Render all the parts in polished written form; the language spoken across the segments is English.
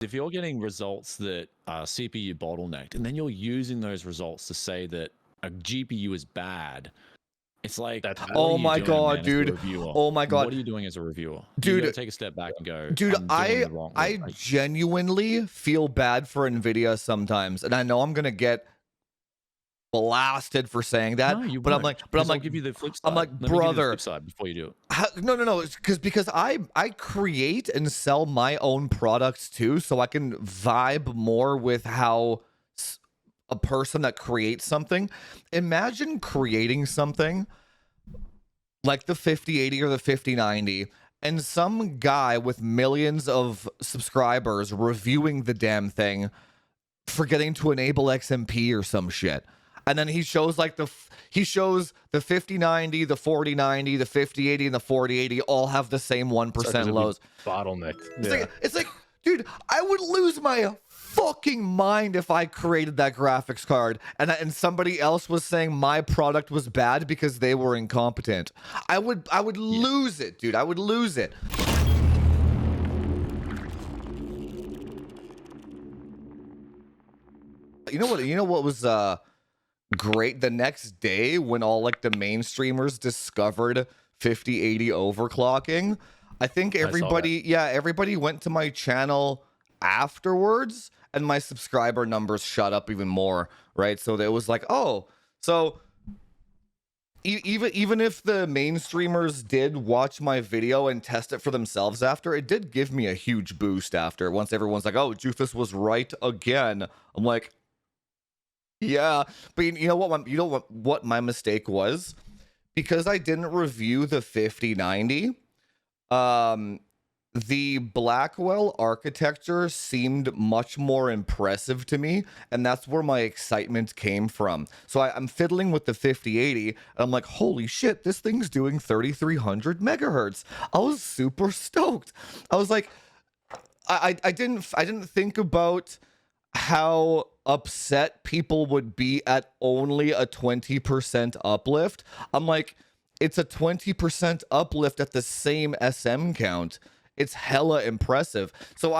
if you're getting results that are CPU bottlenecked, and then you're using those results to say that a GPU is bad, it's like, oh my god, dude! Oh my god, what are you doing as a reviewer? Dude, you gotta take a step back and go, dude, I genuinely feel bad for Nvidia sometimes, and I know I'm gonna get blasted for saying that. No, you but won't, I'll give you the flip side. I'm like, Let me give you the brother, flip side before you do it. No, it's because I create and sell my own products too, so I can vibe more with how a person that creates something. Imagine creating something like the 5080 or the 5090, and some guy with millions of subscribers reviewing the damn thing, forgetting to enable XMP or some shit. And then he shows like the 5090, the 4090, the 5080, and the 4080 all have the same 1% lows. Bottlenecked. It's like, dude, I would lose my fucking mind if I created that graphics card and somebody else was saying my product was bad because they were incompetent. I would lose it, dude. I would lose it. You know what was great? The next day when all like the mainstreamers discovered 5080 overclocking, I think everybody went to my channel afterwards and my subscriber numbers shot up even more, right? So it was like, oh, so even if the mainstreamers did watch my video and test it for themselves after, it did give me a huge boost after. Once everyone's like, oh, Jufus was right again. I'm like, yeah, but you know what my mistake was? Because I didn't review the 5090, the Blackwell architecture seemed much more impressive to me, and that's where my excitement came from. So I'm fiddling with the 5080, and I'm like, holy shit, this thing's doing 3300 megahertz. I was super stoked. I was like, I didn't think about how upset people would be at only a 20% uplift. I'm like, it's a 20% uplift at the same SM count. It's hella impressive. So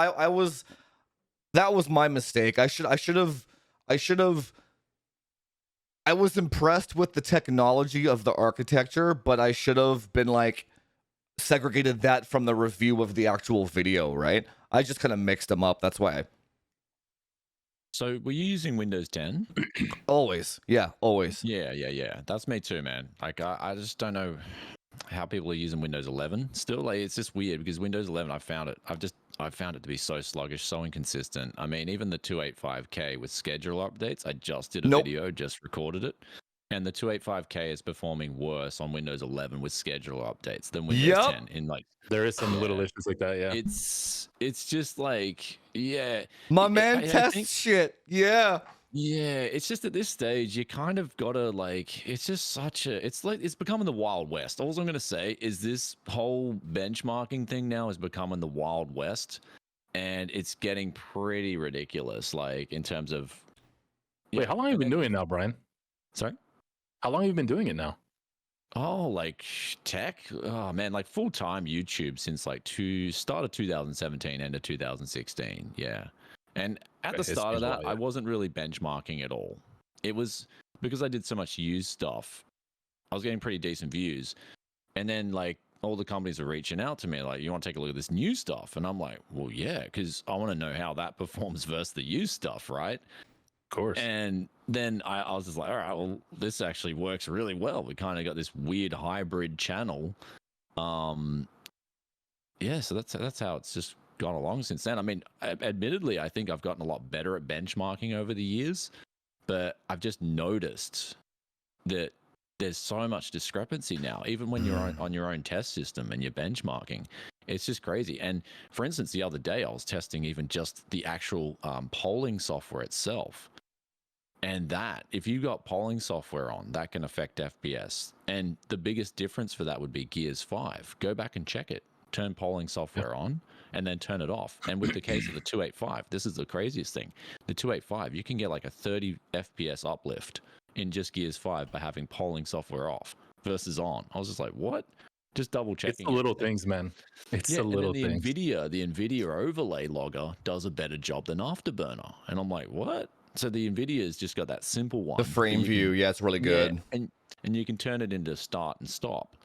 that was my mistake. I was impressed with the technology of the architecture, but I should have been like segregated that from the review of the actual video, right? I just kind of mixed them up. That's why. So were you using Windows 10? Always. Yeah, always. Yeah. That's me too, man. Like I just don't know how people are using Windows 11 still. Like it's just weird because Windows 11, I found it to be so sluggish, so inconsistent. I mean, even the 285K with schedule updates, I just did a video, just recorded it. And the 285K is performing worse on Windows 11 with schedule updates than Windows 10. In like, there is some little issues like that. Yeah, it's just like, yeah, my man tests shit. Yeah, it's just at this stage you kind of gotta like. It's just it's becoming the Wild West. All I'm gonna say is this whole benchmarking thing now is becoming the Wild West, and it's getting pretty ridiculous. Like in terms of, wait, how long have you been doing it now, Brian? Sorry. How long have you been doing it now? Oh, like tech? Oh man, like full-time YouTube since like start of 2017, end of 2016. Yeah. And at the start of that, I wasn't really benchmarking at all. It was because I did so much used stuff. I was getting pretty decent views. And then like all the companies are reaching out to me like, you want to take a look at this new stuff? And I'm like, well, yeah, because I want to know how that performs versus the used stuff, right? Of course. And then I was just like, all right, well, this actually works really well. We kind of got this weird hybrid channel. Yeah, so that's how it's just gone along since then. I mean, admittedly, I think I've gotten a lot better at benchmarking over the years, but I've just noticed that there's so much discrepancy now, even when you're on your own test system and you're benchmarking. It's just crazy. And for instance, the other day I was testing even just the actual polling software itself. And that, if you got polling software on, that can affect FPS. And the biggest difference for that would be Gears 5. Go back and check it. Turn polling software on and then turn it off. And with the case of the 285, this is the craziest thing. The 285, you can get like a 30 FPS uplift in just Gears 5 by having polling software off versus on. I was just like, what? Just double checking. It's the little things, man. It's the little things. The Nvidia overlay logger does a better job than Afterburner, and I'm like, what? So the Nvidia's just got that simple one. The frame view, yeah, it's really good. Yeah, and you can turn it into start and stop.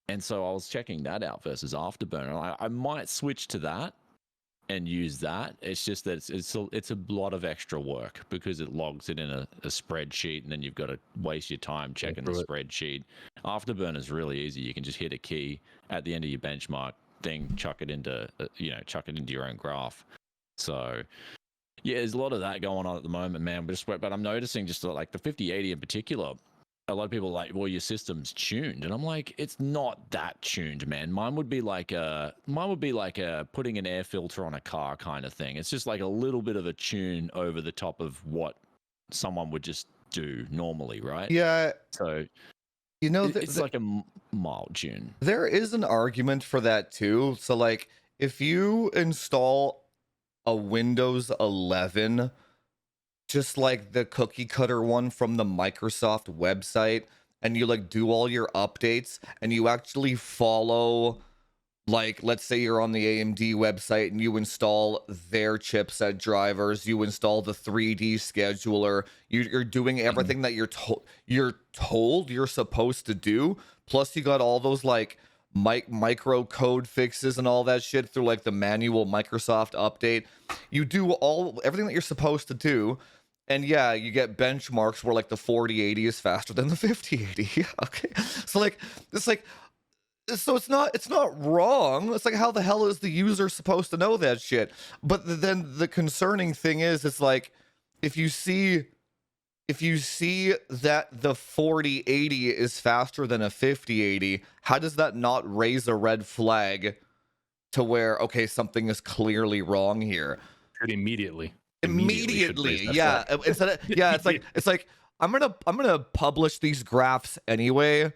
And so I was checking that out versus Afterburner. I might switch to that and use that. It's just that it's a lot of extra work because it logs it in a spreadsheet, and then you've got to waste your time checking the spreadsheet. Afterburner is really easy. You can just hit a key at the end of your benchmark thing, chuck it into your own graph. So yeah, there's a lot of that going on at the moment, man. But I'm noticing just like the 5080 in particular. A lot of people are like, well, your system's tuned, and I'm like, it's not that tuned, man. Mine would be like putting an air filter on a car kind of thing. It's just like a little bit of a tune over the top of what someone would just do normally, right? Yeah. So it's like a mild tune. There is an argument for that too. So like, if you install a Windows 11, just like the cookie cutter one from the Microsoft website, and you like do all your updates, and you actually follow, like, let's say you're on the AMD website and you install their chipset drivers, you install the 3D scheduler, you're doing everything that you're told you're supposed to do, plus you got all those like micro code fixes and all that shit through like the manual Microsoft update. You do everything that you're supposed to do. And yeah, you get benchmarks where like the 4080 is faster than the 5080. Okay. So like, so it's not wrong. It's like, how the hell is the user supposed to know that shit? But then the concerning thing is, it's like, if you see that the 4080 is faster than a 5080, how does that not raise a red flag to where, okay, something is clearly wrong here? Immediately, yeah. It's like I'm gonna publish these graphs anyway,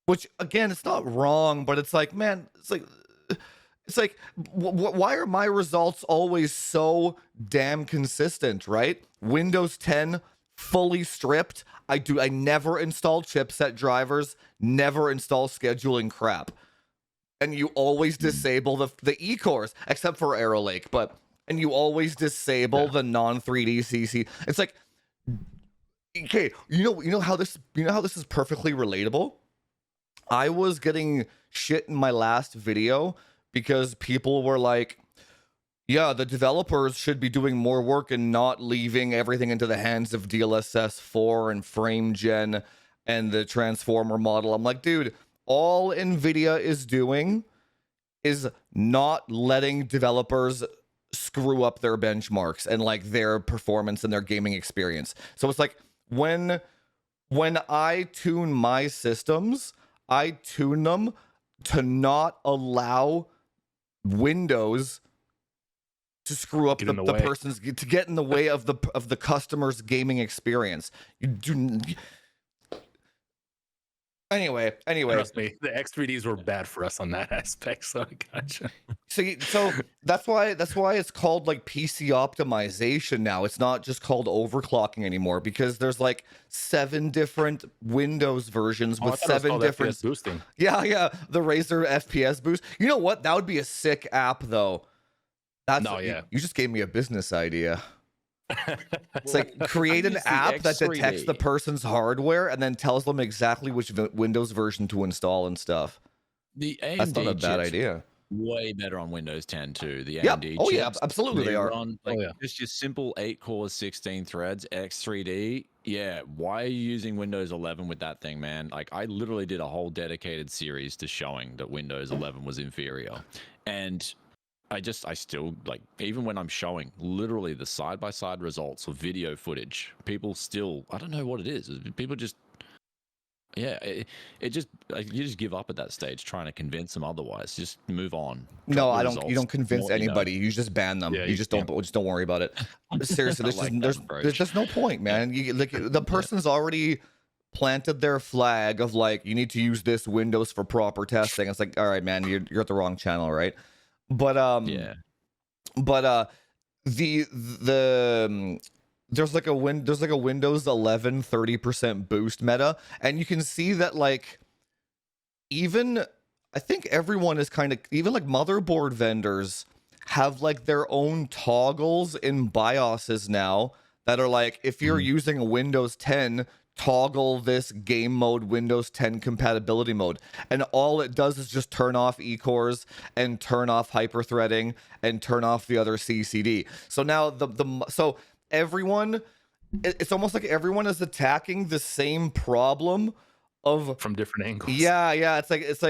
which again, it's not wrong, but it's like, man, it's like why are my results always so damn consistent, right? Windows 10 fully stripped, I never install chipset drivers, never install scheduling crap, and you always disable the e-cores except for Arrow Lake, and you always disable the non-3D CC. It's like, okay, you know how this is perfectly relatable? I was getting shit in my last video because people were like, yeah, the developers should be doing more work and not leaving everything into the hands of DLSS 4 and FrameGen and the transformer model. I'm like, dude, all Nvidia is doing is not letting developers screw up their benchmarks and like their performance and their gaming experience. So it's like, when I tune my systems, I tune them to not allow Windows to screw up the person's, to get in the way of the customer's gaming experience. You do. Anyway, trust me, the X3Ds were bad for us on that aspect, so I gotcha. So that's why it's called like PC optimization now. It's not just called overclocking anymore, because there's like 7 different Windows versions with 7 different FPS boosting. Yeah, the Razer FPS boost. You know what? That would be a sick app though. You just gave me a business idea. It's like, create an app that detects the person's hardware and then tells them exactly which Windows version to install and stuff. That's not a bad idea. Way better on Windows 10 too. The AMD Oh chips, yeah, absolutely they are. Just your simple 8 cores, 16 threads, X3D. Yeah, why are you using Windows 11 with that thing, man? Like, I literally did a whole dedicated series to showing that Windows 11 was inferior, and I still, like, even when I'm showing literally the side-by-side results of video footage, people still, I don't know what it is. People just, yeah, it just, like, you just give up at that stage trying to convince them otherwise. Just move on. No, I don't. You don't convince anybody. You just ban them. Yeah, you just don't worry about it. Seriously, there's no point, man. The person's already planted their flag of like, you need to use this Windows for proper testing. It's like, all right, man, you're at the wrong channel, right? But there's like a Windows 11 30% boost meta, and you can see that like even I think everyone is kind of, even like motherboard vendors have like their own toggles in BIOSes now that are like, if you're using a Windows 10, toggle this game mode Windows 10 compatibility mode, and all it does is just turn off eCores and turn off hyperthreading and turn off the other CCD. So now so everyone, it's almost like everyone is attacking the same problem of from different angles. Yeah, it's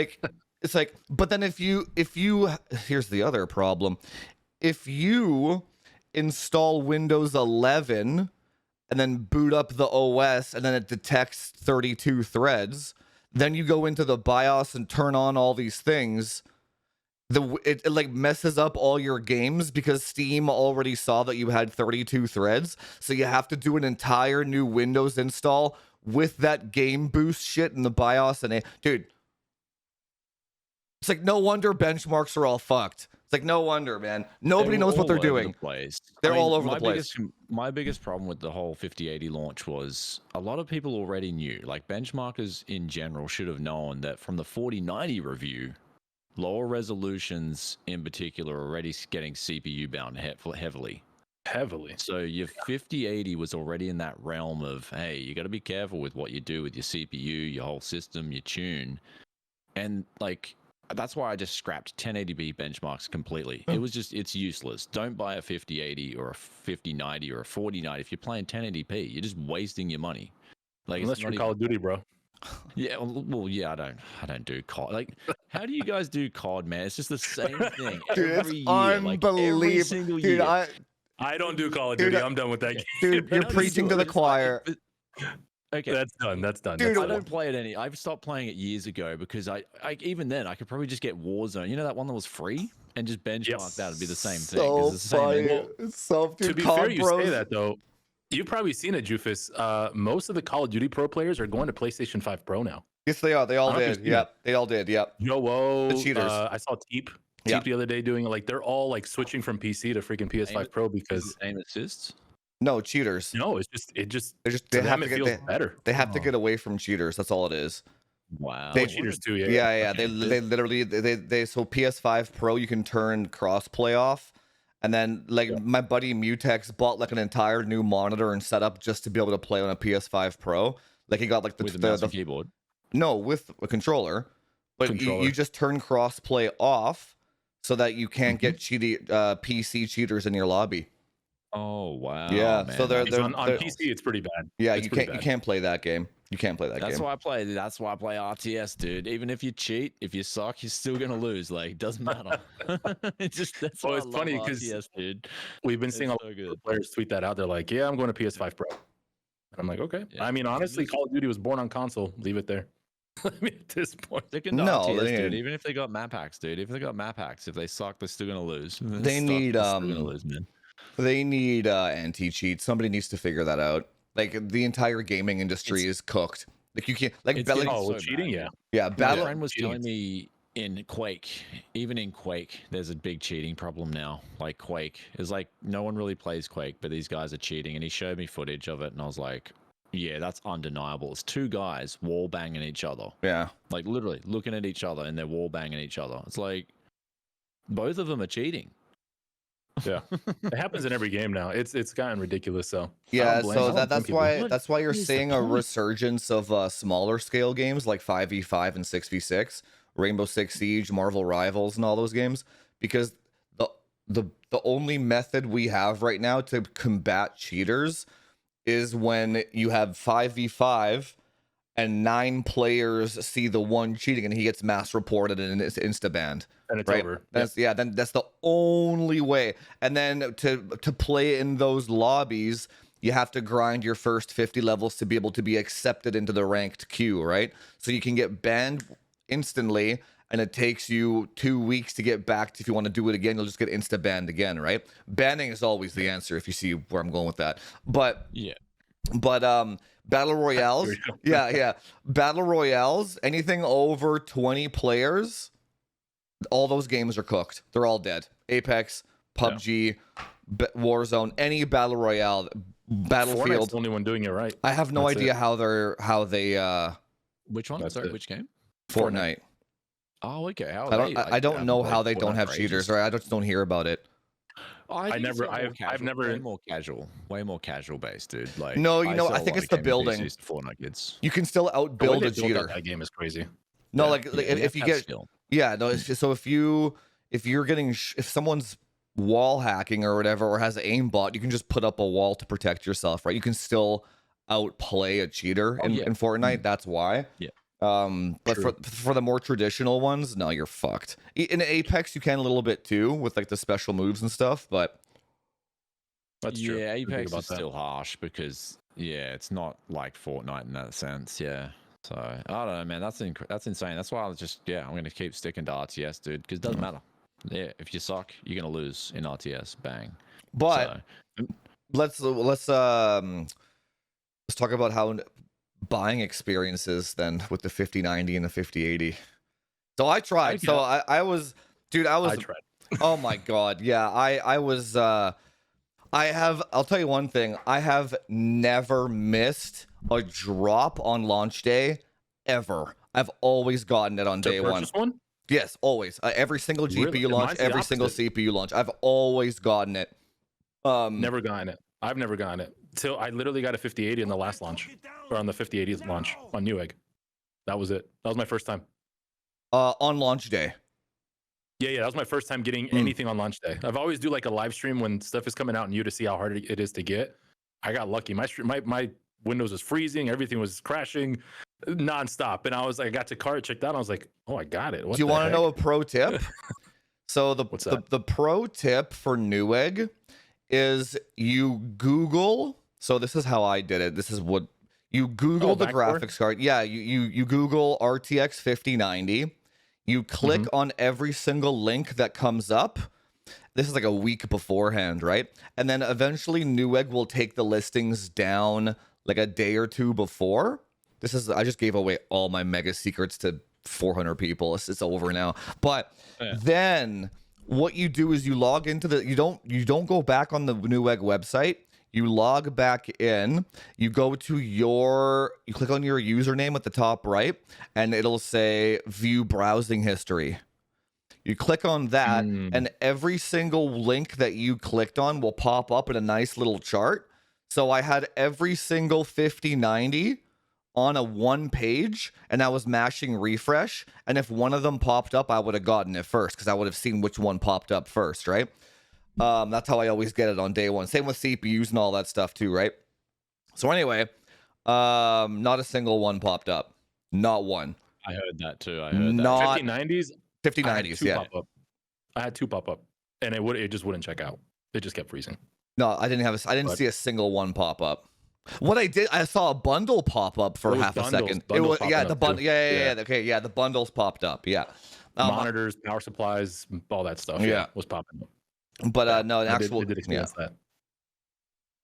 like but then if you here's the other problem. If you install Windows 11 and then boot up the OS and then it detects 32 threads, then you go into the BIOS and turn on all these things, it like messes up all your games because Steam already saw that you had 32 threads. So you have to do an entire new Windows install with that game boost shit in the BIOS. And dude, it's like no wonder benchmarks are all fucked. It's like no wonder, man. Nobody knows what they're doing. They're all over the place. My biggest problem with the whole 5080 launch was a lot of people already knew, like benchmarkers in general should have known that from the 4090 review, lower resolutions in particular are already getting CPU bound heavily. So your 5080 was already in that realm of, hey, you got to be careful with what you do with your CPU, your whole system, your tune. And like, that's why I just scrapped 1080p benchmarks completely. It was just, it's useless. Don't buy a 5080 or a 5090 or a 4090 if you're playing 1080p. You're just wasting your money. Like, unless you're Call of Duty, bro. Yeah, well, yeah, I don't do COD. Like, how do you guys do COD, man? It's just the same thing every year, unbelievable. like every single year. I don't do Call of Duty. I'm done with that game. Dude, you're preaching to the choir. Okay, that's done. Dude, that's I don't play it any. I've stopped playing it years ago because I even then I could probably just get Warzone. You know that one that was free, and just benchmark that would be the same thing. So it's the same funny. It's so, dude, to be fair, you say that though. You've probably seen it, Jufus. Most of the Call of Duty pro players are going to PlayStation 5 Pro now. Yes, they are. They all did. Yep. They all did. Yep. Yo, the cheaters. I saw Teep the other day doing it. Like they're all like switching from PC to freaking PS5 Pro because aim assists. No, cheaters. No, it's just they have to get better. They have to get away from cheaters. That's all it is. Wow. They cheaters too. Yeah. Yeah. They literally so PS5 Pro you can turn crossplay off, and then like my buddy Mutex bought like an entire new monitor and setup just to be able to play on a PS5 Pro. Like he got like the keyboard. No, with a controller, but you just turn crossplay off so that you can't get PC cheaters in your lobby. Oh wow! Yeah, man. so they're on PC. It's pretty bad. Yeah, you can't play that game. You can't play that game. That's why I play RTS, dude. Even if you cheat, if you suck, you're still gonna lose. Like, it doesn't matter. That's why it's funny because RTS, dude. We've been seeing a lot of players tweet that out. They're like, "Yeah, I'm going to PS5 Pro," and I'm like, "Okay." Yeah. I mean, honestly, Call of Duty was born on console. Leave it there. I mean, at this point, they can RTS, dude. Even if they got map hacks, dude. If they got map hacks, if they suck, they're still gonna lose. They need They need anti-cheat. Somebody needs to figure that out. Like the entire gaming industry is cooked. Like you can't cheating, yeah. My friend was telling me in Quake, even in Quake, there's a big cheating problem now. Like Quake is like no one really plays Quake, but these guys are cheating, and he showed me footage of it, and I was like, yeah, that's undeniable. It's two guys wall banging each other. Yeah, like literally looking at each other, and they're wall banging each other. It's like both of them are cheating. Yeah, it happens in every game now. It's gotten ridiculous. So yeah, so that's why you're seeing a resurgence of smaller scale games like 5v5 and 6v6, Rainbow Six Siege, Marvel Rivals, and all those games, because the only method we have right now to combat cheaters is when you have 5v5 and 9 players see the one cheating and he gets mass reported and it's insta banned. And it's over. Then that's the only way. And then to play in those lobbies, you have to grind your first 50 levels to be able to be accepted into the ranked queue, right? So you can get banned instantly, and it takes you 2 weeks to get back to, if you want to do it again, you'll just get insta banned again, right? Banning is always the answer, if you see where I'm going with that. But battle royales, battle royales, anything over 20 players, all those games are cooked. They're all dead. Apex, PUBG, Warzone, any battle royale, Battlefield. Fortnite's the only one doing it right. I have no idea how they. Which one? Sorry, which game? Fortnite. Oh, okay. How I are don't they? I don't haven't know played how they Fortnite don't have for cheaters, ages. right? I just don't hear about it. I think it's never, a lot more I've casual, never. way more casual, way more casual based, dude. Like, No, I I sell a think lot it's of the gaming building. PCs to Fortnite kids. You can still The way outbuild they a built out cheater. that game is crazy. No, Yeah, like yeah, if you have get skill. yeah, no, it's just, so if you're getting if someone's wall hacking or whatever, or has an aimbot, you can just put up a wall to protect yourself, right? You can still outplay a cheater Oh, in, yeah. in Fortnite. That's why. Yeah. But True. for the more traditional ones, no, you're fucked. In Apex, you can a little bit too with like the special moves and stuff, but That's true. Yeah, I didn't think Apex about is that. still harsh because it's not like Fortnite in that sense. Yeah. So I don't know, man. That's insane. That's why I was just I'm gonna keep sticking to RTS, dude, because it doesn't matter. Yeah, if you suck, you're gonna lose in RTS. Bang. but So, let's talk about how buying experiences then with the 5090 and the 5080. So I tried. Okay. So I was, dude, I tried. oh my god, yeah, I was I'll tell you one thing. I have never missed a drop on launch day ever. I've always gotten it on To day one. purchase one? Yes, always. Every single GPU Really? launch, Mine's the every single opposite. CPU launch, I've always gotten it. Never gotten it. I've never gotten it. Till I literally got a 5080 in the last launch, or on the 5080 launch on Newegg. That was it. That was my first time. On launch day. Yeah, that was my first time getting anything on launch day. I've always do like a live stream when stuff is coming out new to see how hard it is to get. I got lucky. My Windows was freezing, everything was crashing nonstop, and I got to cart, checked out, and I was like, oh, I got it. Do you want to know a pro tip? So What's that? the pro tip for Newegg is you Google. So this is how I did it. This is what you Google the backdoor? graphics card. Yeah, you Google RTX 5090. You click on every single link that comes up. This is like a week beforehand, right? And then eventually Newegg will take the listings down like a day or two before. I just gave away all my mega secrets to 400 people. It's over now. But then what you do is you log into you don't go back on the Newegg website. You log back in, you go to you click on your username at the top right, and it'll say view browsing history. You click on that, and every single link that you clicked on will pop up in a nice little chart. So I had every single 5090 on a one page, and I was mashing refresh. And if one of them popped up, I would have gotten it first because I would have seen which one popped up first, right? That's how I always get it on day one. Same with CPUs and all that stuff too, right? So anyway, not a single one popped up. Not one. I heard that too. I heard Not 5090s. 5090s, yeah. I had two pop up, and it just wouldn't check out. It just kept freezing. No, I didn't see a single one pop up. What I did, I saw a bundle pop up for half a second. It was the bundle. Yeah. Okay, yeah, the bundles popped up. Yeah, monitors, power supplies, all that stuff. Yeah, was popping up. But no, an I actual. did experience that.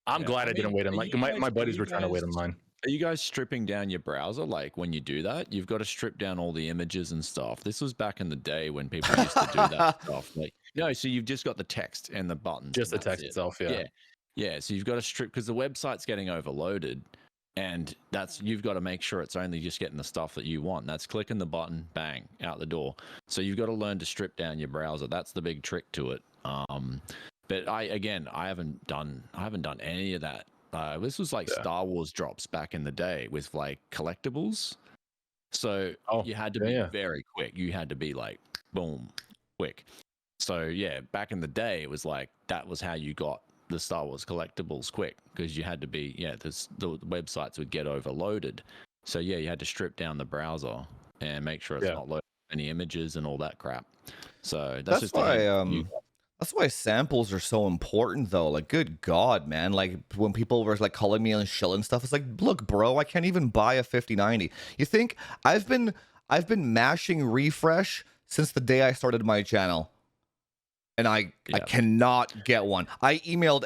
I'm glad I didn't wait in line. My buddies were trying to wait in line. Are you guys stripping down your browser? Like when you do that, you've got to strip down all the images and stuff. This was back in the day when people used to do that stuff. Like, no, so you've just got the text and the buttons. Just the text itself, yeah. Yeah, so you've got to strip because the website's getting overloaded, and you've got to make sure it's only just getting the stuff that you want. That's clicking the button, bang, out the door. So you've got to learn to strip down your browser. That's the big trick to it. But I haven't done any of that. This was like Star Wars drops back in the day with like collectibles. So you had to be very quick. You had to be like, boom, quick. So yeah, back in the day, it was like that was how you got the Star Wars collectibles quick because you had to be the websites would get overloaded. So yeah, you had to strip down the browser and make sure it's not loading any images and all that crap. So that's just why that's why samples are so important though. Like, good God, man. Like when people were like calling me on shill and stuff, it's like, look, bro, I can't even buy a 5090. You think I've been mashing refresh since the day I started my channel. And I cannot get one. I emailed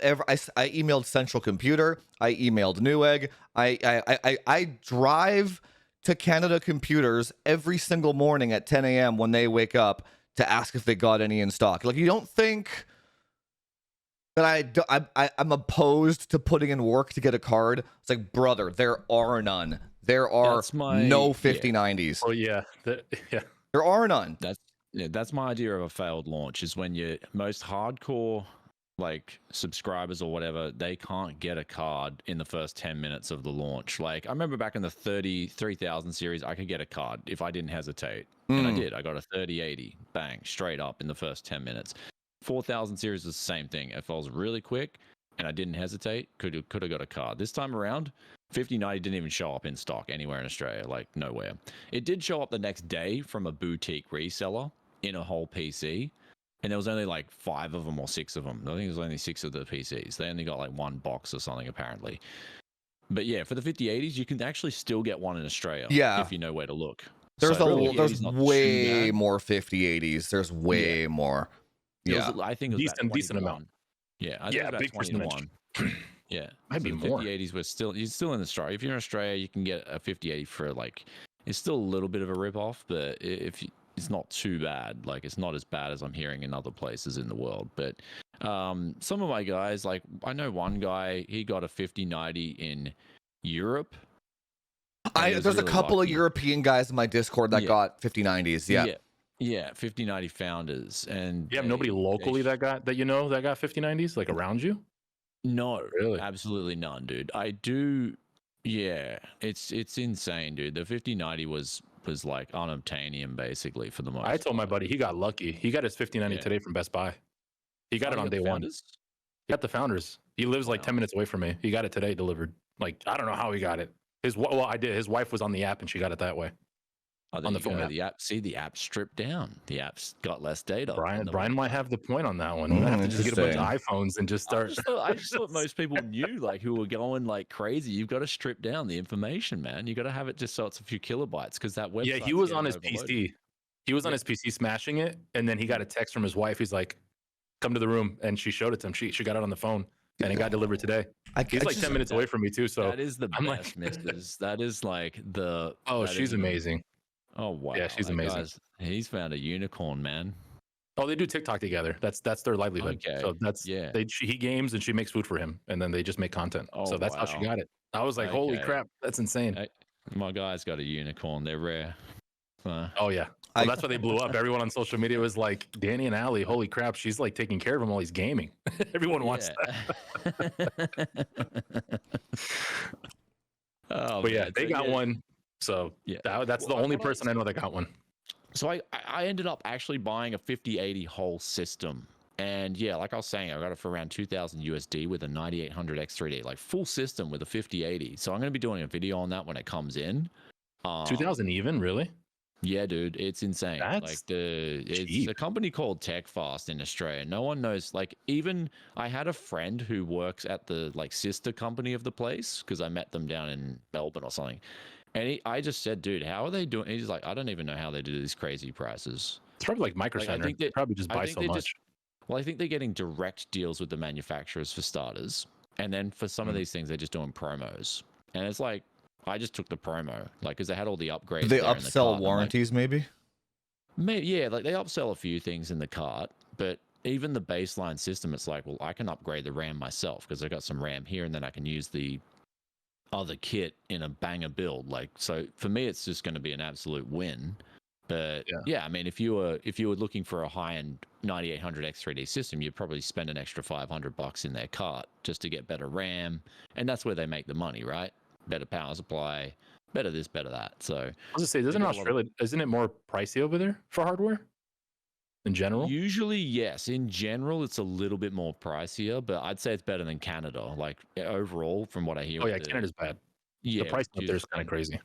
I emailed Central Computer. I emailed Newegg. I drive to Canada Computers every single morning at 10 a.m. when they wake up to ask if they got any in stock. Like, you don't think that I'm opposed to putting in work to get a card? It's like, brother, there are none. There are no 5090s. Oh yeah, There are none. That's my idea of a failed launch, is when your most hardcore like subscribers or whatever, they can't get a card in the first 10 minutes of the launch. Like I remember back in the 33,000 series, I could get a card if I didn't hesitate. And I did. I got a 3080, bang, straight up in the first 10 minutes. 4,000 series is the same thing. If I was really quick and I didn't hesitate, could have got a card. This time around, 5090 didn't even show up in stock anywhere in Australia, like nowhere. It did show up the next day from a boutique reseller in a whole PC. And there was only like 5 of them or 6 of them. I think it was only 6 of the PCs. They only got like 1 box or something, apparently. But yeah, for the 5080s, you can actually still get one in Australia. Yeah. If you know where to look. There's So there's way more 5080s. There's way more. Yeah. I think it was decent amount. Yeah, I think about big 20 to 1. Yeah. Might be more. 5080s were still, you're still in Australia. If you're in Australia, you can get a 5080 for like, it's still a little bit of a rip-off, but if you, it's not too bad. Like it's not as bad as I'm hearing in other places in the world. But some of my guys, like I know one guy, he got a 5090 in Europe. There's really a couple of European guys in my Discord that got 5090s. Yeah, 5090 founders. And you have nobody locally that got 5090s, like around you? No, really, absolutely none, dude. I do. Yeah, it's insane, dude. The 5090 was like unobtainium basically for the most. I told my buddy he got lucky. He got his 5090 today from Best Buy. He got it on day one. He got the founders. He lives like 10 minutes away from me. He got it today delivered. Like I don't know how he got it. I did. His wife was on the app and she got it that way. On the phone. The app. See, the app stripped down. The app's got less data. Brian might have the point on that one. We have to just get a bunch of iPhones and just start. I just thought most people knew, like, who were going like crazy. You've got to strip down the information, man. You got to have it just so it's a few kilobytes because that website. Yeah, he was on his PC. He was on his PC smashing it, and then he got a text from his wife. He's like, "Come to the room," and she showed it to him. She got it on the phone, and it got delivered today. He's like 10 minutes away from me too. So that is the best, missus. That is like the. Oh, she's amazing. Oh wow! Yeah, she's amazing. Guys, he's found a unicorn, man. Oh, they do TikTok together. That's their livelihood. Okay. So that's he games and she makes food for him, and then they just make content. Oh, so that's how she got it. I was like, holy crap, that's insane. My guy's got a unicorn. They're rare. Oh yeah. Well, that's why they blew up. Everyone on social media was like, Danny and Allie, holy crap, she's like taking care of him while he's gaming. Everyone wants that. But yeah, they got one. So that's the only person I know that got one. So I ended up actually buying a 5080 whole system. And yeah, like I was saying, I got it for around 2,000 USD with a 9800 X3D, like full system with a 5080. So I'm going to be doing a video on that when it comes in. 2,000 even, really? Yeah, dude, it's insane. That's it's a company called TechFast in Australia. No one knows. Like, even I had a friend who works at the like sister company of the place because I met them down in Melbourne or something. And I just said, dude, how are they doing? He's like, I don't even know how they do these crazy prices. It's probably like Micro Center. Like, they probably just buy so much. I think they're getting direct deals with the manufacturers for starters. And then for some of these things, they're just doing promos. And it's like, I just took the promo, like, because they had all the upgrades. Do they upsell warranties, maybe? Yeah, like they upsell a few things in the cart, but even the baseline system, it's like, well, I can upgrade the RAM myself because I got some RAM here, and then I can use the other kit in a banger build. Like, so for me, it's just going to be an absolute win. But yeah, I mean, if you were looking for a high-end 9800 X3D system, you'd probably spend an extra $500 in their cart just to get better RAM, and that's where they make the money, right? Better power supply, better this, better that. So I was gonna say, isn't it more pricey over there for hardware in general? Usually, yes. In general, it's a little bit more pricier, but I'd say it's better than Canada. Like overall, from what I hear. Oh yeah, Canada's bad. Yeah, the price up there is kind of crazy.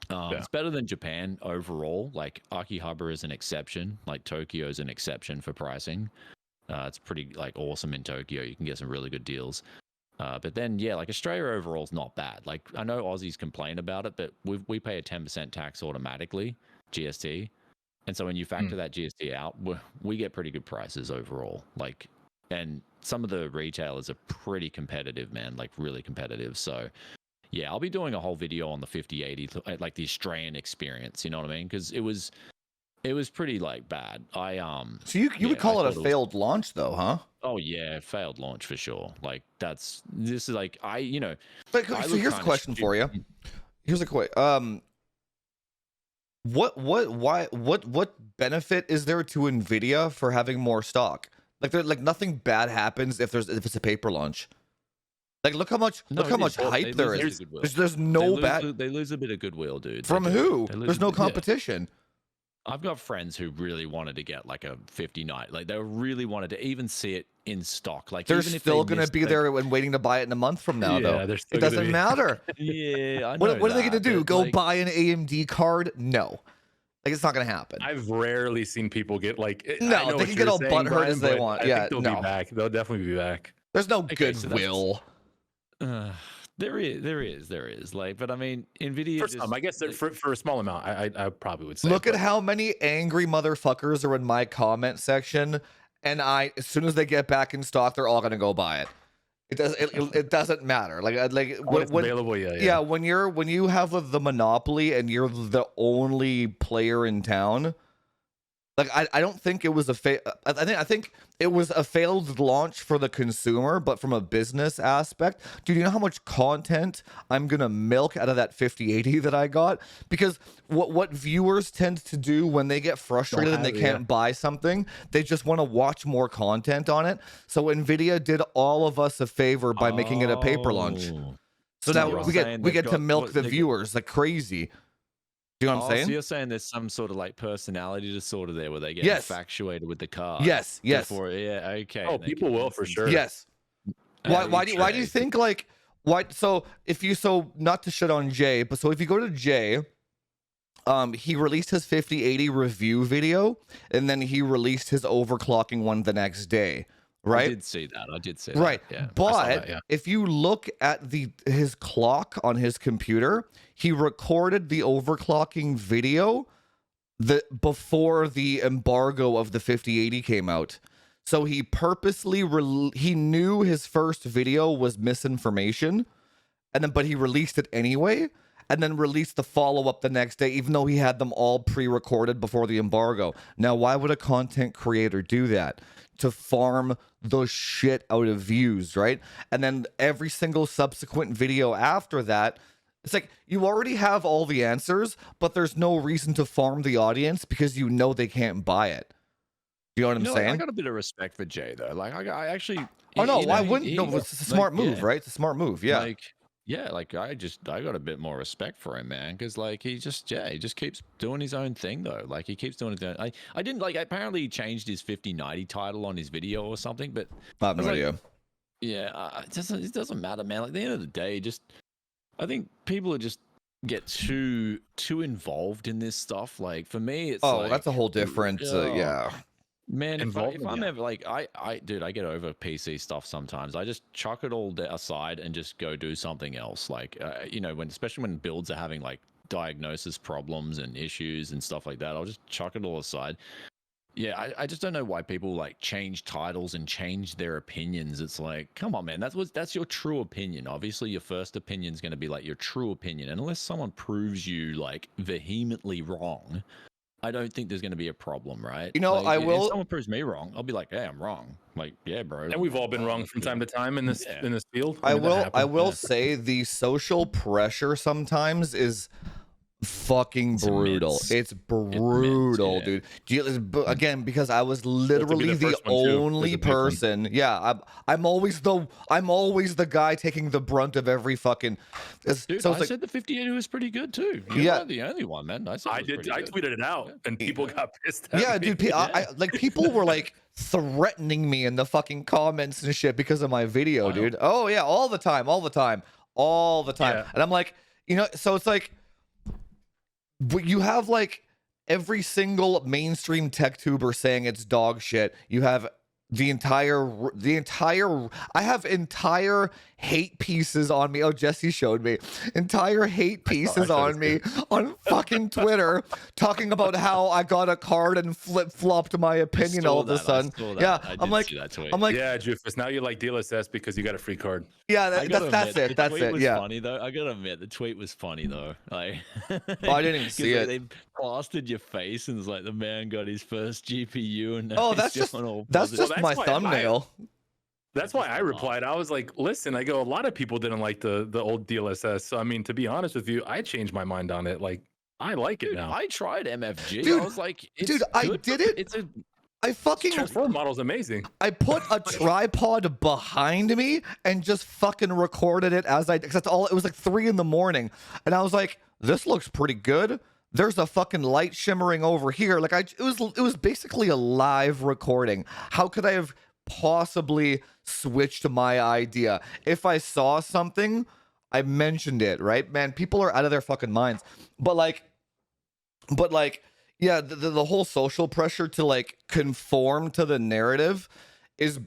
It's better than Japan overall. Like Akihabara is an exception. Like Tokyo is an exception for pricing. It's pretty like awesome in Tokyo. You can get some really good deals. But then, yeah, like Australia overall is not bad. Like I know Aussies complain about it, but we pay a 10% tax automatically, GST. And so when you factor that GST out, we get pretty good prices overall. Like, and some of the retailers are pretty competitive, man, like really competitive. So yeah, I'll be doing a whole video on the 5080, like the Australian experience, you know what I mean? Because it was pretty like bad. So you would call it a failed launch though, huh? Oh yeah, failed launch for sure. Like this is like But so here's a question for you. Here's a question. What benefit is there to Nvidia for having more stock? Like nothing bad happens if it's a paper launch. Like look how much hype there is. There's no bad. They lose a bit of goodwill, dude. From who? There's no competition. I've got friends who really wanted to get like a 5090. Like they really wanted to even see it in stock. Like they're even if still going to be there and waiting to buy it in a month from now, though. It doesn't matter. Yeah, I know what are they going to do? Go like, buy an AMD card? No. Like it's not going to happen. I've rarely seen people get like no. They can get all butthurt as they want. Yeah, they'll be back. They'll definitely be back. There's no goodwill. There is. Like, but I mean, Nvidia. For some, I guess for a small amount, I probably would say. Look at how many angry motherfuckers are in my comment section, and as soon as they get back in stock, they're all gonna go buy it. It doesn't matter. Like when it's available, yeah. When you have the monopoly and you're the only player in town. Like I don't think it was I think it was a failed launch for the consumer, but from a business aspect, dude, you know how much content I'm gonna milk out of that 5080 that I got? Because what viewers tend to do when they get frustrated and they can't buy something, they just want to watch more content on it. So Nvidia did all of us a favor by making it a paper launch. So now we get to milk the viewers like crazy. Do you know what I'm saying? So you're saying there's some sort of like personality disorder there where they get infatuated with the card. Yes. Before, yeah. Okay. Oh, people will for sure. Yes. Why do you think like why? So not to shit on Jay, but so if you go to Jay, he released his 5080 review video, and then he released his overclocking one the next day. Right? I did see that. Right. Yeah. But if you look at his clock on his computer, he recorded the overclocking video before the embargo of the 5080 came out. So he purposely he knew his first video was misinformation, but he released it anyway, and then released the follow-up the next day, even though he had them all pre-recorded before the embargo. Now, why would a content creator do that? To farm the shit out of views, right? And then every single subsequent video after that, it's like you already have all the answers, but there's no reason to farm the audience because you know they can't buy it. You know what I'm saying? I got a bit of respect for Jay though. Like I actually. Oh no, why wouldn't? No, it's a smart move, right? It's a smart move. Yeah. Like I got a bit more respect for him, man, because like he just keeps doing his own thing though. Like he keeps doing his own. I didn't like. Apparently he changed his 5090 title on his video or something, but I have no idea. Yeah, it doesn't matter, man. Like at the end of the day, I think people are just get too involved in this stuff. Like for me, it's that's a whole different. Yeah. Man, if I'm ever like I get over PC stuff sometimes. I just chuck it all aside and just go do something else. Like especially when builds are having like diagnosis problems and issues and stuff like that, I'll just chuck it all aside. Yeah, I just don't know why people like change titles and change their opinions. It's like, come on, man, that's your true opinion. Obviously, your first opinion is going to be like your true opinion, and unless someone proves you like vehemently wrong, I don't think there's going to be a problem, right? You know, like, if someone proves me wrong, I'll be like, hey, I'm wrong. Like, yeah, bro. And we've all been wrong from time to time in this field. I will say the social pressure sometimes is fucking brutal. It's brutal, dude. Again, because I was literally the only person. Yeah, I'm always the guy taking the brunt of every fucking. Dude, so I said the 58 was pretty good too. You're not the only one, man. I tweeted it out, and people got pissed at me. Yeah, dude. Like people were like threatening me in the fucking comments and shit because of my video, dude. Oh yeah, all the time. Yeah. And I'm like, so it's like. But you have like every single mainstream tech tuber saying it's dog shit. You have the entire I have entire hate pieces on me. Oh, Jesse showed me entire hate pieces on me on fucking Twitter talking about how I got a card and flip-flopped my opinion all of a sudden. Yeah, I'm like, yeah, GeForce, now you like DLSS because you got a free card. Yeah, that's it. That's it. Yeah. Funny though. I gotta admit, the tweet was funny though. Like, I didn't even see it. They plastered your face and it's like the man got his first GPU and that's just my thumbnail. That's why I replied. I was like, listen, I go, a lot of people didn't like the old DLSS. So I mean, to be honest with you, I changed my mind on it. Like I like it Dude, now. I tried MFG. Dude, I was like, it's dude, I good did for- it. It's a I fucking Transform model's amazing. I put a tripod behind me and just fucking recorded it as I, because that's all, it was like 3 a.m. and I was like, this looks pretty good. There's a fucking light shimmering over here. Like it was basically a live recording. How could I have possibly switched my idea? If I saw something, I mentioned it, right? Man, people are out of their fucking minds. But like, yeah, the whole social pressure to like conform to the narrative is,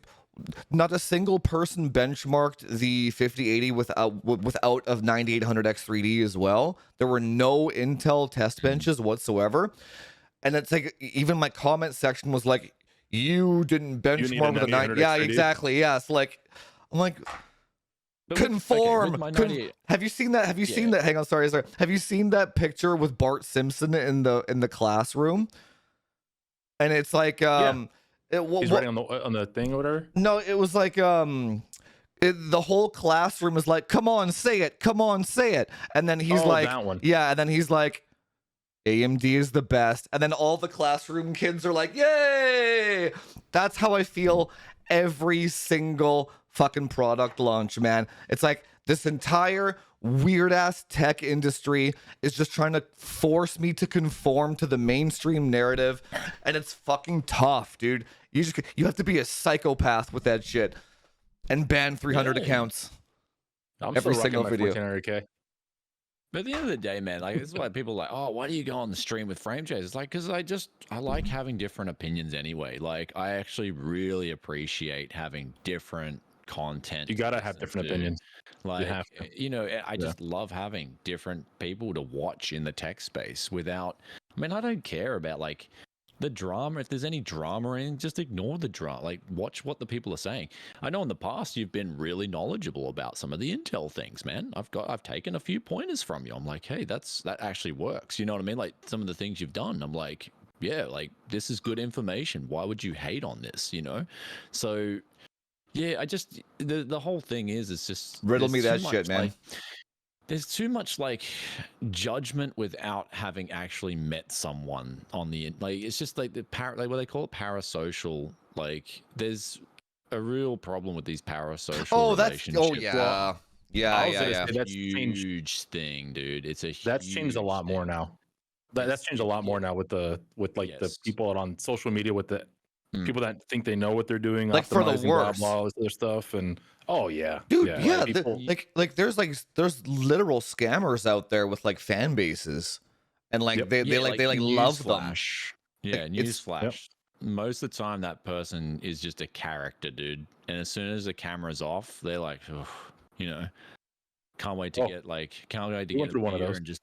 not a single person benchmarked the 5080 without of 9800X3D as well. There were no Intel test benches whatsoever. And it's like, even my comment section was like, you didn't benchmark with a 9. Yeah, exactly. Yeah. So like, I'm like, conform. Have you seen that? Have you seen that? Hang on, sorry. Have you seen that picture with Bart Simpson in the classroom? And it's like, he's writing on the thing or whatever. No, it was like, the whole classroom is like, come on, say it, come on, say it. And then he's like, that one. yeah, and then he's like, AMD is the best. And then all the classroom kids are like, yay! That's how I feel every single fucking product launch, man. It's like this entire weird ass tech industry is just trying to force me to conform to the mainstream narrative, and it's fucking tough, dude. You have to be a psychopath with that shit and ban 300 accounts. I'm every still single rocking my video. 'K. 1400K. But at the end of the day, man, like this is why people are like, oh, why do you go on the stream with frame chase? It's like, because I like having different opinions anyway. Like I actually really appreciate having different content. You gotta have different opinions. Like, have to. you know, I just love having different people to watch in the tech space without, I mean, I don't care about like the drama. If there's any drama in, just ignore the drama. Like watch what the people are saying. I know in the past you've been really knowledgeable about some of the Intel things, man. I've taken a few pointers from you. I'm like, hey, that actually works. You know what I mean? Like some of the things you've done, I'm like, yeah, like this is good information. Why would you hate on this? You know? So yeah, I just the whole thing is it's just riddle me that shit, man. Like, there's too much like judgment without having actually met someone on the, like it's just like like what they call it, parasocial. Like there's a real problem with these parasocial relationships. Yeah. That's a huge thing, dude. It's a that's changed a lot more now. That's changed a lot more now with the people on social media, with the people that think they know what they're doing, like for the worst, blah, all this stuff, and dude, like there's literal scammers out there with like fan bases, and like they love them. Yeah, newsflash. Most of the time, that person is just a character, dude. And as soon as the camera's off, they're like, oh, you know, can't wait to get one of those, and just,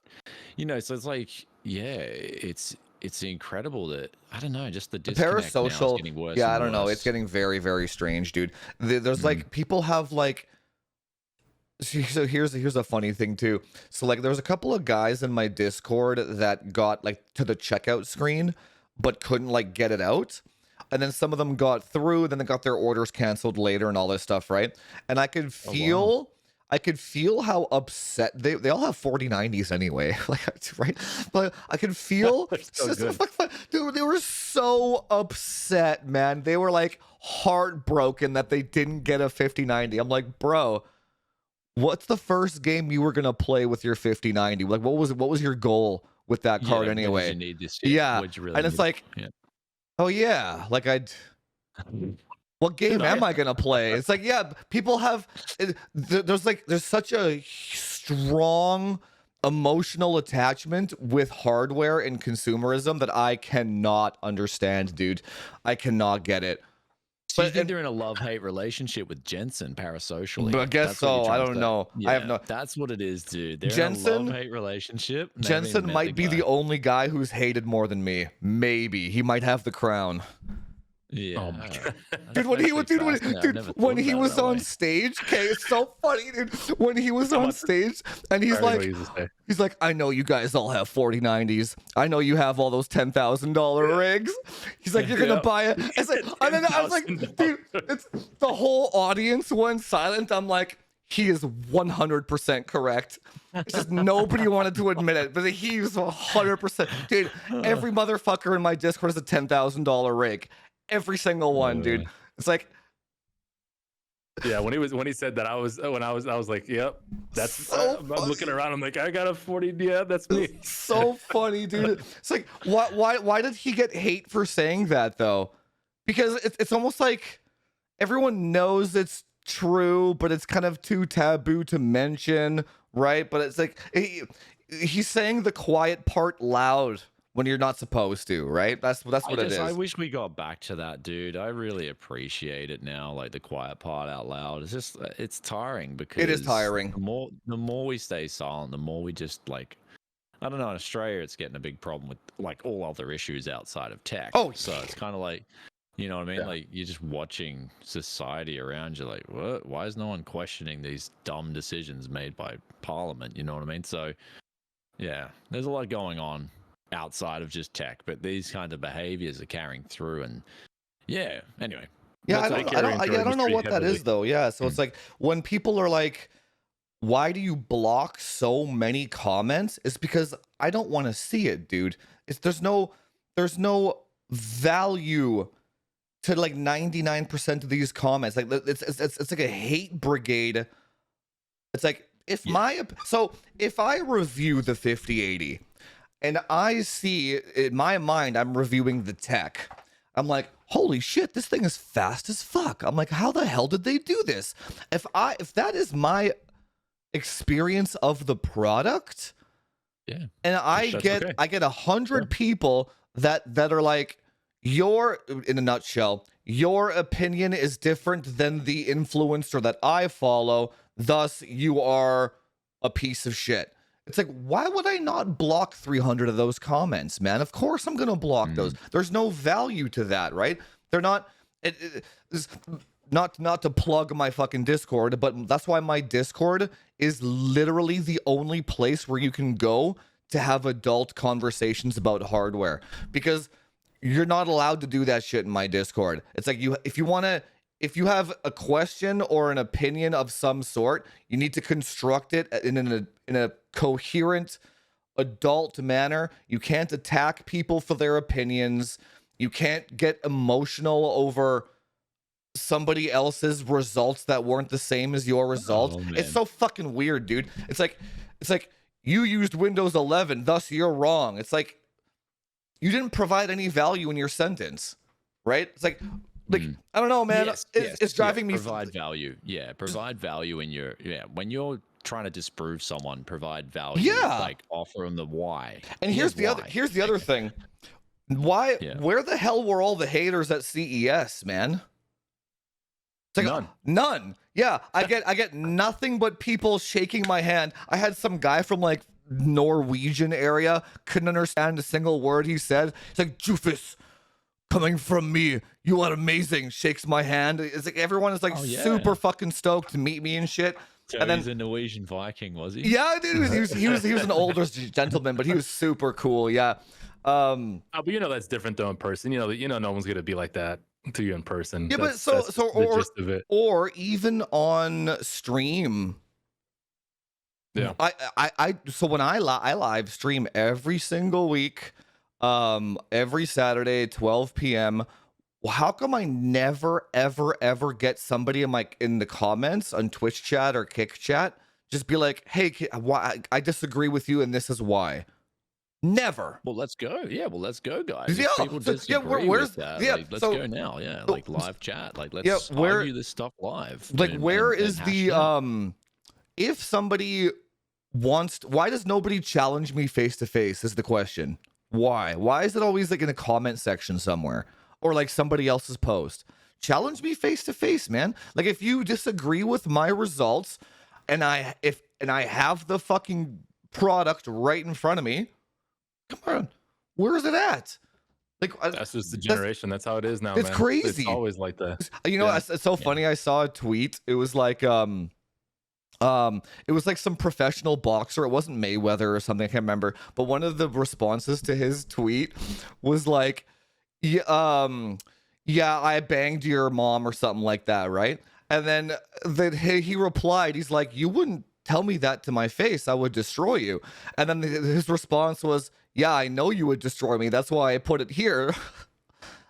you know. So it's like, yeah, it's incredible that, I don't know, just the disconnect now is getting worse. Yeah, I don't know. It's getting very, very strange, dude. There's like people have like. So here's a funny thing too. So like there's a couple of guys in my Discord that got like to the checkout screen, but couldn't like get it out. And then some of them got through, then they got their orders canceled later and all this stuff, right? And I could feel. I could feel how upset they all have 4090s anyway, like, right? But I could feel, dude, they were so upset, man. They were like heartbroken that they didn't get a 5090. I'm like, bro, what's the first game you were gonna play with your 5090? Like, what was your goal with that card anyway? You need this shit? Yeah, really and it's like, oh yeah, like what game am I gonna play? It's like, yeah, people have. There's such a strong emotional attachment with hardware and consumerism that I cannot understand, dude. I cannot get it. So you think they're in a love-hate relationship with Jensen, parasocially? But I guess so. I don't know. Yeah, I have no. That's what it is, dude. They're Jensen, in a love-hate relationship. Jensen might be the only guy who's hated more than me. Maybe he might have the crown. Yeah. Oh my God. Dude, when he was on stage, okay, it's so funny, dude. When he was on stage and he's like, I know you guys all have 4090s. I know you have all those $10,000 rigs. He's like, you're gonna buy it. And then I was like, dude, it's the whole audience went silent. I'm like, he is 100% correct. It's just nobody wanted to admit it, but he's 100%. Dude, every motherfucker in my Discord is a $10,000 rig. Every single one, dude. It's like, yeah, when he said that, I was like, yep, that's so I'm looking around, I'm like, I got a 40, yeah, that's me. it's so funny, dude. It's like, why did he get hate for saying that though? Because it's almost like everyone knows it's true, but it's kind of too taboo to mention, right? But it's like he's saying the quiet part loud when you're not supposed to, right? That's what it is. I wish we got back to that, dude. I really appreciate it now, like the quiet part out loud. It's just it's tiring because It is tiring. The more we stay silent, the more we just like, I don't know, in Australia it's getting a big problem with like all other issues outside of tech. Oh, so it's kind of like, you know what I mean? Yeah. Like you're just watching society around you, like, what? Why is no one questioning these dumb decisions made by Parliament? You know what I mean? So yeah, there's a lot going on outside of just tech, but these kind of behaviors are carrying through. And yeah, anyway. Yeah, I That's don't know what that is though. Yeah, so it's like when people are like, why do you block so many comments? It's because I don't want to see it, dude. There's no value to like 99% of these comments. Like it's like a hate brigade. It's like if I review the 5080 and I see in my mind I'm reviewing the tech, I'm like, holy shit, this thing is fast as fuck. I'm like, how the hell did they do this? If that is my experience of the product, Yeah. and I get 100 people that are like, in a nutshell, your opinion is different than the influencer that I follow, thus you are a piece of shit. It's like, why would I not block 300 of those comments, man? Of course I'm going to block those. There's no value to that, right? They're not, it's not to plug my fucking Discord, but that's why my Discord is literally the only place where you can go to have adult conversations about hardware, because you're not allowed to do that shit in my Discord. It's like, if you have a question or an opinion of some sort, you need to construct it in a coherent adult manner. You can't attack people for their opinions. You can't get emotional over somebody else's results that weren't the same as your results. Oh, it's so fucking weird, dude. It's like you used Windows 11, thus you're wrong. It's like you didn't provide any value in your sentence, right? It's like I don't know, man. It's driving me. Provide value. Yeah, provide value in your when you're trying to disprove someone, provide value. Yeah, like offer them the why. And here's the other thing. Why? Yeah. Where the hell were all the haters at CES, man? It's like, none. Yeah, I get nothing but people shaking my hand. I had some guy from like Norwegian area, couldn't understand a single word he said. It's like, Jufus, coming from me, you are amazing. Shakes my hand. It's like everyone is like super fucking stoked to meet me and shit. So and then, he's a Norwegian Viking, was he? Yeah, dude. He was an older gentleman, but he was super cool. Yeah. But you know that's different though in person. You know, no one's gonna be like that to you in person. Yeah, that's, but that's the gist of it. Or even on stream. Yeah. So when I live stream every single week, every Saturday, 12 p.m. Well, how come I never, ever get somebody in the comments on Twitch chat or Kick chat just be like, "Hey, why I disagree with you, and this is why." Never. Well, let's go. Yeah, well, let's go, guys. Yeah, if people disagree where's with that, yeah? Like, let's so, go now. Yeah, like live chat. Like, let's where, argue this stuff live. Like, where is the hashtag. If somebody wants, why does nobody challenge me face to face? Is the question. Why? Why is it always like in a comment section somewhere or like somebody else's post? Challenge me face to face, man. Like if you disagree with my results, and I have the fucking product right in front of me. Come on, where is it at? Like that's just the generation. That's how it is now. It's man. crazy. It's always like that. You know, it's so funny. I saw a tweet. It was like it was like some professional boxer. It wasn't Mayweather or something. I can't remember. But one of the responses to his tweet was like, yeah, I banged your mom or something like that, right? And then he replied, he's like, you wouldn't tell me that to my face, I would destroy you. And then his response was, yeah, I know you would destroy me, that's why I put it here.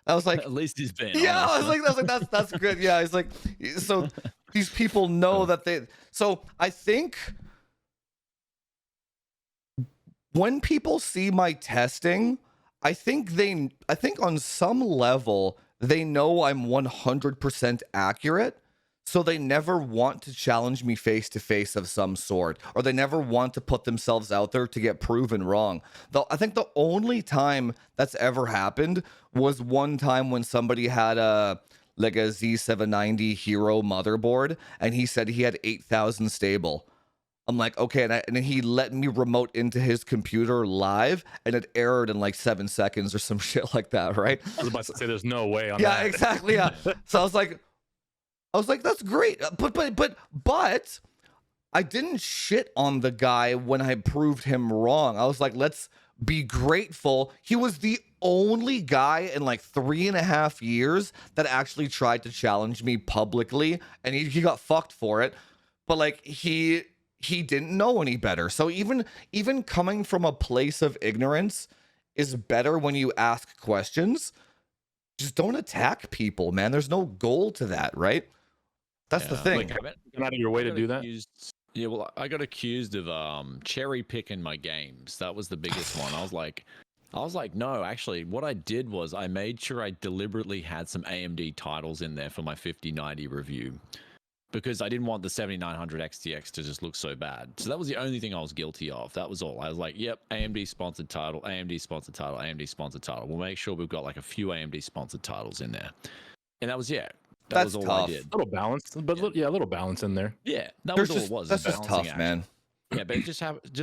I was like, at least he's been yeah, honest. I was like, that's good. Yeah, he's like, so these people know that so I think when people see my testing, I think on some level they know I'm 100% accurate. So they never want to challenge me face to face of some sort, or they never want to put themselves out there to get proven wrong. Though I think the only time that's ever happened was one time when somebody had a Z790 Hero motherboard, and he said he had 8,000 stable. I'm like, okay, and then he let me remote into his computer live, and it errored in like 7 seconds or some shit like that, right? I was about to say, there's no way on Yeah, that. exactly. Yeah. So I was like, that's great, but I didn't shit on the guy when I proved him wrong. I was like, let's be grateful. He was the only guy in like 3.5 years that actually tried to challenge me publicly, and he got fucked for it. But like he didn't know any better. So even coming from a place of ignorance is better when you ask questions. Just don't attack people, man. There's no goal to that, right? That's the thing. Like, going out of your way to do that. Yeah, well, I got accused of cherry picking my games. That was the biggest one. I was like, no, actually, what I did was I made sure I deliberately had some AMD titles in there for my 5090 review, because I didn't want the 7900 XTX to just look so bad. So that was the only thing I was guilty of. That was all. I was like, yep, AMD sponsored title, AMD sponsored title, AMD sponsored title. We'll make sure we've got like a few AMD sponsored titles in there. And that was, yeah. That's was all tough. I did. A little balance, but a little balance in there. Yeah, that was all it was. That's just tough, man. Yeah, but it just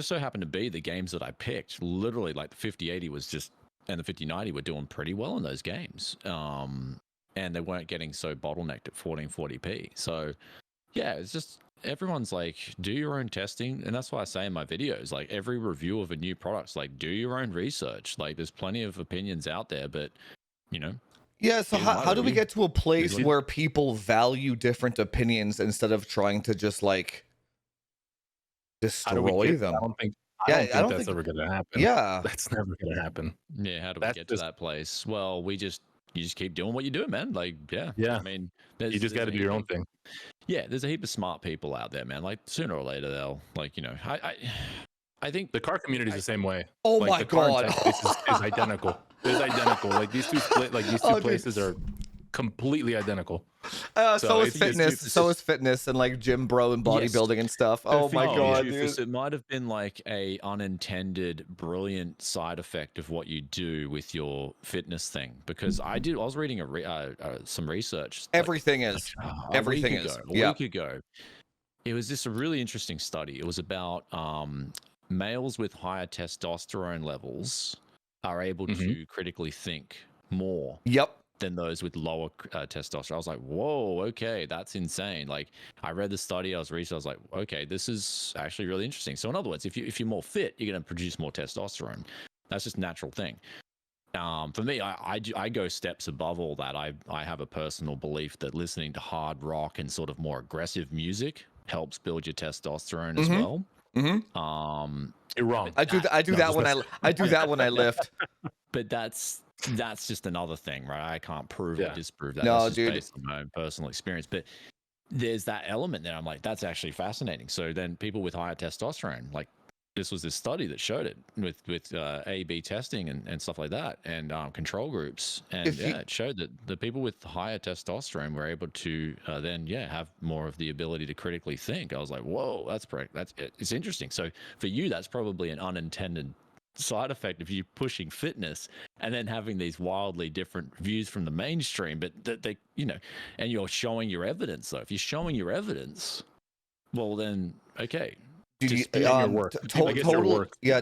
so happened to be the games that I picked. Literally, like the 5080 was just, and the 5090 were doing pretty well in those games. And they weren't getting so bottlenecked at 1440p. So, yeah, it's just everyone's like, do your own testing, and that's why I say in my videos, like every review of a new product, like do your own research. Like, there's plenty of opinions out there, but you know. Yeah, so how do we get to a place where people value different opinions instead of trying to just like destroy them? I don't think that's ever going to happen. Yeah, that's never going to happen. Yeah, how do we get to that place? Well, you just keep doing what you do, man. Like, yeah. I mean, you just got to do your own thing. Yeah, there's a heap of smart people out there, man. Like, sooner or later, they'll, like, you know, I think the car community is the same way. Oh like, my the car god, is identical. It's identical. Like these two places are completely identical. So is fitness. So is fitness and like gym bro and bodybuilding and stuff. Oh my god, dude. It might have been like a unintended, brilliant side effect of what you do with your fitness thing. Because I was reading some research. Everything is. Everything is. A week ago. It was just a really interesting study. It was about males with higher testosterone levels are able to critically think more than those with lower testosterone. I was like, whoa, okay, that's insane. Like, I read the study, I was researching, I was like, okay, this is actually really interesting. So in other words, if you're more fit, you're going to produce more testosterone. That's just a natural thing. For me, I go steps above all that. I have a personal belief that listening to hard rock and sort of more aggressive music helps build your testosterone as well. You're wrong. I do that when I lift. But that's just another thing, right? I can't prove or disprove that. No, that's dude. Based on my own personal experience. But there's that element there. I'm like, that's actually fascinating. So then people with higher testosterone, like, this was this study that showed it with A/B testing and stuff like that, and control groups, and it showed that the people with higher testosterone were able to then have more of the ability to critically think. I was like, whoa, it's interesting. So for you, that's probably an unintended side effect of you pushing fitness and then having these wildly different views from the mainstream, but that they, you know, and you're showing your evidence. So if you're showing your evidence, well then okay.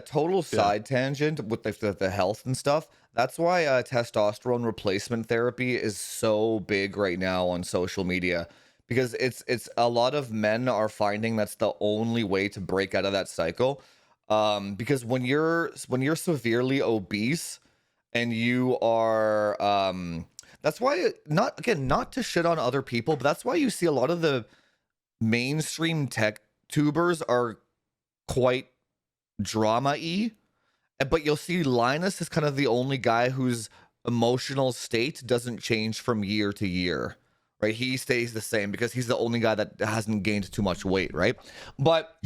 Total side tangent with the health and stuff. That's why testosterone replacement therapy is so big right now on social media, because it's a lot of men are finding that's the only way to break out of that cycle. Because when you're severely obese and you are That's why, not to shit on other people, but that's why you see a lot of the mainstream tech tubers are quite drama-y. But you'll see Linus is kind of the only guy whose emotional state doesn't change from year to year, right? He stays the same because he's the only guy that hasn't gained too much weight, right? But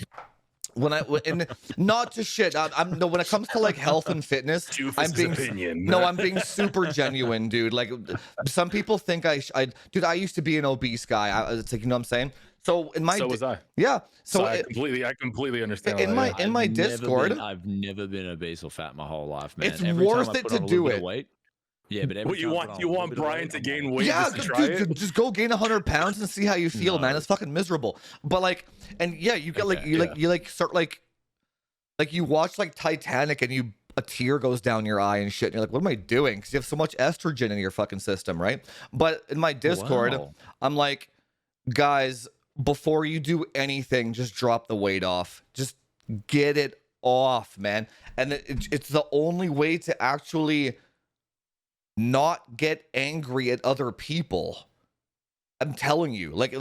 and not to shit, I'm no, when it comes to like health and fitness, I'm being super genuine, dude. Like some people think dude, I used to be an obese guy. It's like, you know what I'm saying? So was I. Yeah. So I completely understand. In my Discord, I've never been obese or fat my whole life, man. It's worth it to do it. Weight, yeah, but you want Brian to gain weight? Yeah, just to try it? Just go gain 100 pounds and see how you feel, man. It's fucking miserable. But like, and yeah, you get you watch like Titanic and a tear goes down your eye and shit. And you're like, what am I doing? Because you have so much estrogen in your fucking system, right? But in my Discord, I'm like, guys, before you do anything, just drop the weight off. Just get it off, man. And it's the only way to actually not get angry at other people. I'm telling you, like.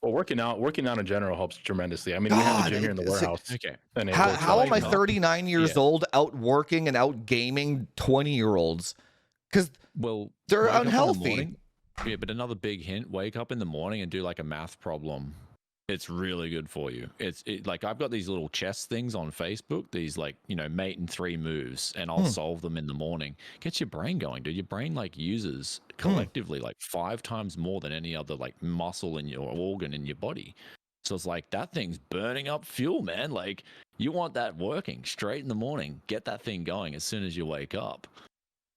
Well, working out in general helps tremendously. I mean, we have a gym here in the warehouse. Okay. And how am I 39 years old out working and out gaming 20-year-olds? Because they're unhealthy. Yeah, but another big hint: wake up in the morning and do like a math problem. It's really good for you. Like I've got these little chess things on Facebook. These like, mate in 3 moves, and I'll solve them in the morning. Gets your brain going, dude. Your brain like uses collectively like 5 times more than any other like muscle in your organ in your body. So it's like that thing's burning up fuel, man. Like you want that working straight in the morning. Get that thing going as soon as you wake up.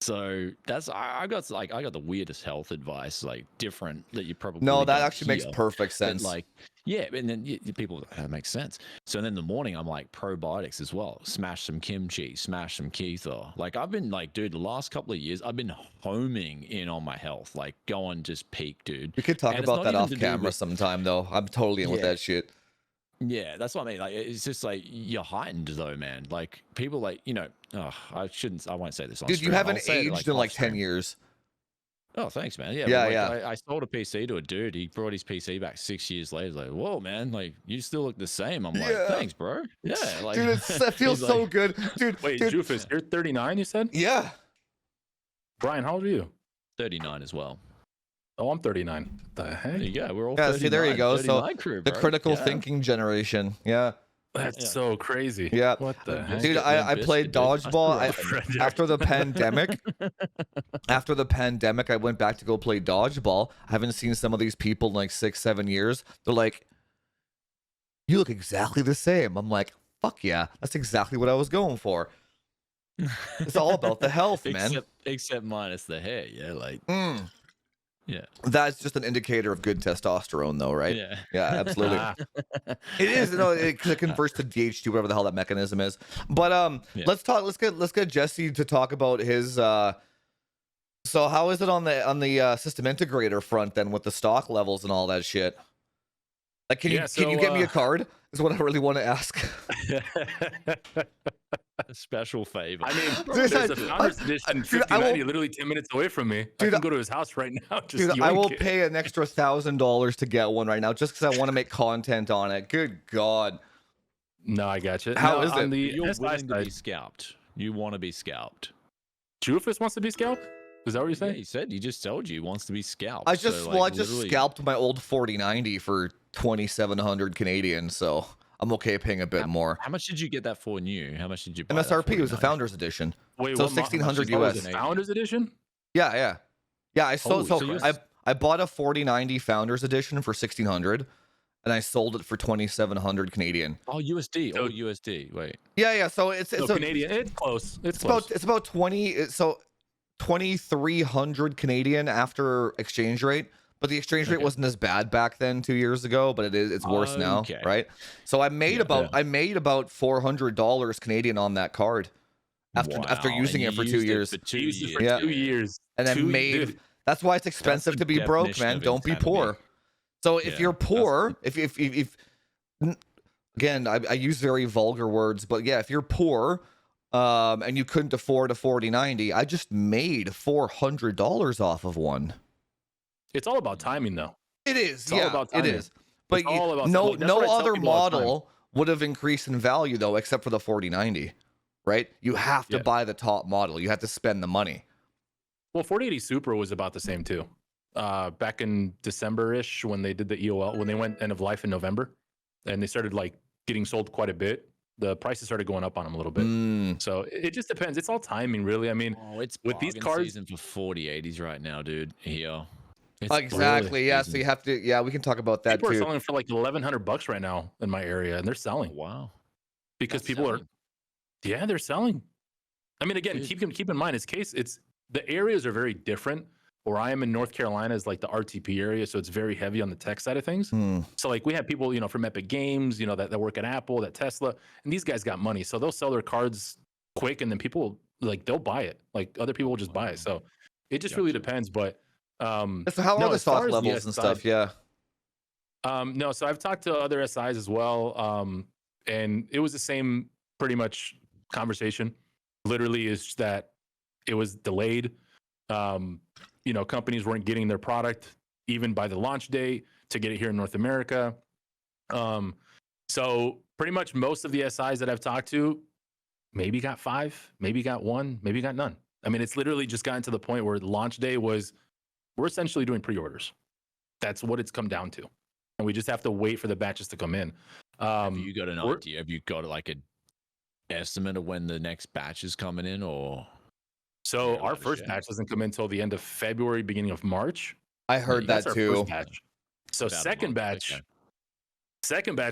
So that's I got the weirdest health advice, like different that you probably that actually makes perfect sense. But like, yeah, and then people that makes sense. So then in the morning I'm like probiotics as well. Smash some kimchi, smash some keto. Like I've been like, dude, the last couple of years I've been homing in on my health, like going just peak, dude. We could talk about that off camera sometime though. I'm totally in with that shit. Yeah, that's what I mean. Like, it's just like you're heightened though, man. Like people like, I won't say this on dude, stream. you haven't aged in like 10 years. Oh, thanks, man. Yeah, yeah. I sold a PC to a dude. He brought his PC back 6 years later. Like, whoa, man, like you still look the same. I'm like, thanks, bro. Yeah, like, dude, it feels so good, dude. Wait, dude. Jufus, you're 39, you said? Yeah. Brian, how old are you? 39 as well. Oh, I'm 39. What the heck? There you go. We're all 39. See, there you go. So crew, the critical thinking generation. Yeah. That's so crazy. Yeah. What the heck? Dude, I played dodgeball after the pandemic. After the pandemic, I went back to go play dodgeball. I haven't seen some of these people in like 6-7 years. They're like, you look exactly the same. I'm like, fuck yeah. That's exactly what I was going for. It's all about the health, man. Except minus the hair. Yeah. Like, yeah, that's just an indicator of good testosterone, though, right? Yeah, absolutely. It is. It converts to DHT, whatever the hell that mechanism is. But let's talk. Let's get Jesse to talk about his. So how is it on the system integrator front then with the stock levels and all that shit? Like, can you get me a card? Is what I really want to ask. A special favor. I mean, there's a Founders Edition 5090 literally 10 minutes away from me. Dude, I can go to his house right now. I will pay an extra $1,000 to get one right now just because I want to make content on it. Good God. No, I got you. How is it? You're willing to be scalped. You want to be scalped. Jufus wants to be scalped? Is that what you're saying? Yeah, he just told you he wants to be scalped. I just scalped my old 4090 for 2,700 Canadian, so I'm okay paying a bit more. How much did you get that for new? How much did you buy? MSRP was a Founders Edition. Wait, so 1,600 US. Founders Edition? Yeah. I sold. I bought a 4090 Founders Edition for 1,600, and I sold it for 2,700 Canadian. Oh, USD. Oh, USD. Wait. Yeah. So it's Canadian. It's close. It's about 2,300 Canadian after exchange rate. But the exchange rate wasn't as bad back then 2 years ago, but it's worse now, right? So I made about $400 Canadian on that card after using it for 2 years. For 2 years. And then that's why it's expensive to be broke, man. Don't be poor. So if you're poor, if again, I use very vulgar words, but yeah, if you're poor, and you couldn't afford a 4090, I just made $400 off of one. It's all about timing, though. It is, It's all about it timing. is. But It's all about no, like, that's what I no tell other people all the time. model would have increased in value though, except for the 4090, right? You have to buy the top model. You have to spend the money. Well, 4080 Super was about the same too. Back in December-ish when they did the EOL, when they went end of life in November, and they started like getting sold quite a bit, the prices started going up on them a little bit. So it just depends. It's all timing, really. I mean, it's with these cards season for 4080s right now, dude. Here. It's Exactly. Yeah. So you have to. Yeah, we can talk about that people too. are selling for like $1,100 right now in my area, and they're selling. Wow. Because people are, they're selling. I mean, again, keep in mind, it's the areas are very different. Where I am in North Carolina is like the RTP area, so it's very heavy on the tech side of things. So like we have people, from Epic Games, that work at Apple, that Tesla, and these guys got money, so they'll sell their cards quick, and then people like they'll buy it. Like other people will just buy it. So it just really depends. But so how are the stock levels and stuff? Yeah. No, so I've talked to other SIs as well, and it was the same pretty much conversation. Literally, is that it was delayed. Companies weren't getting their product even by the launch day to get it here in North America. So pretty much most of the SIs that I've talked to maybe got 5, maybe got 1, maybe got none. I mean, it's literally just gotten to the point where the launch day was, we're essentially doing pre-orders. That's what it's come down to. And we just have to wait for the batches to come in. Have you got an idea? Have you got like an estimate of when the next batch is coming in, or? So our first batch doesn't come in until the end of February, beginning of March. I heard that too. First batch. So second batch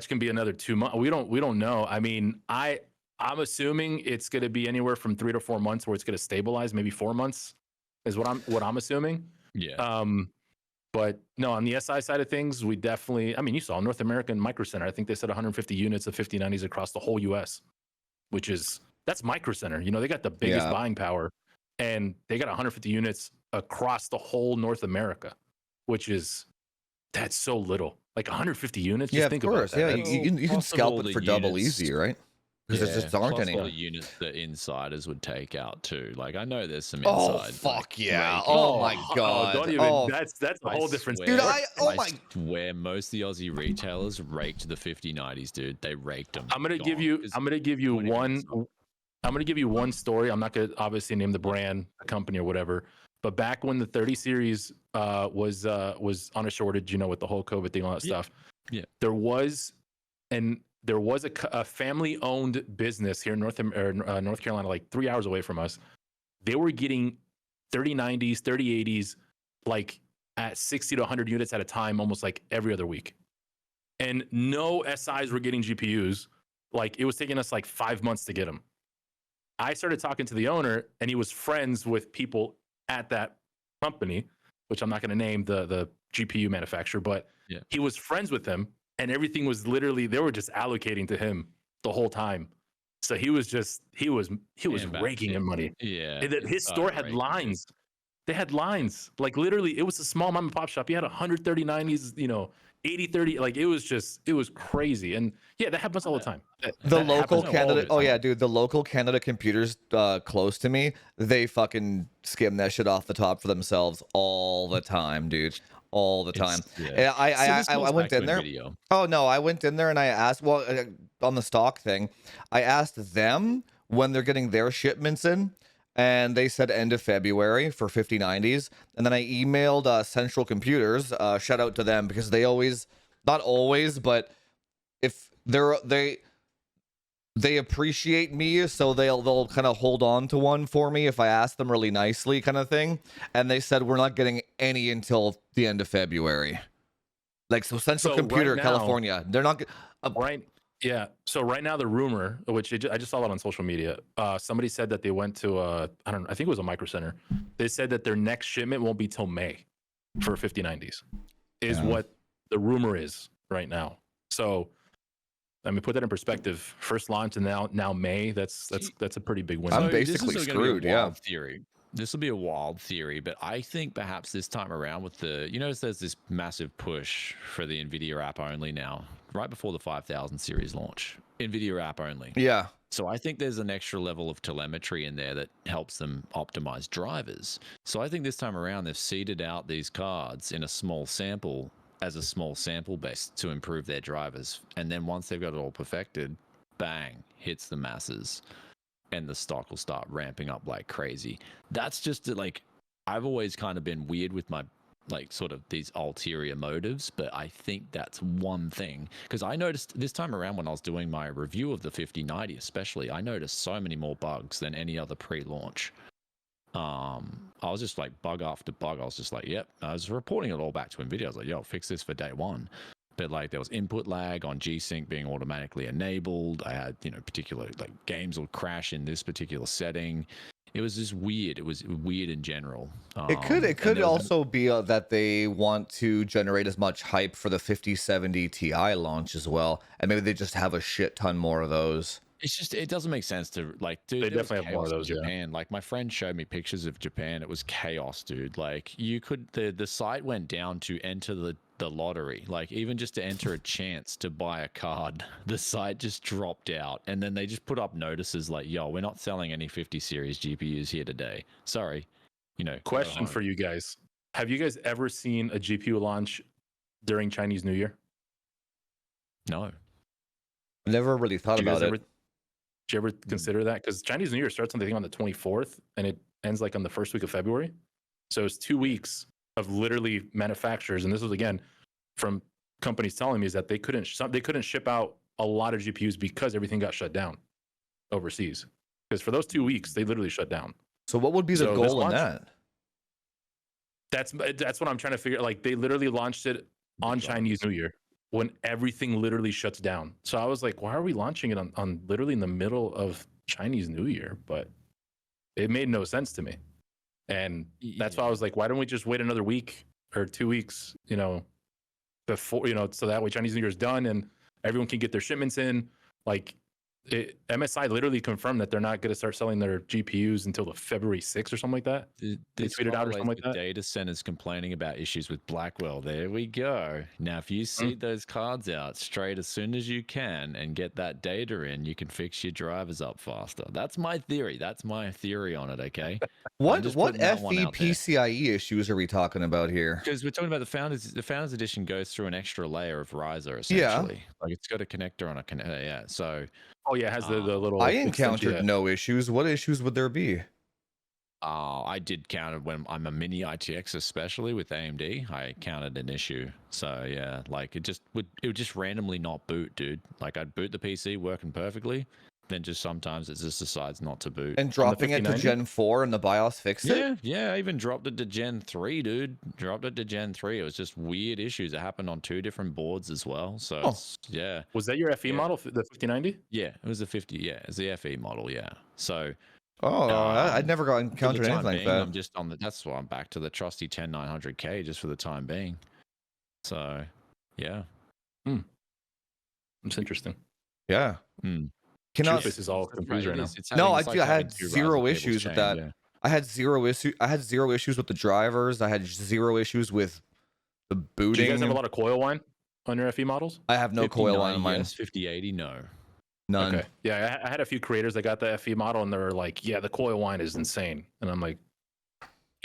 can be another 2 months. We don't know. I mean, I'm assuming it's going to be anywhere from 3 to 4 months where it's going to stabilize. Maybe 4 months is what I'm assuming. Yeah. But no, on the SI side of things, we definitely. I mean, you saw North American Micro Center. I think they said 150 units of 5090s across the whole U.S., that's Micro Center. They got the biggest buying power. And they got 150 units across the whole North America, that's so little. Like 150 units. Just think about that. Yeah, you can scalp it for double easy, right? Because there just aren't any. All the units the insiders would take out too. Like I know there's some inside. inside. Fuck yeah! Oh my god! Don't even. That's a whole different. Dude, I swear most of the Aussie retailers raked the 5090s, dude. They raked them. I'm gonna give you one story. I'm not gonna obviously name the brand, the company, or whatever. But back when the 30 series was on a shortage, with the whole COVID thing, all that stuff. Yeah. There was a family-owned business here in North Carolina, like 3 hours away from us. They were getting 3090s, 3080s, like at 60 to 100 units at a time, almost like every other week. And no SIs were getting GPUs. Like it was taking us like 5 months to get them. I started talking to the owner, and he was friends with people at that company, which I'm not going to name the GPU manufacturer, but he was friends with them, and everything was literally, they were just allocating to him the whole time. So he was raking in money. Yeah. His store had lines. They had lines. Like literally, it was a small mom and pop shop. He had 13090s, 8030. Like it was crazy. And yeah, that happens all the time. The local Canada. Oh yeah, dude. The local Canada computers close to me, they fucking skim that shit off the top for themselves all the time, dude. All the time. I went in there. Oh no, I went in there and I asked. Well, on the stock thing, I asked them when they're getting their shipments in. And they said end of February for 5090s. And then I emailed Central Computers, shout out to them, because they always, not always, but if they appreciate me, so they'll kind of hold on to one for me if I ask them really nicely, kind of thing. And they said we're not getting any until the end of February. Like so, Central Computer, right now, California, they're not right. Yeah. So right now the rumor, which I just saw it on social media, somebody said that they went to I think it was a Micro Center. They said that their next shipment won't be till May for 5090s, is what the rumor is right now. So, I mean, put that in perspective. First launch and now May. That's a pretty big window. I'm basically screwed. Yeah. Theory. this will be a wild theory, but I think perhaps this time around with the, there's this massive push for the Nvidia app only now, right before the 5000 series launch. Nvidia app only. Yeah. So I think there's an extra level of telemetry in there that helps them optimize drivers. So I think this time around they've seeded out these cards in a small sample as a small sample base to improve their drivers. And then once they've got it all perfected, bang, hits the masses. And the stock will start ramping up like crazy. That's just like, I've always kind of been weird with my like sort of these ulterior motives, but I think that's one thing, because I noticed this time around when I was doing my review of the 5090 especially, I noticed so many more bugs than any other pre-launch. I was just like bug after bug. I was just like, yep. I was reporting it all back to Nvidia. I was like, yo, fix this for day one. But like there was input lag on G-Sync being automatically enabled. I had, particular like games will crash in this particular setting. It was just weird. It was weird in general. It could also be that they want to generate as much hype for the 5070 Ti launch as well, and maybe they just have a shit ton more of those. It's just, it doesn't make sense to like, dude. They definitely have more of those. Japan, like my friend showed me pictures of Japan. It was chaos, dude. Like you could, the site went down to enter the lottery, like even just to enter a chance to buy a card, the site just dropped out, and then they just put up notices like, yo, we're not selling any 50 series GPUs here today, sorry. Question for you guys, have you guys ever seen a GPU launch during Chinese New Year? No, never really thought about it. Did you ever consider that? Because Chinese New Year starts on the 24th and it ends like on the first week of February, so it's 2 weeks of literally manufacturers, and this was again from companies telling me, is that they couldn't ship out a lot of GPUs because everything got shut down overseas. Because for those 2 weeks, they literally shut down. So what would be the goal in that? That's what I'm trying to figure. Like they literally launched it on Chinese New Year when everything literally shuts down. So I was like, why are we launching it on literally in the middle of Chinese New Year? But it made no sense to me. And that's why I was like, why don't we just wait another week or 2 weeks, before, so that way Chinese New Year is done and everyone can get their shipments in. Like MSI literally confirmed that they're not going to start selling their GPUs until the February 6th or something like that. They tweeted out or something like that. Data centers complaining about issues with Blackwell. There we go. Now, if you seed those cards out straight as soon as you can and get that data in, you can fix your drivers up faster. That's my theory. That's my theory on it. Okay. What FE PCIe issues are we talking about here? Because we're talking about the Founders Edition goes through an extra layer of riser essentially. Yeah. Like it's got a connector on a connector. Yeah. So. Oh yeah, it has the little. I encountered no issues. What issues would there be? I did counter when I'm a mini ITX, especially with AMD. I counted an issue. So yeah, like it would just randomly not boot, dude. Like I'd boot the PC working perfectly, then just sometimes it just decides not to boot. And dropping it to Gen 4 and the BIOS fixed it? Yeah, I even dropped it to Gen 3, dude. Dropped it to Gen 3. It was just weird issues. It happened on 2 different boards as well. So, yeah. Was that your FE model, the 5090? Yeah, it was the 50. Yeah, it was the FE model, yeah. So... I'd never encountered anything like that. I'm just on that's why I'm back to the trusty 10900K just for the time being. So, yeah. It's interesting. Yeah. This is all confused right now. No, I had zero issues with that. Yeah. I had zero issues with the drivers. I had zero issues with the booting. Do you guys have a lot of coil whine on your FE models? I have no coil whine on mine. 5080, no. None. Okay. Yeah, I had a few creators that got the FE model and they were like, yeah, the coil whine is insane. And I'm like,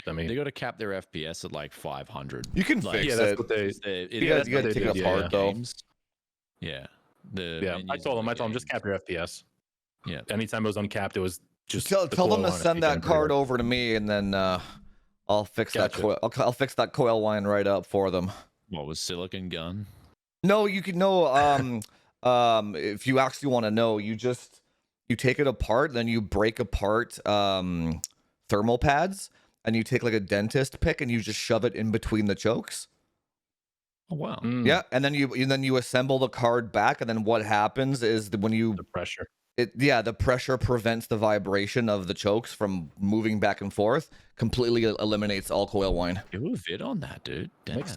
they got to cap their FPS at like 500. You can fix it. You got to take it apart though. Yeah. I told them just cap your FPS. Yeah. Anytime it was uncapped, it was just tell them to send that card over to me, and then I'll fix that coil. I'll fix that coil whine right up for them. What was Silicon Gun? No, you can know. If you actually want to know, you take it apart, then you break apart thermal pads, and you take like a dentist pick and you just shove it in between the chokes. Oh wow. Yeah, and then you assemble the card back, and then what happens is that when you the pressure. The pressure prevents the vibration of the chokes from moving back and forth. Completely eliminates all coil whine. Do a vid on that, dude.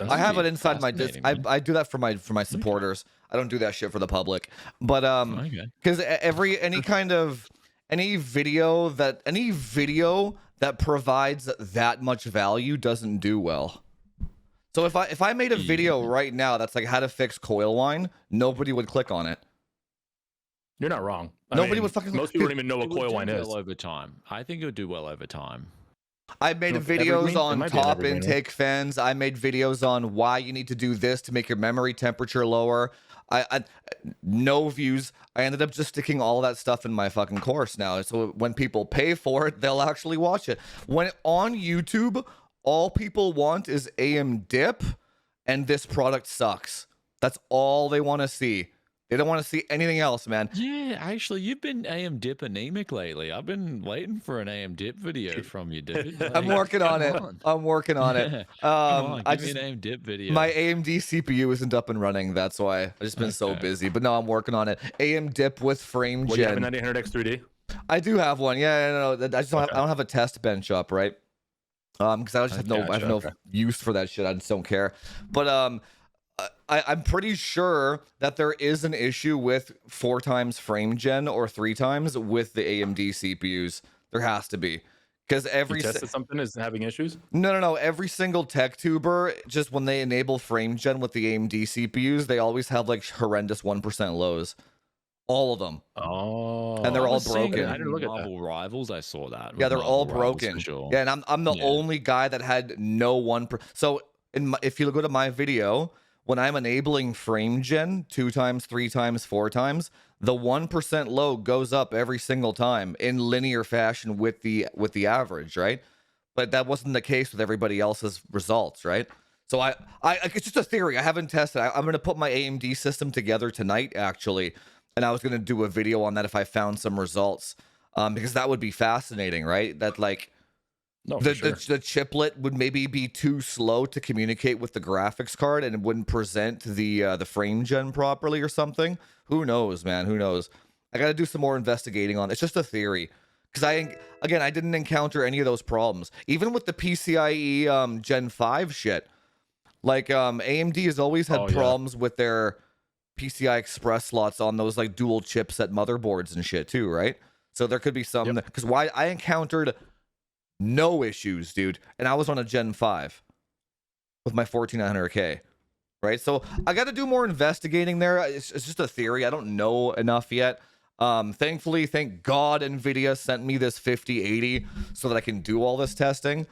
I have it inside my disc. I do that for my supporters. I don't do that shit for the public. But because any video that provides that much value doesn't do well. So if I made a video right now that's like how to fix coil whine, nobody would click on it. You're not wrong. Nobody would fucking. Most people don't even know what coil whine is. Well over time. I think it would do well over time. I made videos on top intake fans. I made videos on why you need to do this to make your memory temperature lower. I no views. I ended up just sticking all that stuff in my fucking course now. So when people pay for it, they'll actually watch it. When on YouTube, all people want is AM dip and this product sucks. That's all they want to see. They don't want to see anything else, man. Yeah, actually, you've been AM dip anemic lately. I've been waiting for an AM dip video from you, dude. Like, I'm working on it. I'm working on it. Give me an AM dip video. My AMD CPU isn't up and running. That's why I've just been so busy. But no, I'm working on it. AM dip with frame gen. Do you have a 9800X 3D? I do have one. Yeah, no, I just don't have. I don't have a test bench up, right? Because I just have I have no use for that shit. I just don't care. But I'm pretty sure that there is an issue with 4 times frame gen or 3 times with the AMD CPUs. There has to be, because every tested something is having issues. No. Every single tech tuber, just when they enable frame gen with the AMD CPUs, they always have like horrendous 1% lows. All of them. Oh, and they're all broken. I didn't look at Marvel Rivals. I saw that. Yeah, they're all broken. Sure. Yeah, and I'm the only guy that had no 1%. So if you go to my video, when I'm enabling frame gen 2 times, 3 times, 4 times, the 1% low goes up every single time in linear fashion with the average, right? But that wasn't the case with everybody else's results, right? So I it's just a theory. I haven't tested. I'm going to put my AMD system together tonight, actually, and I was going to do a video on that if I found some results, because that would be fascinating, right? That like. No, the chiplet would maybe be too slow to communicate with the graphics card, and it wouldn't present the frame gen properly or something. Who knows, man? Who knows? I got to do some more investigating on it. It's just a theory, because I didn't encounter any of those problems, even with the PCIe Gen 5 shit. Like AMD has always had problems with their PCI Express slots on those like dual chipset motherboards and shit too, right? So there could be some, because why I encountered no issues, dude, and I was on a Gen 5 with my 14900K, right? So I got to do more investigating there. It's just a theory. I don't know enough yet. Thankfully, thank God, Nvidia sent me this 5080 so that I can do all this testing.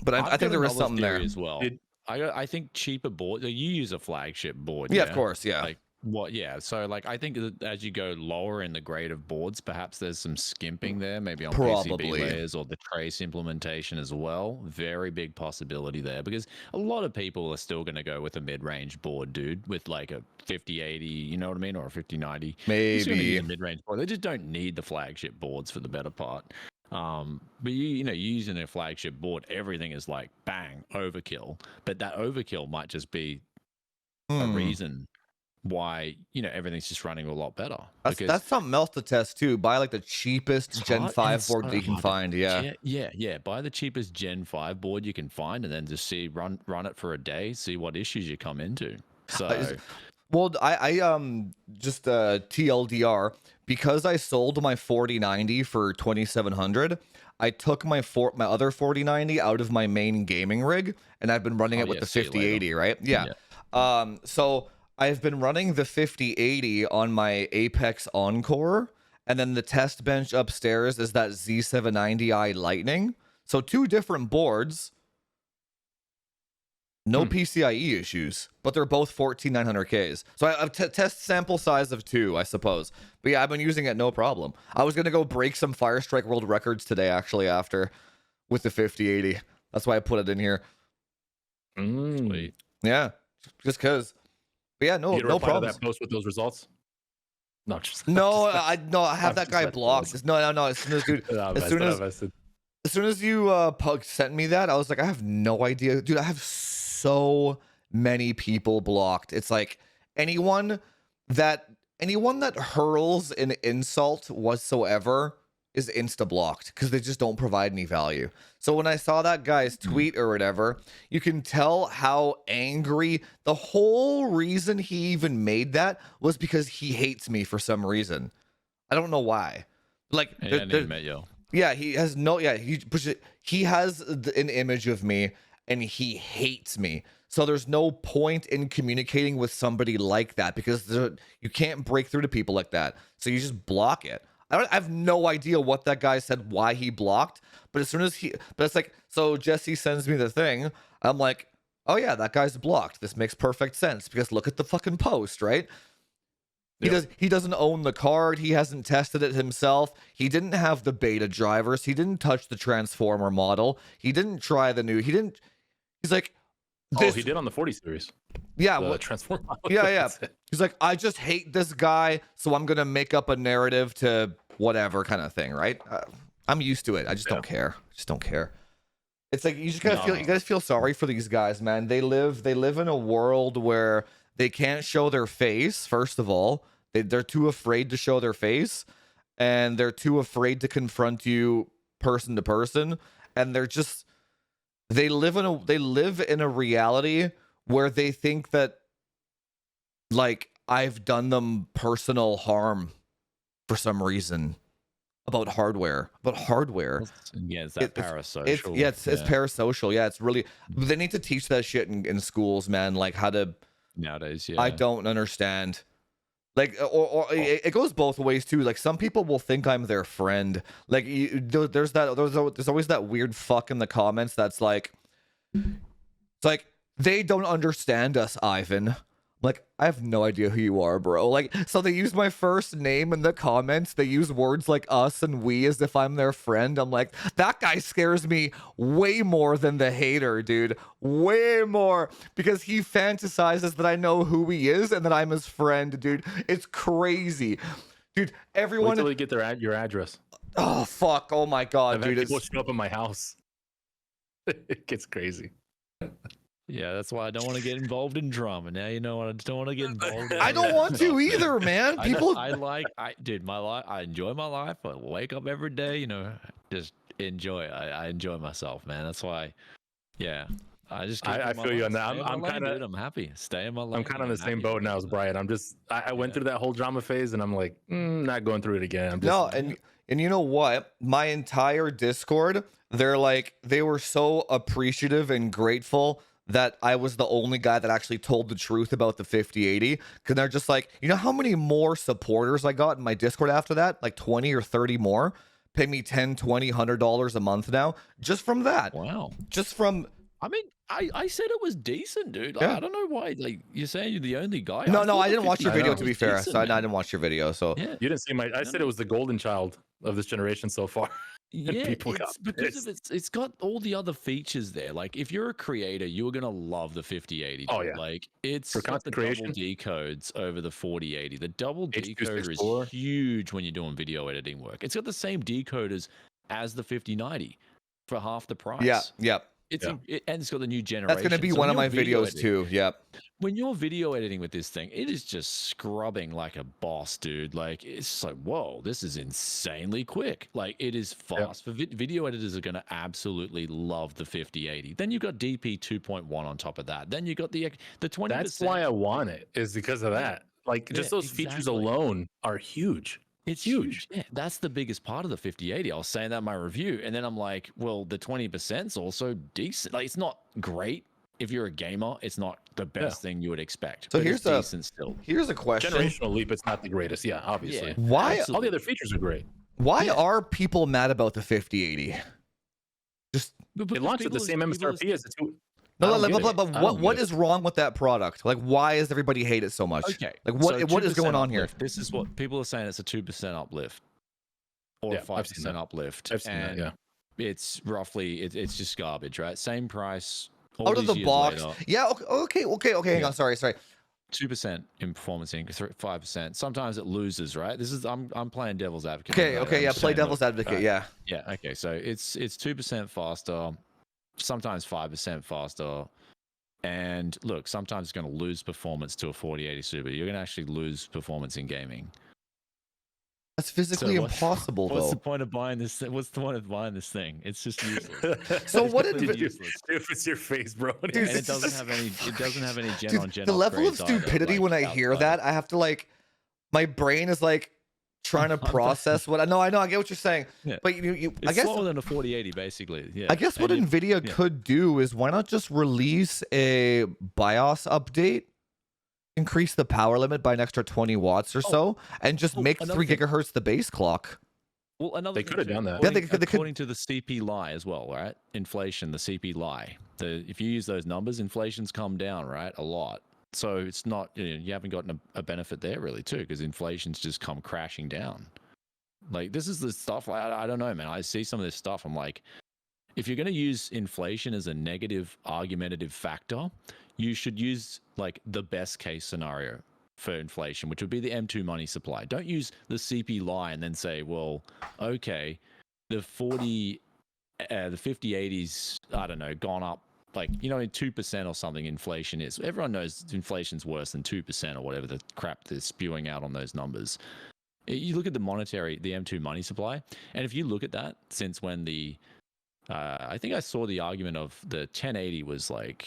But I think there is something there as well. I think cheaper board. You use a flagship board, yeah, of course, yeah. Like what? Yeah. So like, I think that as you go lower in the grade of boards, perhaps there's some skimping there, maybe on PCB layers or the trace implementation as well. Very big possibility there, because a lot of people are still going to go with a mid-range board, dude, with like a 5080, you know what I mean, or a 5090. Maybe a mid-range board. They just don't need the flagship boards for the better part. But you know, using a flagship board, everything is like bang overkill, but that overkill might just be a reason why, you know, everything's just running a lot better. That's something else to test too. Buy like the cheapest Gen 5 board that you can find. Yeah. Buy the cheapest Gen 5 board you can find, and then just run it for a day, see what issues you come into. So well, I just TLDR, because I sold my 4090 for 2700, I took my other 4090 out of my main gaming rig, and I've been running it with the 5080, right? Yeah. So I've been running the 5080 on my Apex Encore, and then the test bench upstairs is that Z790i Lightning. So 2 different boards, no PCIe issues, but they're both 14900Ks. So I have test sample size of 2, I suppose. But yeah, I've been using it no problem. I was gonna go break some Firestrike world records today, actually, after with the 5080. That's why I put it in here. Sweet. Yeah, just cause. But yeah, no problem. That post with those results. No, I have that guy blocked. No. As soon as, dude, as soon as you sent me that, I was like, I have no idea, dude. I have so many people blocked. It's like anyone that hurls an insult whatsoever is insta blocked, because they just don't provide any value. So when I saw that guy's tweet or whatever, you can tell how angry. The whole reason he even made that was because he hates me for some reason. I don't know why. Like, I never met you. Yeah, he has no. Yeah, he has an image of me, and he hates me. So there's no point in communicating with somebody like that because you can't break through to people like that. So you just block it. I have no idea what that guy said, why he blocked. But as soon as but it's like, so Jesse sends me the thing. I'm like, oh yeah, that guy's blocked. This makes perfect sense because look at the fucking post, right? He doesn't own the card. He hasn't tested it himself. He didn't have the beta drivers. He didn't touch the transformer model. He didn't try the new. He's like, he did on the 40 series. Yeah, the transformer model. Yeah. He's like, I just hate this guy, so I'm gonna make up a narrative to whatever kind of thing, right? I'm used to it. I just don't care. It's like you just gotta feel. You gotta feel sorry for these guys, man. They live in a world where they can't show their face. First of all, they're too afraid to show their face, and they're too afraid to confront you person to person, and they live in a reality where they think that, like, I've done them personal harm for some reason about hardware. Yeah, it's that parasocial. It's parasocial. Yeah, it's really. They need to teach that shit in schools, man. Like how to. Nowadays, yeah. I don't understand. Like, or it goes both ways too. Like some people will think I'm their friend. Like there's always that weird fuck in the comments that's like, it's like they don't understand us, Ivan. Like, I have no idea who you are, bro. Like, so they use my first name in the comments. They use words like us and we as if I'm their friend. I'm like, that guy scares me way more than the hater, dude. Way more. Because he fantasizes that I know who he is and that I'm his friend, dude. It's crazy. Dude, everyone... Wait till they get your address. Oh, fuck. Oh, my God, I've dude. had people show up in my house. It gets crazy. Yeah, that's why I don't want to get involved in drama. Now you know what I don't want to get involved in. I don't want to either, man. People, dude, my life. I enjoy my life. I wake up every day, just enjoy. I enjoy myself, man. That's why. Yeah, I just. I feel you on that. I'm kind of. I'm happy. Stay in my life. I'm kind of on the same boat now as Brian. I went through that whole drama phase, and I'm like, not going through it again. And you know what? My entire Discord, they were so appreciative and grateful that I was the only guy that actually told the truth about the 5080. Because they're just like, you know how many more supporters I got in my Discord after that? Like 20 or 30 more. Pay me $10, $20, $100 a month now. Just from that. Wow. Just from... I mean, I said it was decent, dude. Like, I don't know why. Like, you're saying you're the only guy. No, I didn't watch your video, to be fair. So I didn't watch your video. So yeah. You didn't see I said it was the golden child of this generation so far. Yeah, it's because it's got all the other features there. Like, if you're a creator, you're gonna love the 5080. Oh yeah, like it's for got the creation? double decodes over the 4080. The double decoder is 264. huge when you're doing video editing work. It's got the same decoders as the 5090 for half the price. Yeah. And it's got the new generation. That's going to be one of my videos too. Yep. When you're video editing with this thing, it is just scrubbing like a boss, dude. Like, it's like, whoa, this is insanely quick. Like, it is fast. Yep. Video editors are going to absolutely love the 5080. Then you got DP 2.1 on top of that. Then you got the 20%. That's why I want it, is because of that. Like, just those features alone are huge. It's huge. Yeah, that's the biggest part of the 5080. I was saying that in my review, and then I'm like, well, the 20% is also decent. Like, it's not great. If you're a gamer, it's not the best thing you would expect. So but here's here's a question. Generational leap, it's not the greatest. Yeah, obviously. Yeah, why all the other features are great? Why are people mad about the 5080? Just it launched with the same MSRP as the two. No, but what is wrong with that product? Like, why does everybody hate it so much? Okay, like what is going on here? This is what people are saying. It's a 2% uplift or a 5% uplift. I've seen that. Yeah, it's roughly it's just garbage, right? Same price. Out of the box. Later. Yeah. Okay. Hang on. Sorry. 2% in performance increase, 5%. Sometimes it loses, right? This is I'm playing devil's advocate. Okay. Yeah. Play devil's advocate. Yeah. Yeah. Okay. So it's 2% faster. Sometimes 5% faster. And look, sometimes it's going to lose performance to a 4080 Super. You're going to actually lose performance in gaming. That's physically impossible, what's though. The point of buying this? What's the point of buying this thing? It's just useless. So what did if it's your face, bro? Dude, and it doesn't have any. It doesn't have any gen on gen. The level of stupidity when I hear that, I have to my brain is like, trying to process what I know. I get what you're saying, Yeah. but I It's guess slower than a 4080, basically. Yeah. I guess what Nvidia could do is why not just release a BIOS update, increase the power limit by an extra 20 watts or so, and just make 3 gigahertz the base clock. Well, They could have done that. Yeah, they could. According to the CP lie as well, right? Inflation, the CP lie. If you use those numbers, inflation's come down, right? A lot. So it's not, you haven't gotten a benefit there really too, because inflation's just come crashing down. Like, this is the stuff, I don't know, man. I see some of this stuff. I'm like, if you're going to use inflation as a negative argumentative factor, you should use like the best case scenario for inflation, which would be the M2 money supply. Don't use the CP lie and then say, well, okay, the 5080s, I don't know, gone up like, in 2% or something inflation is. Everyone knows inflation's worse than 2% or whatever the crap they're spewing out on those numbers. You look at the M2 money supply, and if you look at that since when I think I saw the argument of the 1080 was like,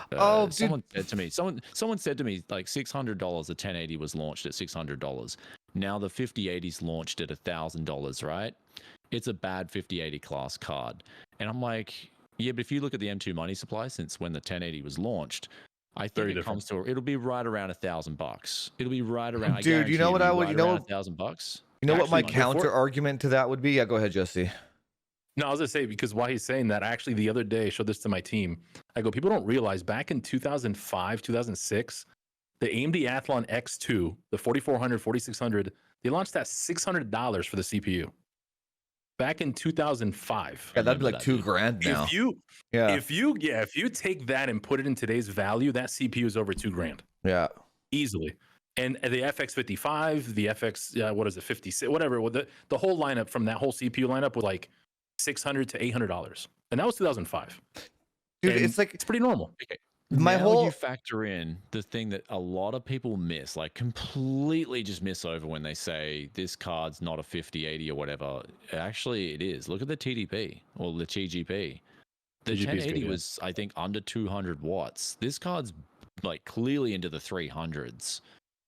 someone said to me like $600. The 1080 was launched at $600. Now the 5080's launched at $1,000, right? It's a bad 5080 class card, and I'm like, yeah, but if you look at the M2 money supply since when the 1080 was launched, I think it'll be right around $1,000. It'll be right around. Dude, you know what I would? $1,000. You know what my counter argument to that would be? Yeah, go ahead, Jesse. No, I was gonna say, because while he's saying that, actually the other day I showed this to my team. I go, people don't realize back in 2005, 2006, the AMD Athlon X2, the 4400, 4600, they launched at $600 for the CPU. Back in 2005. Yeah, that'd be like $2,000 now. If you take that and put it in today's value, that CPU is over $2,000. Yeah, easily. And the FX55, the FX, what is it, 56, whatever. The whole lineup from that whole CPU lineup was like $600 to $800, and that was 2005. Dude, and it's like it's pretty normal. Okay. You factor in the thing that a lot of people miss, like completely just miss over when they say this card's not a 5080 or whatever. Actually, it is. Look at the TDP or the TGP. The 1080 was, I think, under 200 watts. This card's like clearly into the 300s.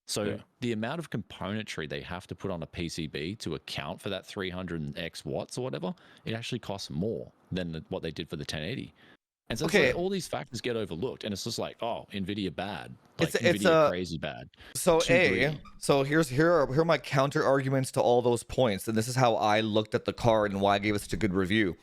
So the amount of componentry they have to put on a PCB to account for that 300x watts or whatever, it actually costs more than what they did for the 1080. And so it's like all these factors get overlooked, and it's just like, oh, Nvidia bad, like Nvidia crazy bad. So here are my counter arguments to all those points, and this is how I looked at the card and why I gave it such a good review.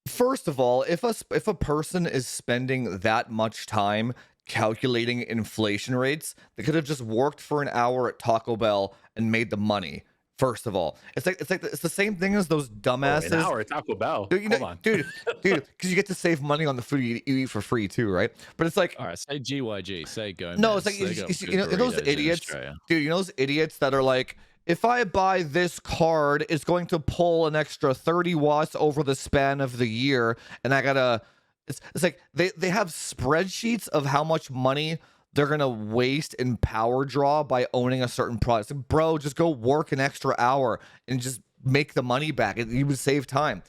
First of all, if a person is spending that much time calculating inflation rates, they could have just worked for an hour at Taco Bell and made the money. First of all, it's the same thing as those dumbasses. An hour at Taco Bell. Dude, Hold on, dude, because you get to save money on the food you eat for free too, right? But it's like, all right, say GYG, say go. No, it's like those idiots, dude. You know those idiots that are like, if I buy this card, it's going to pull an extra 30 watts over the span of the year, and I gotta. It's like they have spreadsheets of how much money they're gonna waste in power draw by owning a certain product. Like, bro, just go work an extra hour and just make the money back. You would save time.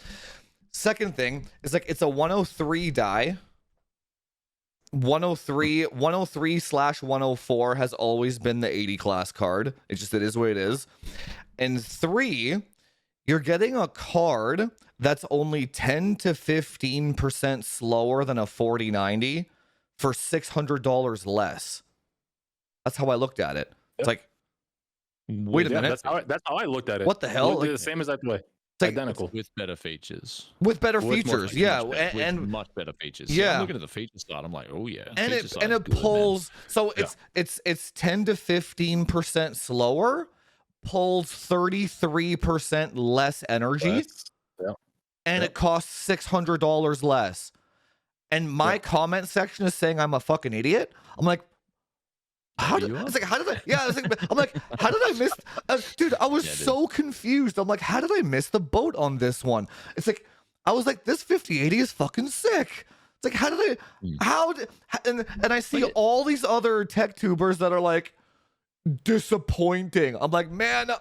Second thing is like it's a 103 die. 103/104 has always been the 80 class card. It is what it is. And 3, you're getting a card that's only 10 to 15% slower than a 4090 for $600 less. That's how I looked at it. It's like, wait a minute. That's how I looked at it. What the hell? Like, the same as I play. Identical. With better features. With better features, yeah. And much better features. Yeah. So I'm looking at the feature side, I'm like, oh yeah. And it pulls, so it's 10 to 15% slower, pulls 33% less energy, and it costs $600 less. And my comment section is saying I'm a fucking idiot. I'm like, how did I miss? Dude, I was so confused. I'm like, how did I miss the boat on this one? It's like, I was like, this 5080 is fucking sick. It's like, and I see all these other tech tubers that are like disappointing. I'm like, man,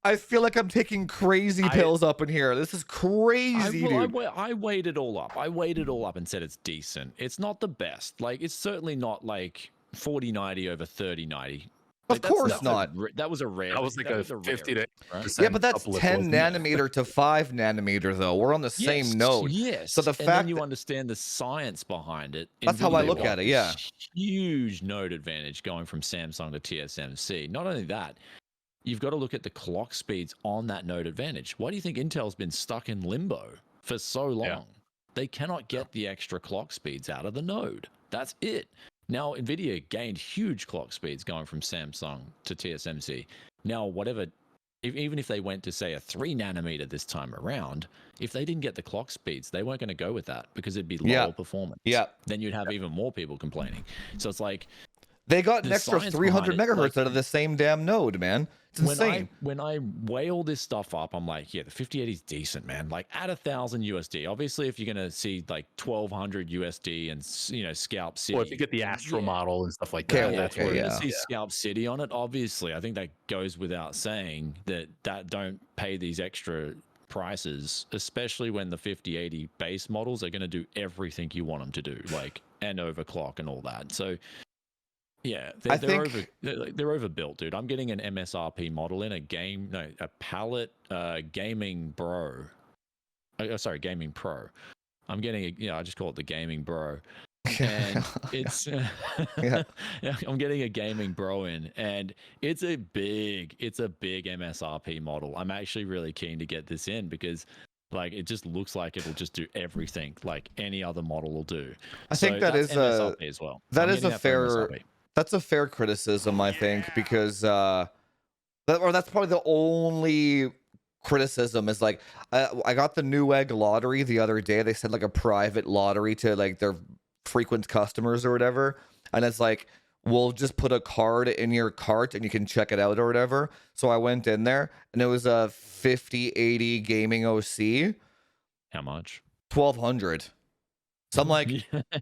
I feel like I'm taking crazy pills up in here. This is crazy, dude. I weighed it all up. I weighed it all up and said it's decent. It's not the best. Like, it's certainly not like 4090 over 3090. Of course that's not. That was a rare. That was like a 50 to right? Yeah, but that's uplift, 10 wasn't it? nanometer to 5 nanometer, though. We're on the same node. Yes. So the and fact then you that- understand the science behind it. That's how I NVIDIA look got at it, this yeah. Huge node advantage going from Samsung to TSMC. Not only that, you've got to look at the clock speeds on that node advantage. Why do you think Intel's been stuck in limbo for so long? Yeah. They cannot get the extra clock speeds out of the node. That's it. Now, Nvidia gained huge clock speeds going from Samsung to TSMC. Now, whatever, even if they went to, say, a 3 nanometer this time around, if they didn't get the clock speeds, they weren't going to go with that because it'd be lower performance. Yeah. Then you'd have even more people complaining. So it's like, they got an the extra science 300 behind it, megahertz out of the same damn node, man. It's insane. when I weigh all this stuff up, I'm like, yeah, the 5080 is decent, man. Like at $1,000 USD. Obviously, if you're gonna see like 1,200 USD and Scalp City, Well, if you get the Astro model and stuff like Okay, that, yeah, that's okay, where you it yeah. is. see Scalp City on it. Obviously, I think that goes without saying that don't pay these extra prices, especially when the 5080 base models are going to do everything you want them to do, like and overclock and all that. So yeah, they're overbuilt, dude. I'm getting an MSRP model in a palette gaming bro. Sorry, gaming pro. I'm getting I just call it the gaming bro. And it's Yeah. I'm getting a gaming bro in, and it's a big MSRP model. I'm actually really keen to get this in because like it just looks like it'll just do everything like any other model will do. I think that that's is MSRP as well. that I'm is getting a for fair MSRP. that's a fair criticism, I think, because that's probably the only criticism is like I got the Newegg lottery the other day. They said like a private lottery to like their frequent customers or whatever, and it's like we'll just put a card in your cart and you can check it out or whatever. So I went in there and it was a 5080 gaming OC. How much? 1,200. So I'm like,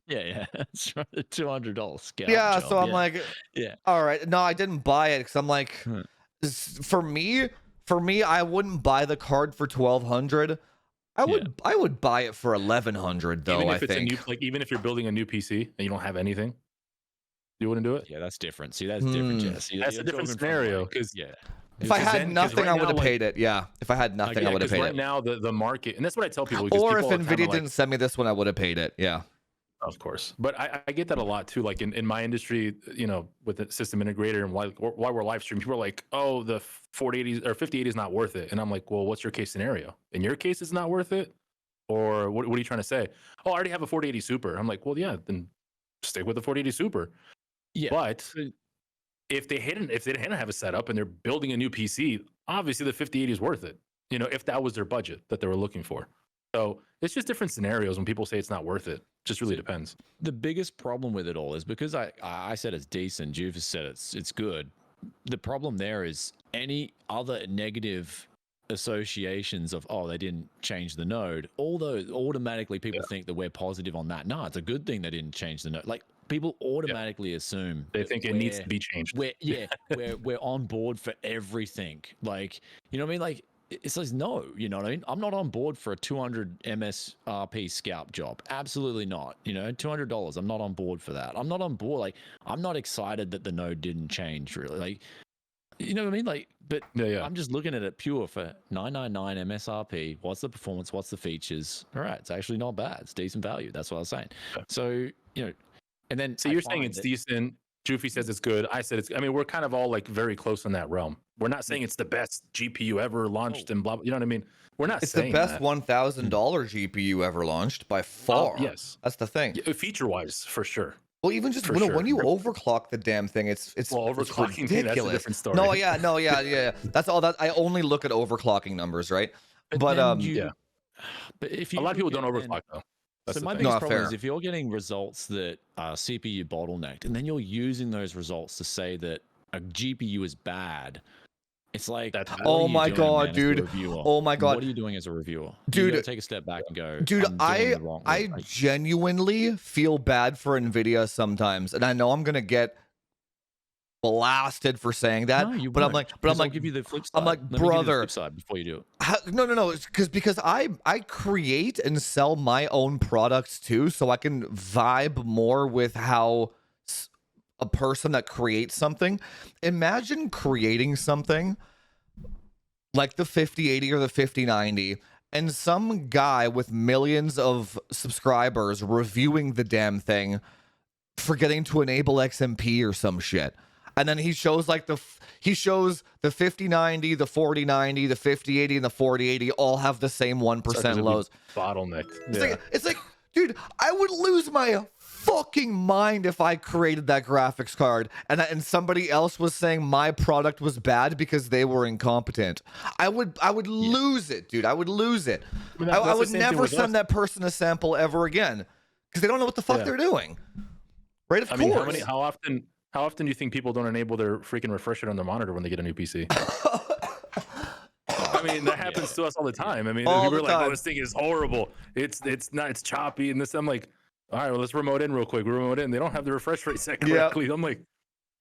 yeah, it's $200 scalp. yeah. job, So I'm yeah. like, Yeah. all right. No, I didn't buy it because I'm like, for me, I wouldn't buy the card for 1,200. I would buy it for 1,100 though. Even if I it's think. a new, like even if you're building a new PC and you don't have anything, you wouldn't do it. Yeah, that's different. See, that's different, Jess. That's a different scenario because If I Because had then- 'cause nothing, right I would now, have like- paid it. Yeah. If I had nothing, I would have paid right it. now the market, and that's what I tell people. because Or if people are kinda Nvidia like, didn't send me this one, I would have paid it. Yeah. Of course, but I get that a lot too. Like in my industry, with the system integrator and while we're live streaming, people are like, "Oh, the 4080 or 5080 is not worth it," and I'm like, "Well, what's your case scenario? In your case, it's not worth it, or what are you trying to say? Oh, I already have a 4080 Super." I'm like, "Well, yeah, then stick with the 4080 Super." Yeah. But if they didn't have a setup and they're building a new PC, obviously the 5080 is worth it. If that was their budget that they were looking for. So it's just different scenarios when people say it's not worth it. Just really depends. The biggest problem with it all is because I said it's decent, Juve said it's good. The problem there is any other negative associations of they didn't change the node. Although automatically people think that we're positive on that. No, it's a good thing they didn't change the node. Like people automatically assume They think it needs to be changed. we're on board for everything. Like you know what I mean? Like it says no, you know what I mean? I'm not on board for a 200 MSRP scalp job. Absolutely not. $200. I'm not on board for that. I'm not on board. Like, I'm not excited that the node didn't change really. Like, you know what I mean? Like, but Yeah. I'm just looking at it pure for $999 MSRP. What's the performance? What's the features? All right. It's actually not bad. It's decent value. That's what I was saying. So, and then. So you're saying it's decent. Jufy says it's good. I said it's. I mean, we're kind of all like very close in that realm. We're not saying it's the best GPU ever launched and blah. You know what I mean? We're not It's saying the best that. $1,000 GPU ever launched by far. Yes, That's the thing. feature wise for sure. Well, even just For when you sure. overclock the damn thing, it's Overclocking, ridiculous. that's a different story. No, yeah. That's all that I only look at overclocking numbers, right? But But if A lot of people don't overclock though. That's So the my thing. biggest No, problem fair. is if you're getting results that are CPU bottlenecked, and then you're using those results to say that a GPU is bad. It's like, That's- what Oh are you my doing, God, man, as a dude. reviewer? Oh my God. What are you doing as a reviewer? Dude, you gotta take a step back and go, dude, I'm doing I the wrong I like, genuinely feel bad for Nvidia sometimes, and I know I'm gonna get blasted for saying that. No, you but I'm won't, like, because I'll give you the flip side. I'm like, Let me give you the brother. flip side before you do it. No, it's because I create and sell my own products too, so I can vibe more with how a person that creates something. Imagine creating something like the 5080 or the 5090 and some guy with millions of subscribers reviewing the damn thing, forgetting to enable XMP or some shit. And then he shows like the 5090, the 4090, the 5080, and the 4080 all have the same 1% lows. Bottleneck. It's like, dude, I would lose my fucking mind if I created that graphics card and somebody else was saying my product was bad because they were incompetent. I would lose it, dude. I would lose it. I would never send that person a sample ever again because they don't know what the fuck they're doing. Right? Of course. How often do you think people don't enable their freaking refresh rate on their monitor when they get a new PC? I mean, that happens to us all the time. I mean, people are like, "Oh, this thing is horrible. It's choppy," and this. I'm like, all right, well, let's remote in real quick. We remote in. They don't have the refresh rate set correctly. I'm like,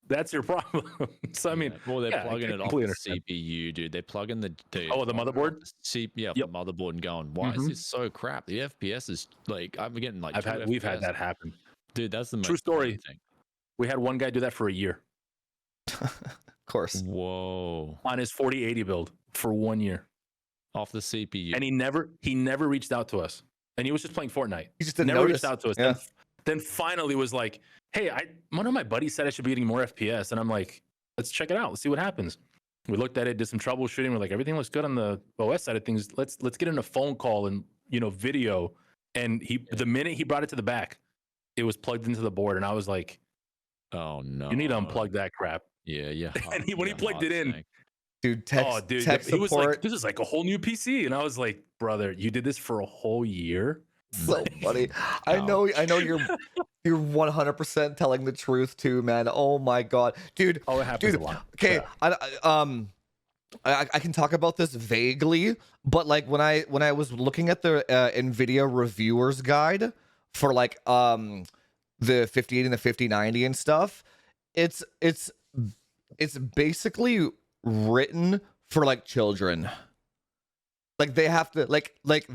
that's your problem. So I mean, well, they're plugging it off the CPU, dude. They're plugging the motherboard. The motherboard and going, why is this so crap? The FPS is like, I'm getting like, we've had that happen, dude. That's the most true story thing. We had one guy do that for a year. Of course. Whoa. On his 4080 build for 1 year. Off the CPU. And he never reached out to us. And he was just playing Fortnite. He just didn't never notice. reached out to us. Yeah. Then finally was like, hey, one of my buddies said I should be getting more FPS. And I'm like, let's check it out. Let's see what happens. We looked at it, did some troubleshooting. We're like, everything looks good on the OS side of things. Let's get in a phone call and video. And the minute he brought it to the back, it was plugged into the board. And I was like, oh no, you need to unplug that crap. Yeah. And when he plugged it in, dude, tech he support. was like, this is like a whole new PC. And I was like, brother, you did this for a whole year? So funny. I know you're 100% telling the truth too, man. Oh my god, dude. Oh, it happens a lot. Okay, yeah. I can talk about this vaguely, but like when I was looking at the Nvidia reviewers guide for like the 5080 and the 5090 and stuff, it's basically written for like children. Like they have to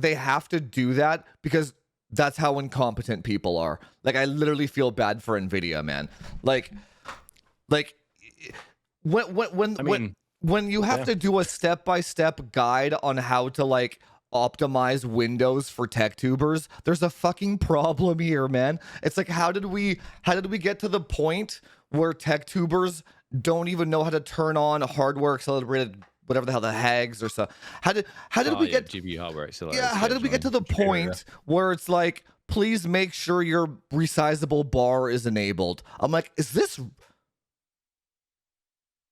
they have to do that because that's how incompetent people are. Like I literally feel bad for Nvidia, man. Like when you have to do a step-by-step guide on how to like optimize Windows for tech tubers, there's a fucking problem here, man. It's like how did we get to the point where tech tubers don't even know how to turn on hardware accelerated whatever the hell the hags or so? How did we get GPU hardware accelerated? Yeah, how did we get to the point where it's like, please make sure your resizable bar is enabled? I'm like, is this?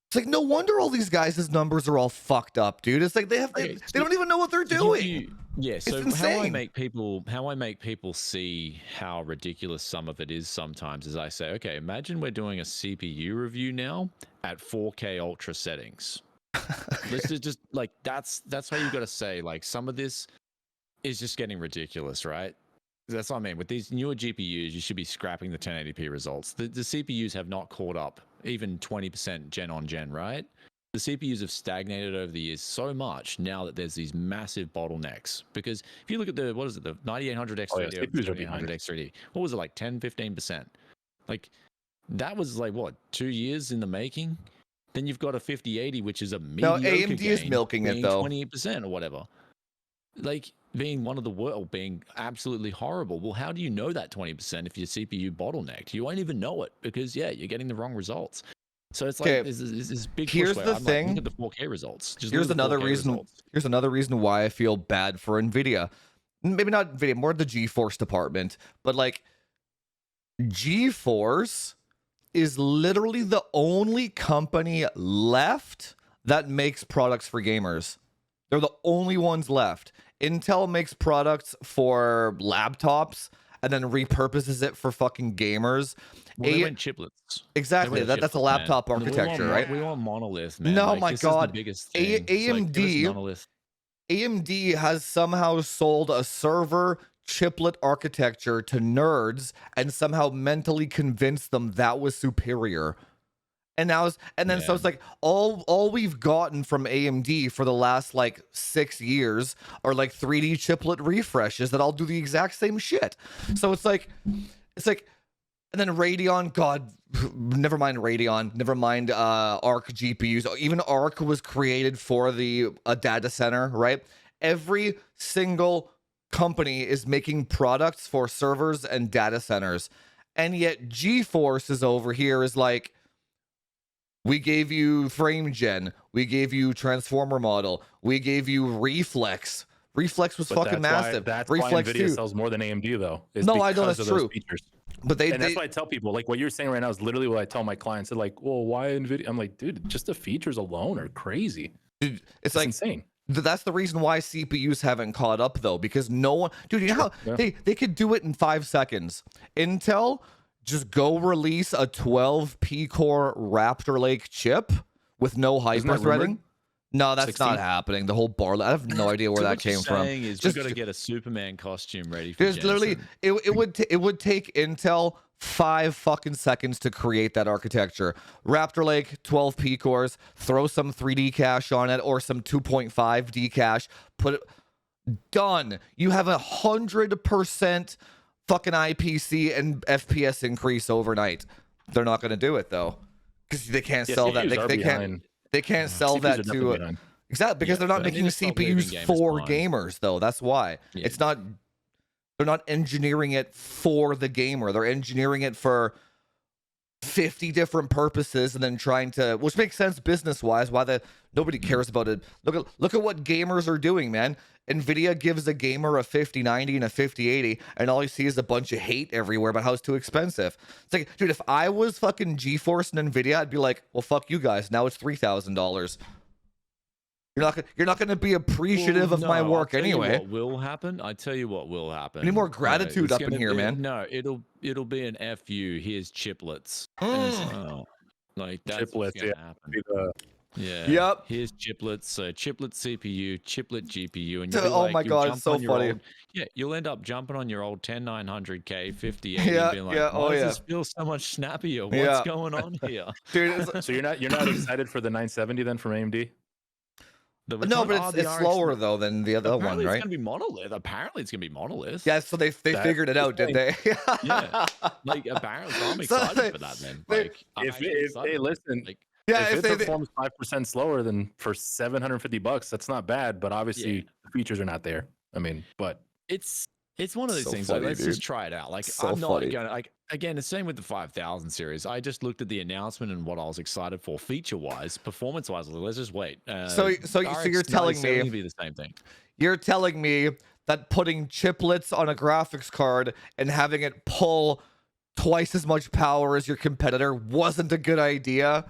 It's like no wonder all these guys' numbers are all fucked up, dude. It's like they don't even know what they're doing. Yeah, so it's insane. how I make people see how ridiculous some of it is sometimes is I say, okay, imagine we're doing a CPU review now at 4K ultra settings. This is just like that's how you got to say like some of this is just getting ridiculous, right? That's what I mean. With these newer GPUs, you should be scrapping the 1080p results. The CPUs have not caught up even 20% gen on gen, right? The CPUs have stagnated over the years so much now that there's these massive bottlenecks. Because if you look at the 9800 X3D or 7800 X3D, what was it like 10-15%? Like that was like what 2 years in the making. Then you've got a 5080, which is a mediocre AMD is milking it though, 28% or whatever. Like being one of the world, being absolutely horrible. Well, how do you know that 20% if your CPU bottlenecked? You won't even know it because you're getting the wrong results. So it's like there's this big. Here's the thing. Look at the 4K results. Here's another reason. Here's another reason why I feel bad for Nvidia. Maybe not Nvidia, more the GeForce department, but like GeForce is literally the only company left that makes products for gamers. They're the only ones left. Intel makes products for laptops and then repurposes it for fucking gamers. Well, they went chiplets. Exactly. That's a laptop architecture, right? We want monolith, man. No, like, my God. Is the biggest thing. AMD has somehow sold a server chiplet architecture to nerds and somehow mentally convinced them that was superior. So it's like all we've gotten from AMD for the last like 6 years are like 3D chiplet refreshes that all do the exact same shit. So it's like And then Radeon, God, never mind Radeon, never mind Arc GPUs. Even Arc was created for a data center, right? Every single company is making products for servers and data centers. And yet GeForce is over here is like, we gave you frame gen, we gave you transformer model, we gave you reflex. Reflex was fucking massive. That's reflex why Nvidia too. sells more than AMD though. No, I know that's true. But that's why I tell people, like what you're saying right now is literally what I tell my clients. They're like, well, why Nvidia? I'm like, dude, just the features alone are crazy. Dude, it's like insane. That's the reason why CPUs haven't caught up though, because no one, dude, you know how they could do it in 5 seconds. Intel, just go release a 12 P-core Raptor Lake chip with no hyper-threading. No, that's 16? Not happening. The whole bar, I have no idea where that came from. Is just got to get a Superman costume ready for Jensen. Literally, it would take Intel 5 fucking seconds to create that architecture. Raptor Lake, 12 P cores, throw some 3D cache on it or some 2.5D cache, put it, done. You have 100% fucking IPC and FPS increase overnight. They're not going to do it though, because they can't sell that. They can't sell that to exactly because they're not making CPUs for gamers though. That's why it's not. They're not engineering it for the gamer. They're engineering it for 50 different purposes and then trying to, which makes sense business wise. Why nobody cares about it. Look at what gamers are doing, man. Nvidia gives a gamer a 5090 and a 5080, and all you see is a bunch of hate everywhere about how it's too expensive. It's like, dude, if I was fucking GeForce and Nvidia, I'd be like, well, fuck you guys. Now it's $3,000. You're not going to be appreciative of my work anyway. What will happen? I tell you what will happen. Any more gratitude up in here, man? No, it'll be an FU. Here's chiplets. Like that's what's gonna happen. Yeah. Yep. Here's chiplets. So chiplet CPU, chiplet GPU, and oh my god, it's so funny. You'll end up jumping on your old 10900K 5080 and being like, why does this feel so much snappier? What's going on here? Dude, so you're not excited for the 970 then from AMD? No, but it's slower though than the other one, right? It's gonna be monolith. Apparently, it's gonna be monolith. Yeah, so they figured it out, did they? Yeah, like apparently, so I'm excited for that. Then, like, if they listen, like, yeah, if it performs 5% slower than for $750, that's not bad. But obviously, the features are not there. I mean, but it's one of those things. Funny, like, let's dude. just try it out. Like, I'm not gonna like. Again, the same with the 5000 series. I just looked at the announcement and what I was excited for, feature-wise, performance-wise. Let's just wait. So you're telling me be the same thing. You're telling me that putting chiplets on a graphics card and having it pull twice as much power as your competitor wasn't a good idea?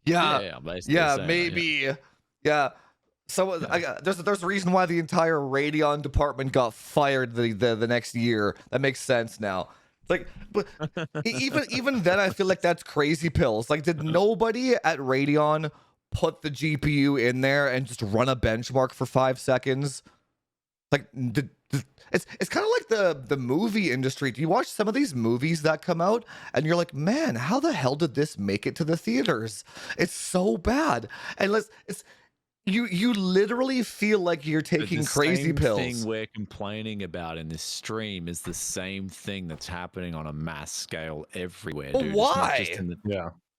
Yeah, maybe. Yeah. So there's a reason why the entire Radeon department got fired the next year. That makes sense now. Like, but even then, I feel like that's crazy pills. Like, did nobody at Radeon put the GPU in there and just run a benchmark for 5 seconds? Like, it's kind of like the movie industry. Do you watch some of these movies that come out and you're like, man, how the hell did this make it to the theaters? It's so bad. And you literally feel like you're taking crazy pills. The thing we're complaining about in this stream is the same thing that's happening on a mass scale everywhere. Well, dude. Why?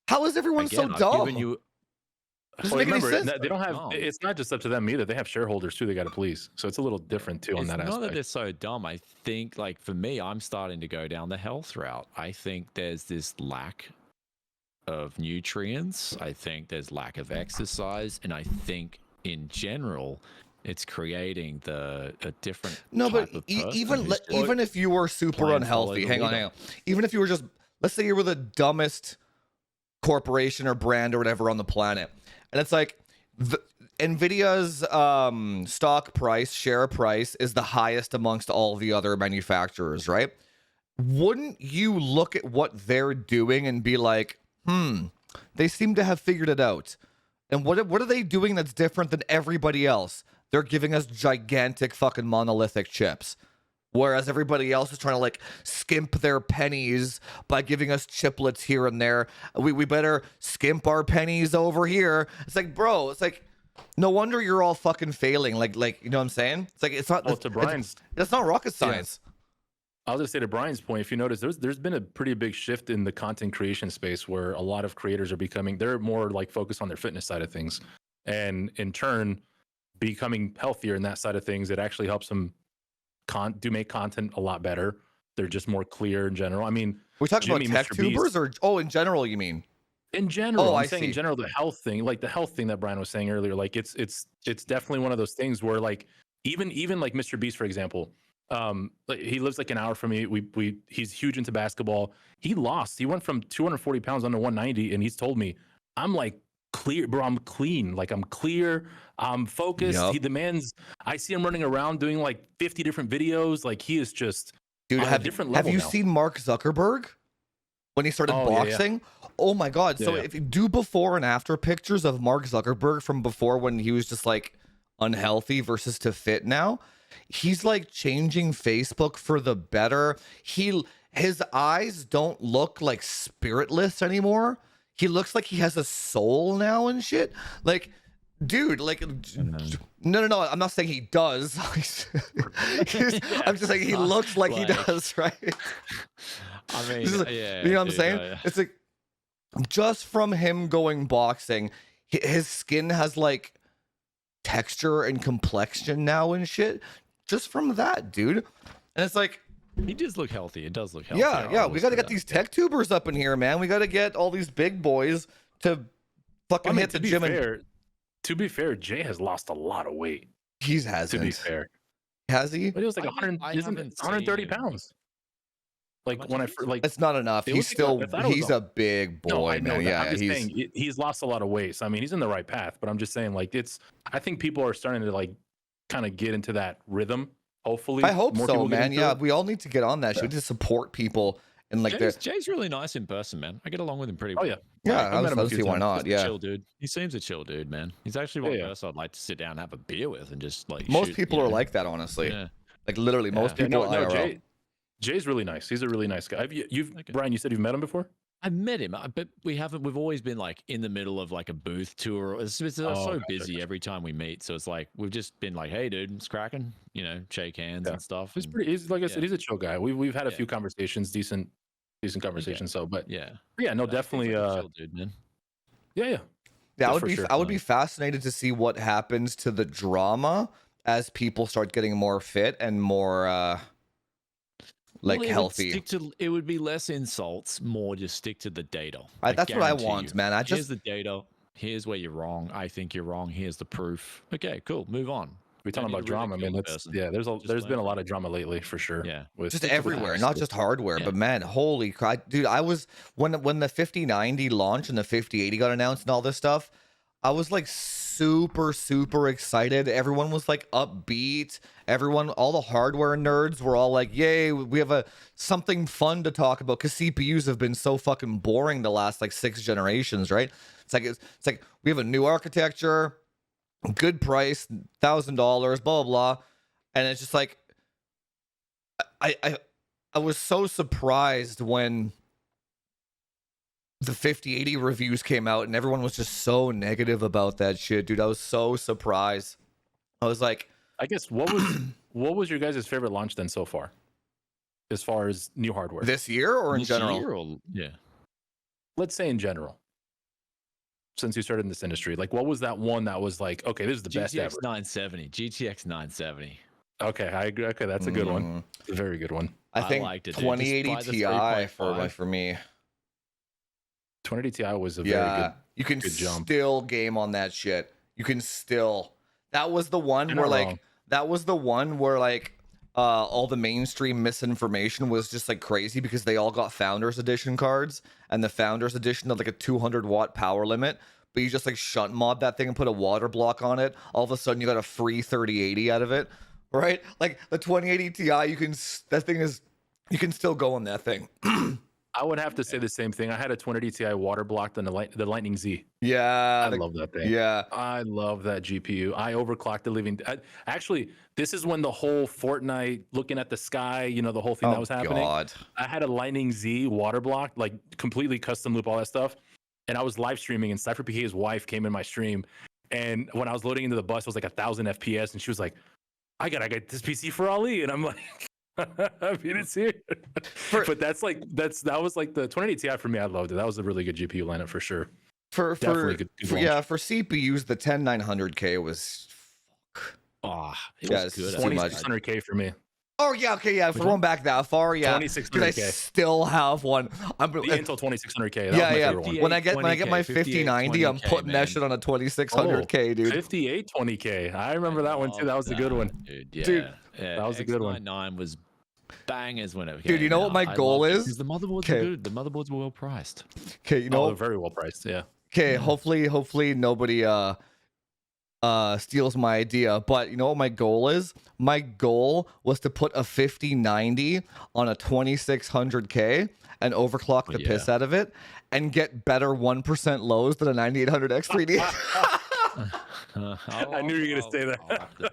How is everyone so dumb? Well, remember, they don't have. It's not just up to them either. They have shareholders too. They got to please. So it's a little different too on that aspect. It's not that they're so dumb. I think, like for me, I'm starting to go down the health route. I think there's this lack of nutrients. I think there's lack of exercise, and I think in general, it's creating a different. No, but even if you were super unhealthy, hang on. Even if you were just, let's say you were the dumbest corporation or brand or whatever on the planet, and it's like Nvidia's share price is the highest amongst all the other manufacturers, right? Wouldn't you look at what they're doing and be like, they seem to have figured it out? And what are they doing that's different than everybody else? They're giving us gigantic fucking monolithic chips. Whereas everybody else is trying to like skimp their pennies by giving us chiplets here and there. We better skimp our pennies over here. It's like, bro, it's like, no wonder you're all fucking failing. Like, you know what I'm saying? It's like, it's not, well, to Brian's, that's not rocket science. I'll just say to Brian's point, if you notice, there's been a pretty big shift in the content creation space where a lot of creators are they're more like focused on their fitness side of things, and in turn, becoming healthier in that side of things. It actually helps them make content a lot better. They're just more clear in general. I mean, We talking about Jimmy, tech Mr. tubers, Beast, or in general? You mean? in general, I I'm saying in see. general, the health thing that Brian was saying earlier, like it's definitely one of those things where like even like Mr. Beast, for example, like he lives like an hour from me. He's huge into basketball. He went from 240 pounds under 190, and he's told me, I'm like clear, bro. I'm clean. Like I'm clear. I'm focused. Yup. I see him running around doing like 50 different videos. Like he is just Dude, on a different level have you now. seen Mark Zuckerberg when he started boxing? Oh my god. So if you do before and after pictures of Mark Zuckerberg from before when he was just like unhealthy versus to fit now, he's like changing Facebook for the better. His eyes don't look like spiritless anymore. He looks like he has a soul now and shit. Like, dude, like, no. I'm not saying he does. I'm just saying he looks like he does, right? I mean, you know what I'm saying? Yeah. It's like just from him going boxing, his skin has like texture and complexion now and shit. Just from that, dude. And it's like, he does look healthy. It does look healthy. yeah. We got to get these tech tubers up in here, man. We got to get all these big boys to fucking hit the gym. To be fair, Jay has lost a lot of weight. He hasn't. To be fair, has he? but it was like 130 pounds. Like when it's not enough. He's a big boy, no, I know man. That. Yeah, I'm just saying he's lost a lot of weight. So I mean, he's in the right path. But I'm just saying, like, I think people are starting to like kind of get into that rhythm. Hopefully, I hope so, man. Yeah, it. we all need to get on that shit to support people. And like, Jay's really nice in person, man. I get along with him pretty well. Oh yeah, yeah. I don't see why not. He's Yeah, a chill dude. He seems a chill dude, man. He's actually one person I'd like to sit down and have a beer with and just like. Most people are like that, honestly. Yeah. Like literally, most people. Jay's really nice. He's a really nice guy. Brian, you said you've met him before? I met him, but we've always been like in the middle of like a booth tour. It's so busy every time we meet. So it's like, we've just been like, hey dude, it's cracking, shake hands and stuff. He's like I said, he's a chill guy. We've had a few conversations, decent conversations. So, but definitely chill dude, man. Yeah. I would be fascinated to see what happens to the drama as people start getting more fit and more healthy. It would be less insults, more just stick to the data. That's what I want, man. Here's the data. Here's where you're wrong. I think you're wrong. Here's the proof. Okay, cool. Move on. We're talking about drama, man. There's been a lot of drama lately for sure. Yeah, just everywhere, not just hardware, but man, holy crap, dude! I was when the 5090 launched and the 5080 got announced and all this stuff, I was like super excited. Everyone was like upbeat. All the hardware nerds were all like, "Yay, we have something fun to talk about." Because CPUs have been so fucking boring the last like 6 generations, right? It's like we have a new architecture, good price, $1,000, blah blah blah, and it's just like I was so surprised when the 5080 reviews came out and everyone was just so negative about that shit, dude. I was so surprised. I was like, I guess what was your guys' favorite launch then so far, as far as new hardware this year or in general? Let's say in general. Since you started in this industry, like what was that one that was like, okay, this is the best ever? GTX 970. Okay, I agree. Okay, that's a good one. It's a very good one. I think liked it, 2080 Ti for me. 2080 Ti was a very good. You can good jump. Still game on that shit. You can still. That was the one where like. That was the one where like. All the mainstream misinformation was just like crazy because they all got Founders Edition cards, and the Founders Edition had like a 200-watt power limit, but you just like shunt mod that thing and put a water block on it. All of a sudden, you got a free 3080 out of it, right? Like the 2080 Ti, you can still go on that thing. I would have to say the same thing. I had a 2080 Ti water blocked on the Lightning Z. Yeah, I love that thing. Yeah, I love that GPU. I overclocked the living. Actually, this is when the whole Fortnite looking at the sky, the whole thing that was happening. God. I had a Lightning Z water blocked, like completely custom loop, all that stuff. And I was live streaming, and Cypher PK's wife came in my stream. And when I was loading into the bus, it was like 1,000 FPS, and she was like, "I gotta get this PC for Ali," and I'm like. I mean, it's here. But that was like the 2080 Ti for me. I loved it. That was a really good GPU lineup for sure. For Good yeah, for CPUs, the 10900K was it was good. 2600K for me. Oh yeah, okay, yeah. For going back that far, yeah. 2600K. I still have one. The Intel 2600K. Yeah. When I get my 5090, I'm putting that shit on a 2600K, dude. 5820K. I remember that one too. That was a good one, dude. That was a good one. X99 was bangers when it came. Dude, you know what my goal is? Because the motherboards are good. The motherboards were well priced. Okay, you know, they're very well priced. Yeah. Okay, hopefully nobody steals my idea, but you know what my goal is? My goal was to put a 5090 on a 2600K and overclock the piss out of it and get better 1% lows than a 9800 X3D. I knew you were gonna say that.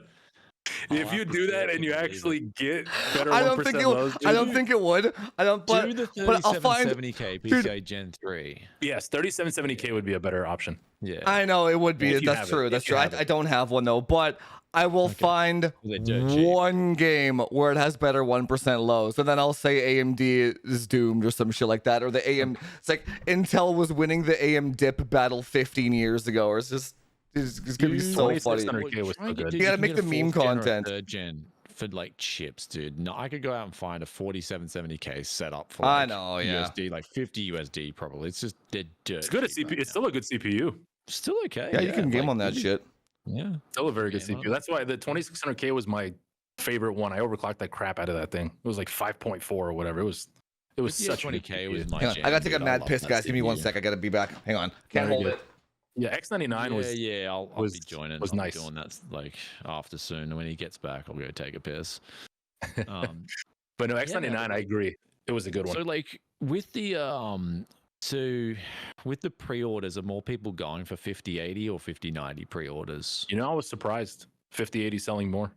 If you do that and you actually get better 1% lows, I don't think it would. I don't. But, do the but I'll find 3770K PCI Gen 3. Yes, 3770K would be a better option. Yeah, I know it would be. Well, that's true. That's true. I don't have one though, but I will find one game where it has better 1% lows, and then I'll say AMD is doomed or some shit like that, or the AM. It's like Intel was winning the AM dip battle 15 years ago, or it's just. It's gonna be so funny. Was so good. You gotta make the meme content. Third gen for like chips, dude. No, I could go out and find a 4770K setup for. I know, yeah. USD, like 50 USD probably. It's just they're dirt. It's good at CPU. It's still a good CPU. Still okay. Yeah, you can game on that shit. Yeah, still a very good CPU. That's why the 2600K was my favorite one. I overclocked the crap out of that thing. It was like 5.4 or whatever. It was such 20K was my. I gotta take a mad piss, guys. Give me 1 sec. I gotta be back. Hang on. Can't hold it. Yeah, X99 was. Yeah, I'll be joining. Was nice. Doing that like after soon. When he gets back, I'll go take a piss. But no, X99, I agree. It was a good one. So like with the with the pre-orders, are more people going for 5080 or 5090 pre-orders? You know, I was surprised. 5080 selling more.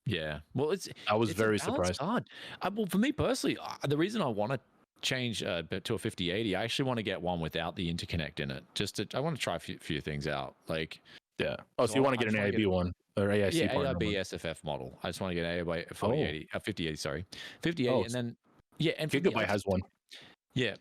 Yeah. Well, I was very surprised. Hard. Well, for me personally, the reason I want to change to a 5080, I actually want to get one without the interconnect in it. I want to try a few things out. Like, yeah. Oh, so you want to get an AIB one or AIC? Yeah, AIB SFF model. I just want to get an AIB 5080. Sorry, 5080, and then and Gigabyte has one. Yeah,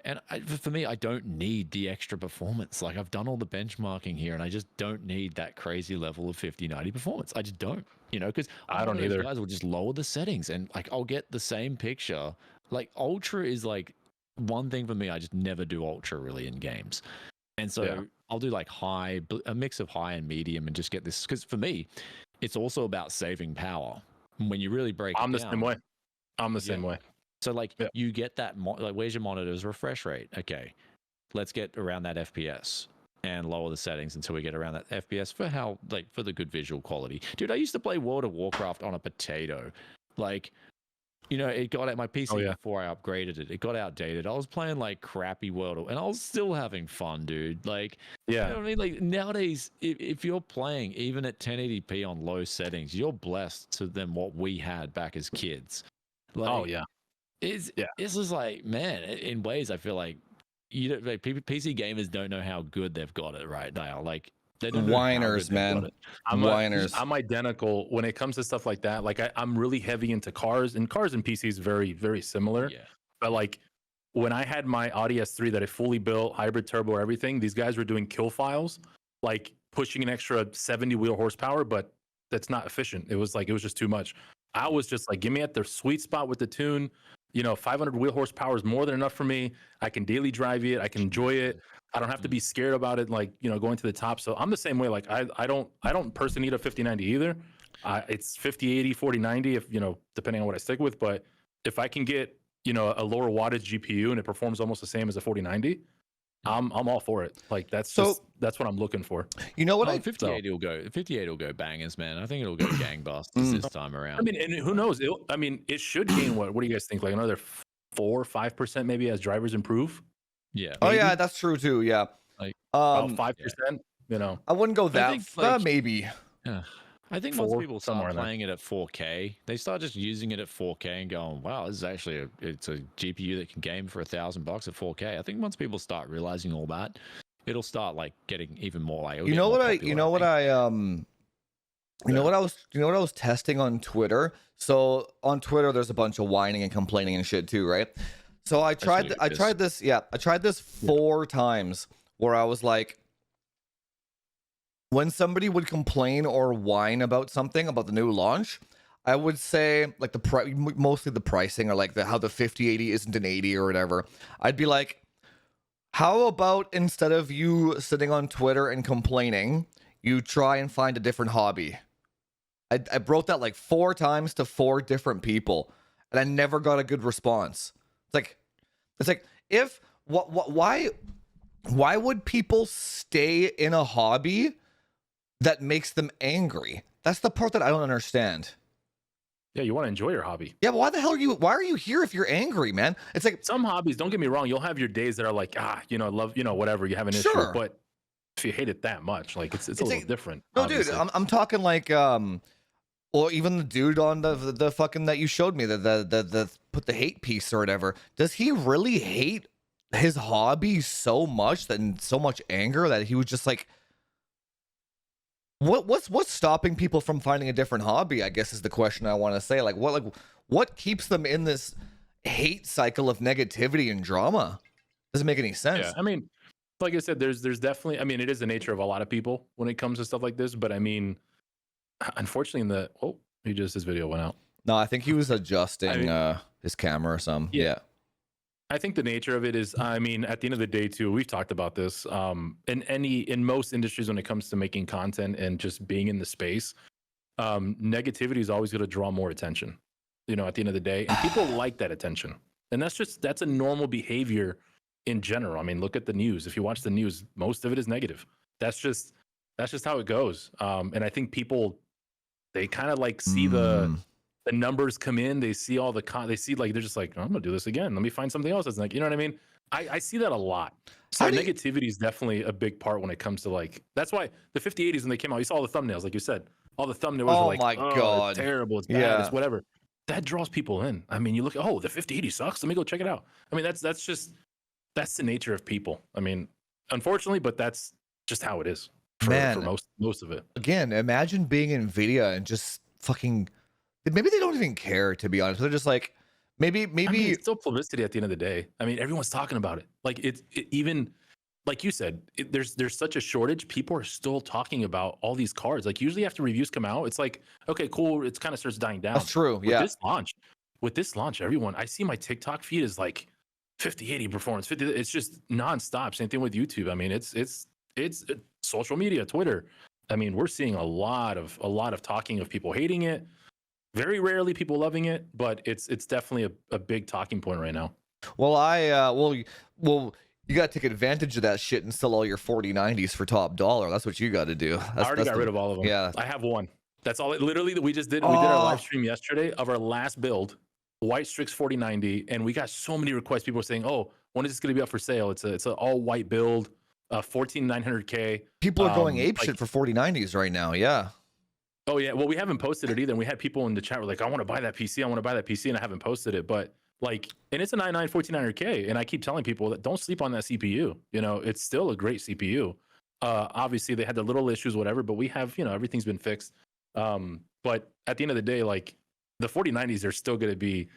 and for me, I don't need the extra performance. Like I've done all the benchmarking here, and I just don't need that crazy level of 5090 performance. I just don't, because I don't either. Guys will just lower the settings, and like I'll get the same picture. Like ultra is like one thing for me. I just never do ultra really in games, and so I'll do like high, a mix of high and medium, and just get this because for me, it's also about saving power. When you really break, I'm the same way. I'm the same way. So like you get that like where's your monitor's refresh rate? Okay, let's get around that FPS and lower the settings until we get around that FPS for the good visual quality. Dude, I used to play World of Warcraft on a potato, like. It got at my PC before I upgraded it. It got outdated. I was playing like crappy and I was still having fun, dude. Like, you know what I mean? Like nowadays, if you're playing even at 1080p on low settings, you're blessed to than what we had back as kids. Like, this is like, man, in ways I feel like PC gamers don't know how good they've got it right now. Like. Whiners, man. Whiners. I'm identical when it comes to stuff like that. Like I'm really heavy into cars, and cars and PCs very, very similar. Yeah. But like when I had my Audi S3 that I fully built, hybrid turbo, everything, these guys were doing kill files, like pushing an extra 70 wheel horsepower, but that's not efficient. It was just too much. I was just like, give me at the sweet spot with the tune. 500 wheel horsepower is more than enough for me. I can daily drive it. I can enjoy it. I don't have to be scared about it, like, going to the top. So I'm the same way. Like I don't personally need a 5090 either. It's 5080, 4090, if, depending on what I stick with. But if I can get, a lower wattage GPU and it performs almost the same as a 4090, I'm all for it. Like that's what I'm looking for. You know what? 5080 will go. 5080 will go bangers, man. I think it'll go gangbusters this time around. I mean, and who knows? It should gain what? What do you guys think? Like another 4 or 5% maybe as drivers improve. Yeah. Oh yeah, that's true too. Yeah. Like about 5%. I wouldn't go that. Maybe. Yeah. I think once people start playing it at 4K, they start just using it at 4K and going, "Wow, this is actually it's a GPU that can game for $1,000 at 4K." I think once people start realizing all that, it'll start like getting even more like. You know what I was testing on Twitter? So on Twitter, there's a bunch of whining and complaining and shit too, right? So I tried this 4 times where I was like, when somebody would complain or whine about something about the new launch, I would say like mostly the pricing or like how the 5080 isn't an 80 or whatever. I'd be like, how about instead of you sitting on Twitter and complaining, you try and find a different hobby? I wrote that like 4 times to 4 different people, and I never got a good response. It's like if why would people stay in a hobby that makes them angry? That's the part that I don't understand. Yeah, you want to enjoy your hobby. Yeah, but why are you here if you're angry, man? It's like some hobbies, don't get me wrong, you'll have your days that are like, love, whatever, you have an Sure. issue, but if you hate it that much, like it's a little different. No, obviously. dude, I'm talking like or even the dude on the fucking that you showed me, the put the hate piece or whatever. Does he really hate his hobby so much and so much anger that he was just like, what's stopping people from finding a different hobby? I guess is the question I want to say. Like what keeps them in this hate cycle of negativity and drama? Doesn't make any sense. Yeah, I mean, like I said, there's definitely, I mean, it is the nature of a lot of people when it comes to stuff like this, but I mean, unfortunately his video went out. No, I think he was adjusting his camera or something. Yeah. I think the nature of it is, I mean, at the end of the day too, we've talked about this, in most industries when it comes to making content and just being in the space, negativity is always going to draw more attention, at the end of the day, and people like that attention. And that's a normal behavior in general. I mean, look at the news. If you watch the news, most of it is negative. That's just how it goes. And I think people, they kind of like see the numbers come in. They see all they see like, they're just like, oh, I'm gonna do this again. Let me find something else. It's like, you know what I mean? I see that a lot. So negativity is definitely a big part when it comes to like, that's why the 5080s, when they came out, you saw all the thumbnails, like you said, all the thumbnails were like, my God, it's terrible, it's bad, it's whatever. That draws people in. I mean, you look, the 5080 sucks. Let me go check it out. I mean, that's the nature of people. I mean, unfortunately, but that's just how it is for most of it. Again, imagine being Nvidia and just fucking, maybe they don't even care, to be honest. They're just like, maybe I mean, it's still publicity at the end of the day. I mean, everyone's talking about it. Like it even like you said, there's such a shortage. People are still talking about all these cards. Like usually after reviews come out, it's like, okay, cool. It kind of starts dying down. That's true. With this launch, everyone, I see my TikTok feed is like 5080 performance, 50. It's just nonstop. Same thing with YouTube. I mean, it's social media, Twitter. I mean, we're seeing a lot of talking of people hating it. Very rarely people loving it, but it's definitely a big talking point right now. Well, you got to take advantage of that shit and sell all your 4090s for top dollar. That's what you got to do. I already got rid of all of them. Yeah, I have one. That's all. Literally, we just did. We did our live stream yesterday of our last build, White Strix 4090, and we got so many requests. People were saying, "Oh, when is this going to be up for sale?" It's an all white build, 14900K. People are going apeshit for 4090s right now. Yeah. Oh yeah. Well, we haven't posted it either. And we had people in the chat were like, "I want to buy that PC. I want to buy that PC," and I haven't posted it, but. And it's a 14900K, and I keep telling people that don't sleep on that CPU. It's still a great CPU. Obviously, they had the little issues, whatever, but we have, everything's been fixed. But at the end of the day, like the 4090s are still going to be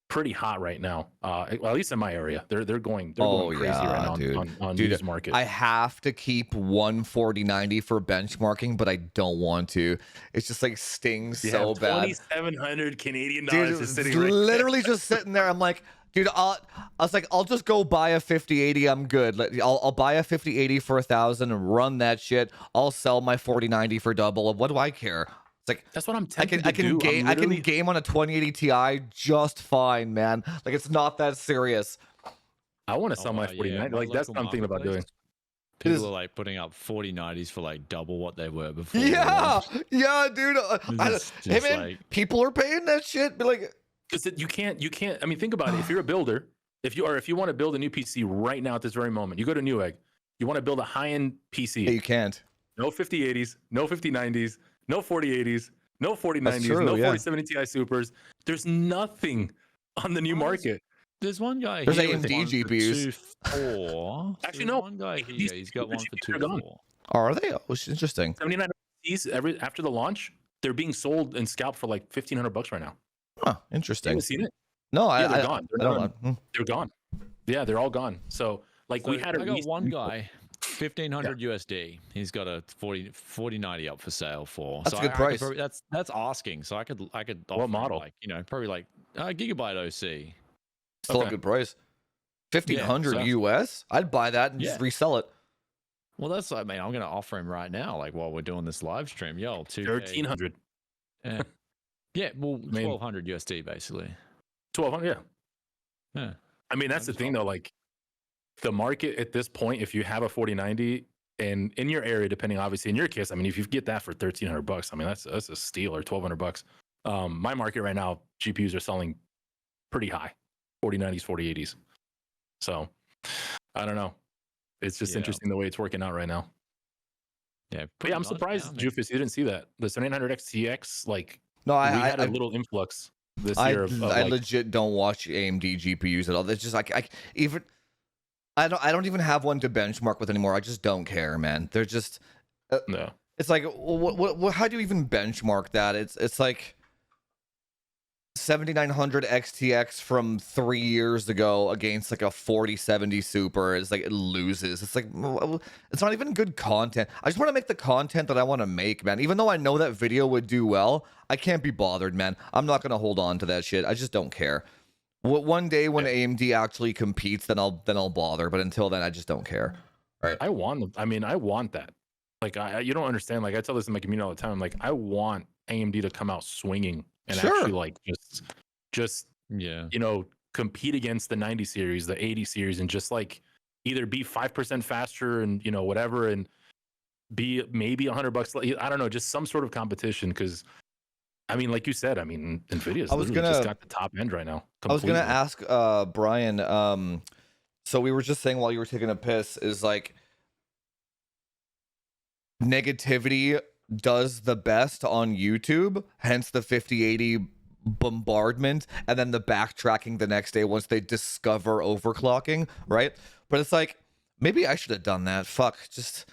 pretty hot right now. Well, at least in my area, they're going crazy right now dude. on news market. I have to keep one 4090 for benchmarking, but I don't want to. It's just like stings so bad. 2,700 Canadian dollars is sitting literally just sitting there. I'm like, dude, I was like, I'll just go buy a 5080. I'm good. I'll buy a 5080 for 1,000 and run that shit. I'll sell my 4090 for double. What do I care? It's like, that's what I'm tempted to do. I can game on a 2080 Ti just fine, man. Like, it's not that serious. I want to sell my 4090. Yeah. Like, that's what I'm thinking about doing. People are like putting up 4090s for like double what they were before. Yeah, dude. Hey man, like, people are paying that shit. But like, because you can't. I mean, think about it. If you're a builder, if you want to build a new PC right now at this very moment, you go to Newegg. You want to build a high-end PC. You can't. No 5080s, no 5090s. No 4080s, no 4090s, no 4070 Ti Supers. There's nothing on the new market. There's one guy. There's here AMD GPUs. 2.4. Actually, no. One guy here. He's got one for 2.4. Are they? Oh, interesting. 79 GTs after the launch, they're being sold and scalped for like $1,500 right now. Huh, You interesting. haven't seen it? No, Yeah, they're I gone. I don't know. They're gone. Yeah, they're all gone. So like we So had a I got recent- one guy, 1,500 USD. He's got a 4090 up for sale for. That's so a good I could price. probably- that's asking. So I could offer What him, model? like, you know, probably like Gigabyte OC. Still Okay. a good price. 1,500 so- US. I'd buy that and just Yeah. resell it. Well, that's, I mean, I'm going to offer him right now, like while we're doing this live stream. Yo, 1,300. Yeah. Yeah, well, I mean- 1,200 USD basically. 1,200. Yeah. Yeah. I mean, that's the thing though. Like the market at this point, if you have a 4090 and in your area, depending obviously in your case, I mean, if you get that for $1,300, I mean, that's a steal, or $1,200. My market right now, GPUs are selling pretty high, 4090s, 4080s. So I don't know. It's just Yeah. interesting the way it's working out right now. Yeah. But yeah, I'm pretty much, surprised, man. Jufus, you didn't see that. The 7800 XTX, like No, we I had a I, little influx this I, year. Of I like, legit don't watch AMD GPUs at all. It's just like I don't even have one to benchmark with anymore. I just don't care, man. They're just no. it's like what how do you even benchmark that? It's like 7900 XTX from 3 years ago against like a 4070 Super. It's like it loses. It's like it's not even good content. I just want to make the content that I want to make, man. Even though I know that video would do well, I can't be bothered, man. I'm not gonna hold on to that shit. I just don't care. One day when AMD actually competes, then I'll bother. But until then, I just don't care. Right? I want them. I mean, I want that. Like, you don't understand. Like, I tell this in my community all the time. Like, I want AMD to come out swinging and Sure. actually like just Yeah. you know, compete against the 90 series, the 80 series, and just like either be 5% faster and, you know, whatever, and be maybe $100. I don't know, just some sort of competition. Because I mean, like you said, I mean, Nvidia's just got the top end right now. I was gonna completely. ask Brian. So we were just saying while you were taking a piss, is like negativity does the best on YouTube, hence the 5080 bombardment, and then the backtracking the next day once they discover overclocking, right? But it's like maybe I should have done that. Fuck, just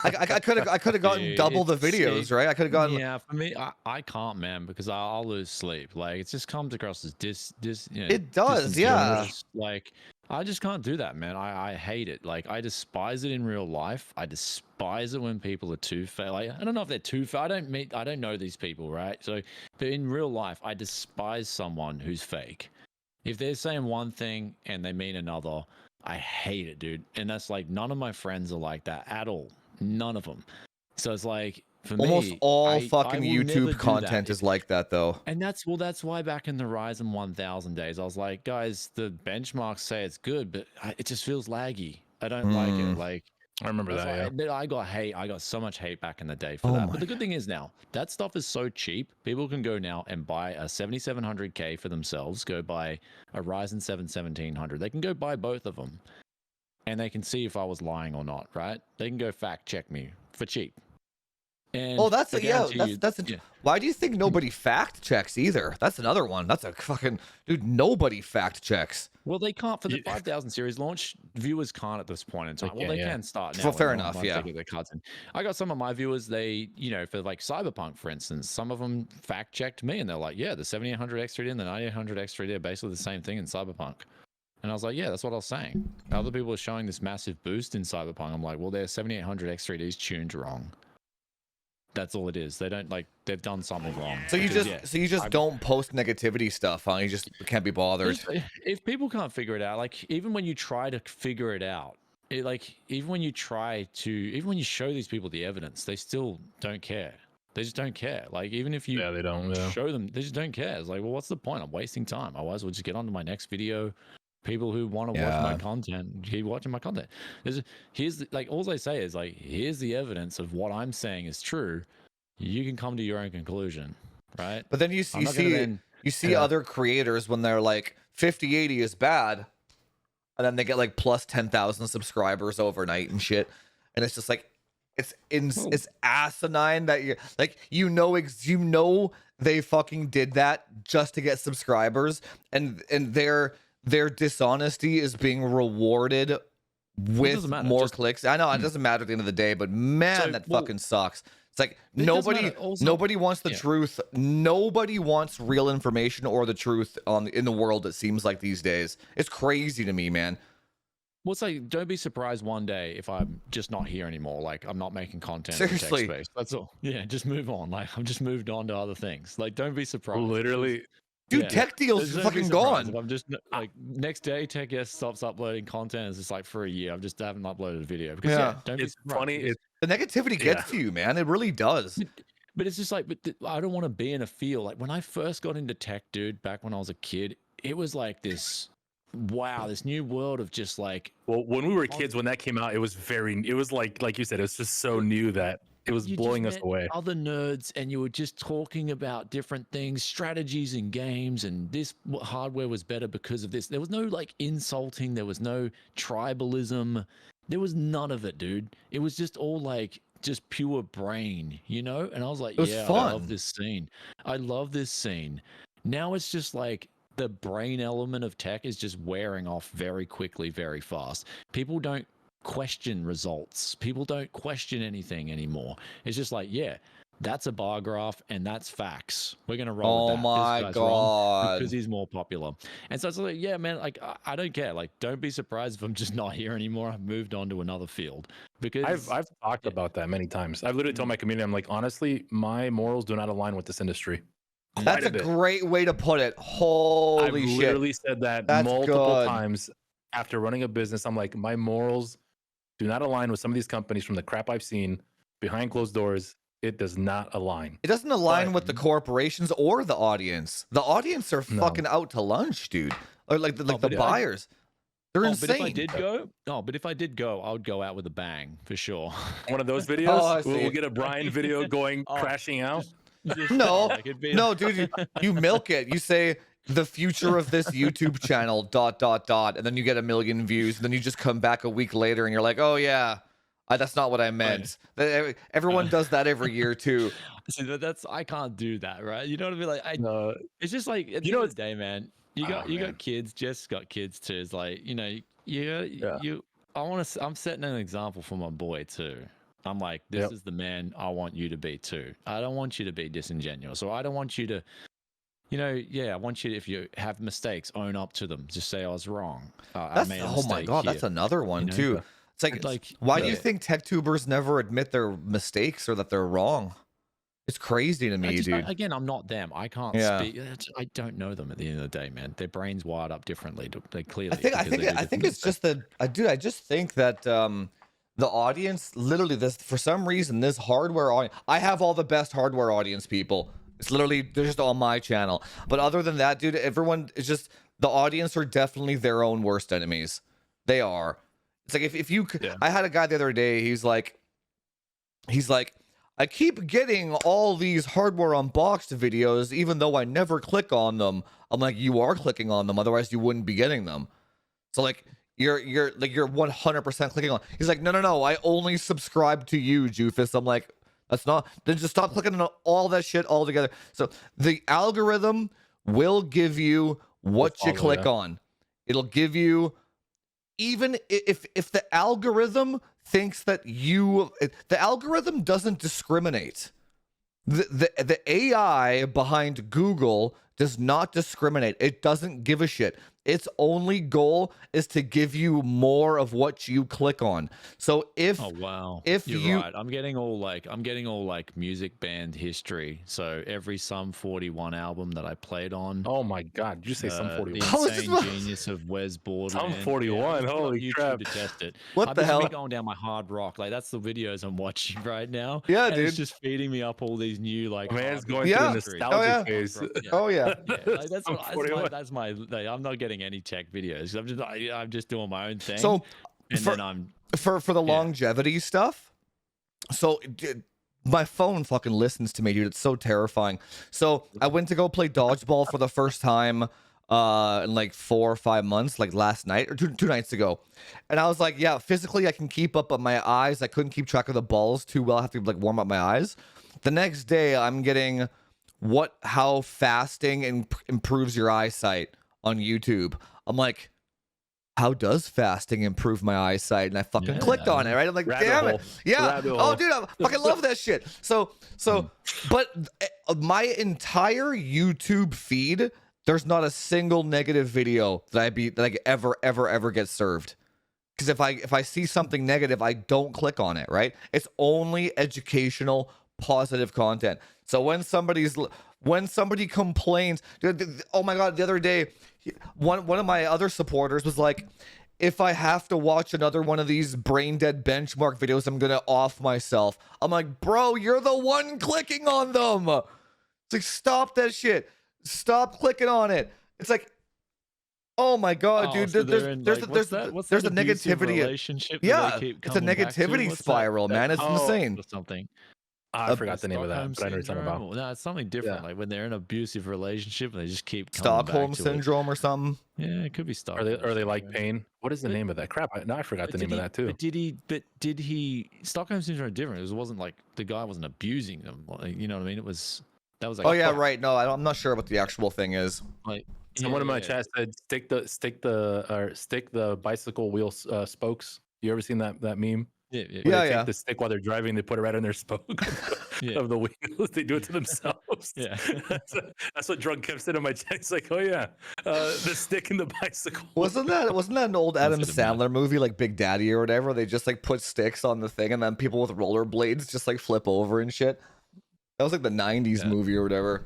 I could have gotten Dude, double the it's- videos, right? I could have gotten. Yeah, for me, I can't, man, because I'll lose sleep. like it just comes across as you know, It does, yeah. disingenuous. Like I just can't do that, man. I hate it. Like I despise it in real life. I despise it when people are too fake. Like I don't know if they're too fake. I don't know these people, right? So, but in real life, I despise someone who's fake. If they're saying one thing and they mean another, I hate it, dude. And that's like none of my friends are like that at all. None of them. So it's like for Almost me, all I fucking will never do YouTube that. content is like that, though. And that's why back in the Ryzen 1000 days, I was like, guys, the benchmarks say it's good, but it just feels laggy. I don't like it. Like I remember that's that. why Yeah. but I got hate. I got so much hate back in the day for Oh that. my But the good thing is now that stuff is so cheap. People can go now and buy a 7700K for themselves. Go buy a Ryzen 7 1700. They can go buy both of them, and they can see if I was lying or not. Right? They can go fact check me for cheap. And Oh, that's I guarantee you- yeah. Why do you think nobody fact checks either? That's another one. That's a fucking dude. Nobody fact checks. Well, they can't for the Yeah. 5000 series launch. Viewers can't at this point in time. Well, can't, they yeah. can start now. Well, fair when enough, once yeah. They get their cards in. I got some of my viewers. They, you know, for like Cyberpunk, for instance, some of them fact checked me, and they're like, "Yeah, the 7800 X3D and the 9800 X3D are basically the same thing in Cyberpunk." And I was like, "Yeah, that's what I was saying." Other people are showing this massive boost in Cyberpunk. I'm like, "Well, their 7800 X3D is tuned wrong." That's all it is. They don't like they've done something wrong. So you Because, just yeah, don't post negativity stuff, huh? You just can't be bothered. if people can't figure it out, like even when you try to figure it out, even when you show these people the evidence, they still don't care. They just don't care. Like even if you Yeah, they don't. Yeah. show them, they just don't care. It's like, well, what's the point? I'm wasting time. Otherwise, we'll just get on to my next video. People who want to watch my content, keep watching my content. All they say is like, here's the evidence of what I'm saying is true. You can come to your own conclusion, right? But then you see other creators when they're like 5080 is bad, and then they get like plus 10,000 subscribers overnight and shit, and it's just like it's asinine that you know they fucking did that just to get subscribers, and their dishonesty is being rewarded with matter, more just- clicks. I know it doesn't matter at the end of the day, but man, So, that well, fucking sucks. It's like But it does nobody matter. Also, nobody wants the yeah. truth. Nobody wants real information or the truth in the world, it seems like these days. It's crazy to me, man. Well, it's like, don't be surprised one day if I'm just not here anymore. Like, I'm not making content Seriously. in the tech space. That's all. Yeah, just move on. Like, I'm just moved on to other things. Like, don't be surprised. Literally, Dude, Yeah. tech deals Don't be fucking surprised gone. if I'm just like next day, TechS stops uploading content. It's just like for a year. I just haven't uploaded a video because Yeah. don't be it's surprised. funny. because- It's The negativity gets to you, man. It really does. But it's just like, I don't want to be in a field like when I first got into tech, dude. Back when I was a kid, it was like this. Wow, this new world of just like. well, when we were kids, when that came out, it was like you said, it was just so new that it was You blowing just us met away. Other nerds, and you were just talking about different things, strategies in games, and this hardware was better because of this. There was no like insulting. There was no tribalism. There was none of it, dude. It was just all like just pure brain, you know. And I was like, It was yeah, I fun. love this scene. I love this scene. Now it's just like the brain element of tech is just wearing off very quickly, very fast. People don't question results. People don't question anything anymore. It's just like, yeah, that's a bar graph and that's facts. We're gonna roll with that. my This guy's wrong God. because he's more popular. And so it's like, yeah, man, like I don't care. Like, don't be surprised if I'm just not here anymore. I've moved on to another field because I've talked about that many times. I've literally told my community, I'm like, honestly, my morals do not align with this industry. That's a great way to put it. Holy I've shit. literally said that That's multiple good. times after running a business. I'm like, my morals do not align with some of these companies from the crap I've seen behind closed doors. It does not align. It doesn't align But- with the corporations or the audience. The audience are No. fucking out to lunch, dude. Or like the but buyers. They're But if I insane. did go, I would go out with a bang for sure. One of those videos, Oh, I we'll see. get a Brian video going Oh, crashing out. No, like, it'd be- No, dude, you milk it. You say the future of this YouTube channel, ... And then you get 1 million views. And then you just come back a week later and you're like, oh, yeah, that's not what I meant. Everyone does that every year, too. See, that's I can't do that, right? You know what I mean? Like, No, it's just like at the You know, end of the day, man. You got man. got kids. Jess got kids too. It's like, you know, you. I want to. I'm setting an example for my boy too. I'm like, this Yep. is the man I want you to be too. I don't want you to be disingenuous, or I don't want you to, you know, I want you to, if you have mistakes, own up to them. Just say I was wrong. I made a Oh my mistake God, here. that's another one, you know? too. It's like, why do you think tech tubers never admit their mistakes or that they're wrong? It's crazy to me, dude. Again, I'm not them. I can't Yeah. speak. I don't know them at the end of the day, man. Their brains wired up differently. They clearly. I think it's just that I just think that the audience, literally, this for some reason, this hardware audience, I have all the best hardware audience people. It's literally, they're just on my channel. But other than that, dude, everyone is just, the audience are definitely their own worst enemies. They are. It's like if you, I had a guy the other day. He's like, I keep getting all these hardware unboxed videos, even though I never click on them. I'm like, you are clicking on them, otherwise you wouldn't be getting them. So like, you're 100% clicking on. He's like, no, I only subscribe to you, Jufus. I'm like, that's not. Then just stop clicking on all that shit altogether. So the algorithm will give you what you click on. It'll give you, even if the algorithm thinks that the algorithm doesn't discriminate. The AI behind Google does not discriminate. It doesn't give a shit. Its only goal is to give you more of what you click on. So if You're right. I'm getting all like music band history. So every Sum 41 album that I played on. Oh my God! Did you say Sum 41? The insane genius of Wes Borland. Sum 41. Holy YouTube crap! to test it. What the hell? I've been going down my hard rock. Like that's the videos I'm watching right now. Yeah, and dude. It's just feeding me up all these new like. Man's hard going rock through a history. nostalgia phase. Oh yeah. Yeah, like, Sum 41. that's my. Like, I'm not getting any tech videos. I'm just doing my own thing. So and for, then I'm for the longevity stuff. So my phone fucking listens to me, dude. It's so terrifying. So I went to go play dodgeball for the first time in like 4 or 5 months, like last night or two nights ago. And I was like, yeah, physically I can keep up, but my eyes, I couldn't keep track of the balls too well. I have to like warm up my eyes. The next day I'm getting how fasting improves your eyesight on YouTube. I'm like, how does fasting improve my eyesight? And I fucking Yeah. clicked on it, right? I'm like, Rabbit damn hole. it. Yeah. Rabbit Oh, hole. dude, I fucking love that shit. So, but my entire YouTube feed, there's not a single negative video that I ever get served. Because if I see something negative, I don't click on it, right? It's only educational, positive content. So when somebody complains, oh my god, the other day, one of my other supporters was like, if I have to watch another one of these brain dead benchmark videos, I'm gonna off myself. I'm like, bro, you're the one clicking on them. It's like, stop that shit. Stop clicking on it. It's like, oh my god, dude. So There's a a negativity. relationship. Yeah, it's a negativity spiral, man. It's insane. Or something. I forgot the name of that, but I know what you're talking about. No, it's something different. Yeah. Like when they're in an abusive relationship and they just keep coming Stockholm back to syndrome or something. It. Yeah, it could be Stockholm. Or they like syndrome. pain. What is the name of that? Crap. I forgot the name of that too. But did he? Stockholm syndrome is different. It wasn't like the guy wasn't abusing them. Like, you know what I mean? That was like. Oh yeah, right. No, I'm not sure what the actual thing is. Like Someone in my chat said stick the bicycle wheel spokes. You ever seen that meme? Yeah. Where they take the stick while they're driving, they put it right on their spoke of the wheels. They do it to themselves. Yeah. That's what drunk kept saying in my chat. It's like, oh yeah, the stick in the bicycle. Wasn't that an old Adam Consider that. Sandler movie, like Big Daddy or whatever? They just like put sticks on the thing, and then people with rollerblades just like flip over and shit. That was like the '90s movie or whatever.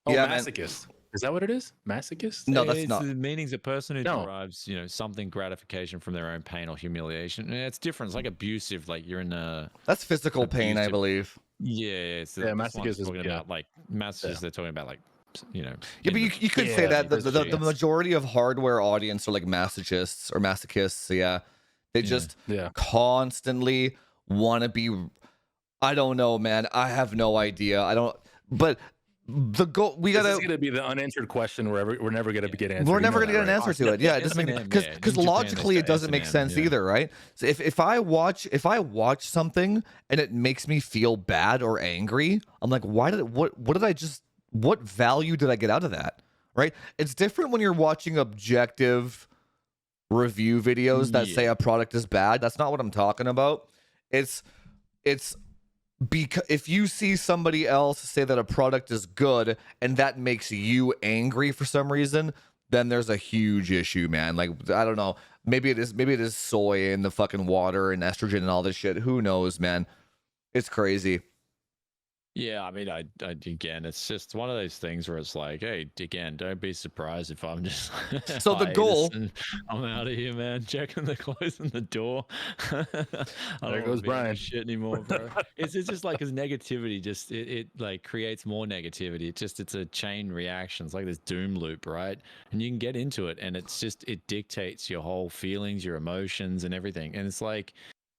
Oh, yeah, masochist. Is that what it is? Masochist? No, that's It's not. The meaning's a person who No. derives, something gratification from their own pain or humiliation. Yeah, it's different. It's like abusive. Like you're in a. That's physical pain, I abusive- belive. Yeah, masochism is talking about like masochists. They're talking about like, Yeah, but you could say that the majority of hardware audience are like masochists or masochists. Yeah, they just constantly want to be. I don't know, man. I have no idea. I don't. But the goal we gotta. This is gonna be the unanswered question where we're never gonna get answered. We're never gonna get an answer to it. Yeah, it doesn't make because logically it doesn't make sense either, right? So if I watch something and it makes me feel bad or angry, I'm like, what value did I get out of that? Right? It's different when you're watching objective review videos that say a product is bad. That's not what I'm talking about. It's because if you see somebody else say that a product is good and that makes you angry for some reason, then there's a huge issue, man. Like, I don't know, maybe it is soy in the fucking water and estrogen and all this shit. Who knows, man? It's crazy. Yeah, I mean, I again, it's just one of those things where it's like, hey, again, don't be surprised if I'm just. So the goal. I'm out of here, man. Checking the closing the door. There goes Brian. Shit anymore, bro. It's just like his negativity. Just it like creates more negativity. It's a chain reaction. It's like this doom loop, right? And you can get into it, and it dictates your whole feelings, your emotions, and everything. And it's like.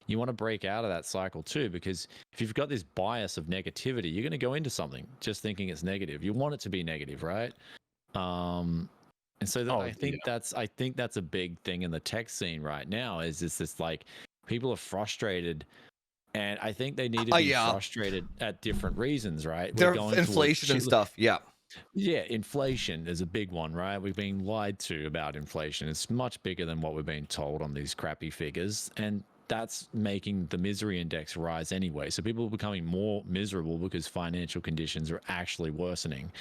You want to break out of that cycle too, because if you've got this bias of negativity, you're going to go into something just thinking it's negative. You want it to be negative, right? And so I think that's a big thing in the tech scene right now. Is this like people are frustrated, and I think they need to be frustrated at different reasons, right? There's inflation and stuff. Yeah. Yeah, inflation is a big one, right? We're being lied to about inflation. It's much bigger than what we're being told on these crappy figures, and that's making the misery index rise anyway. So people are becoming more miserable because financial conditions are actually worsening.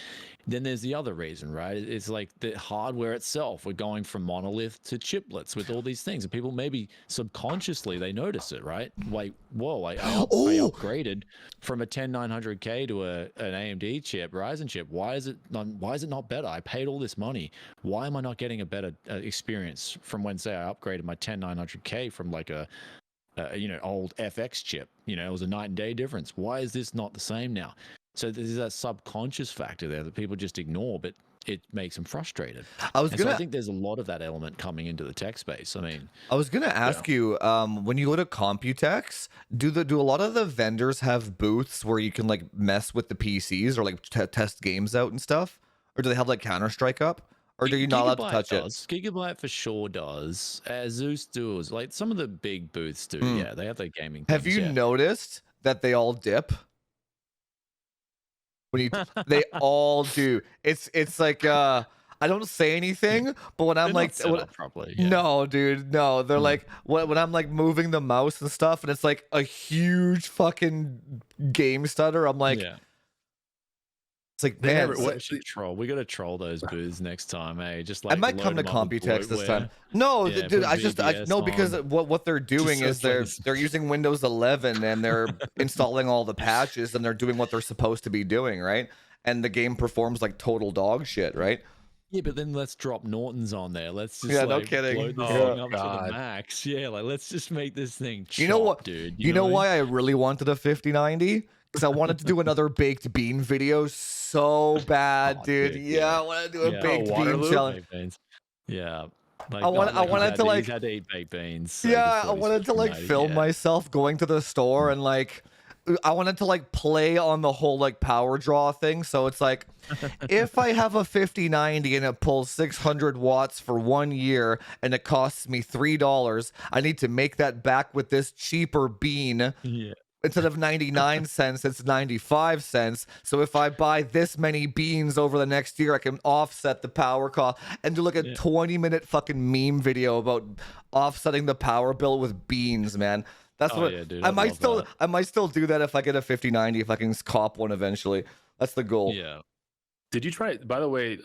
Then there's the other reason, right? It's like the hardware itself. We're going from monolith to chiplets with all these things. And people maybe subconsciously, they notice it, right? Like, whoa, I upgraded from a 10900K to an AMD chip, Ryzen chip. Why is it not better? I paid all this money. Why am I not getting a better experience from when, say, I upgraded my 10900K from like a old FX chip? It was a night and day difference. Why is this not the same now? So there's that subconscious factor there that people just ignore, but it makes them frustrated. I think there's a lot of that element coming into the tech space. I mean, I was gonna ask you, when you go to Computex, do a lot of the vendors have booths where you can like mess with the PCs or like test games out and stuff, or do they have like Counter-Strike up? Or are you not allowed to touch it? Gigabyte for sure does. Zeus does. Like some of the big booths do. Yeah, they have their gaming. Have you noticed that they all dip? They all do. It's like I I don't say anything, but when I'm They're like, not set up properly. Yeah. no, dude, no, they're like when I'm like moving the mouse and stuff, and it's like a huge fucking game stutter. I'm like, yeah. it's like, They man, never- We what- should troll. We gotta troll those booths next time, eh? Just like I might come to load 'em up with Computex this bloatware. time. No, Yeah, dude, put I no, because VBS what they're doing so is please. they're using Windows 11 and they're installing all the patches and they're doing what they're supposed to be doing, right? And the game performs like total dog shit, right? Yeah, but then let's drop Norton's on there. Let's just Yeah, no like kidding. blow this Oh, thing up to God. the max. Yeah, like let's just make this thing chop, You know what, dude? You know what why I really wanted a 5090? Because I wanted to do another baked bean video so bad, Oh, dude. dude, Yeah, yeah. I want to do a Yeah. baked bean Waterloo? challenge. Baked beans. Yeah. Like, I wanted to, like- he's had to eat baked beans. so Yeah, before I he's wanted to like 50, film yeah. myself going to the store and like I wanted to like play on the whole like power draw thing. So it's like if I have a 5090 and it pulls 600 watts for 1 year and it costs me $3, I need to make that back with this cheaper bean. Yeah. Instead of 99 cents, it's 95 cents. So if I buy this many beans over the next year, I can offset the power cost and do like a 20-minute fucking meme video about offsetting the power bill with beans, man. That's Oh, what yeah, dude, I I'd might love still that. I might still do that if I get a 5090, if I can cop one eventually. That's the goal. Yeah. Did you try? By the way,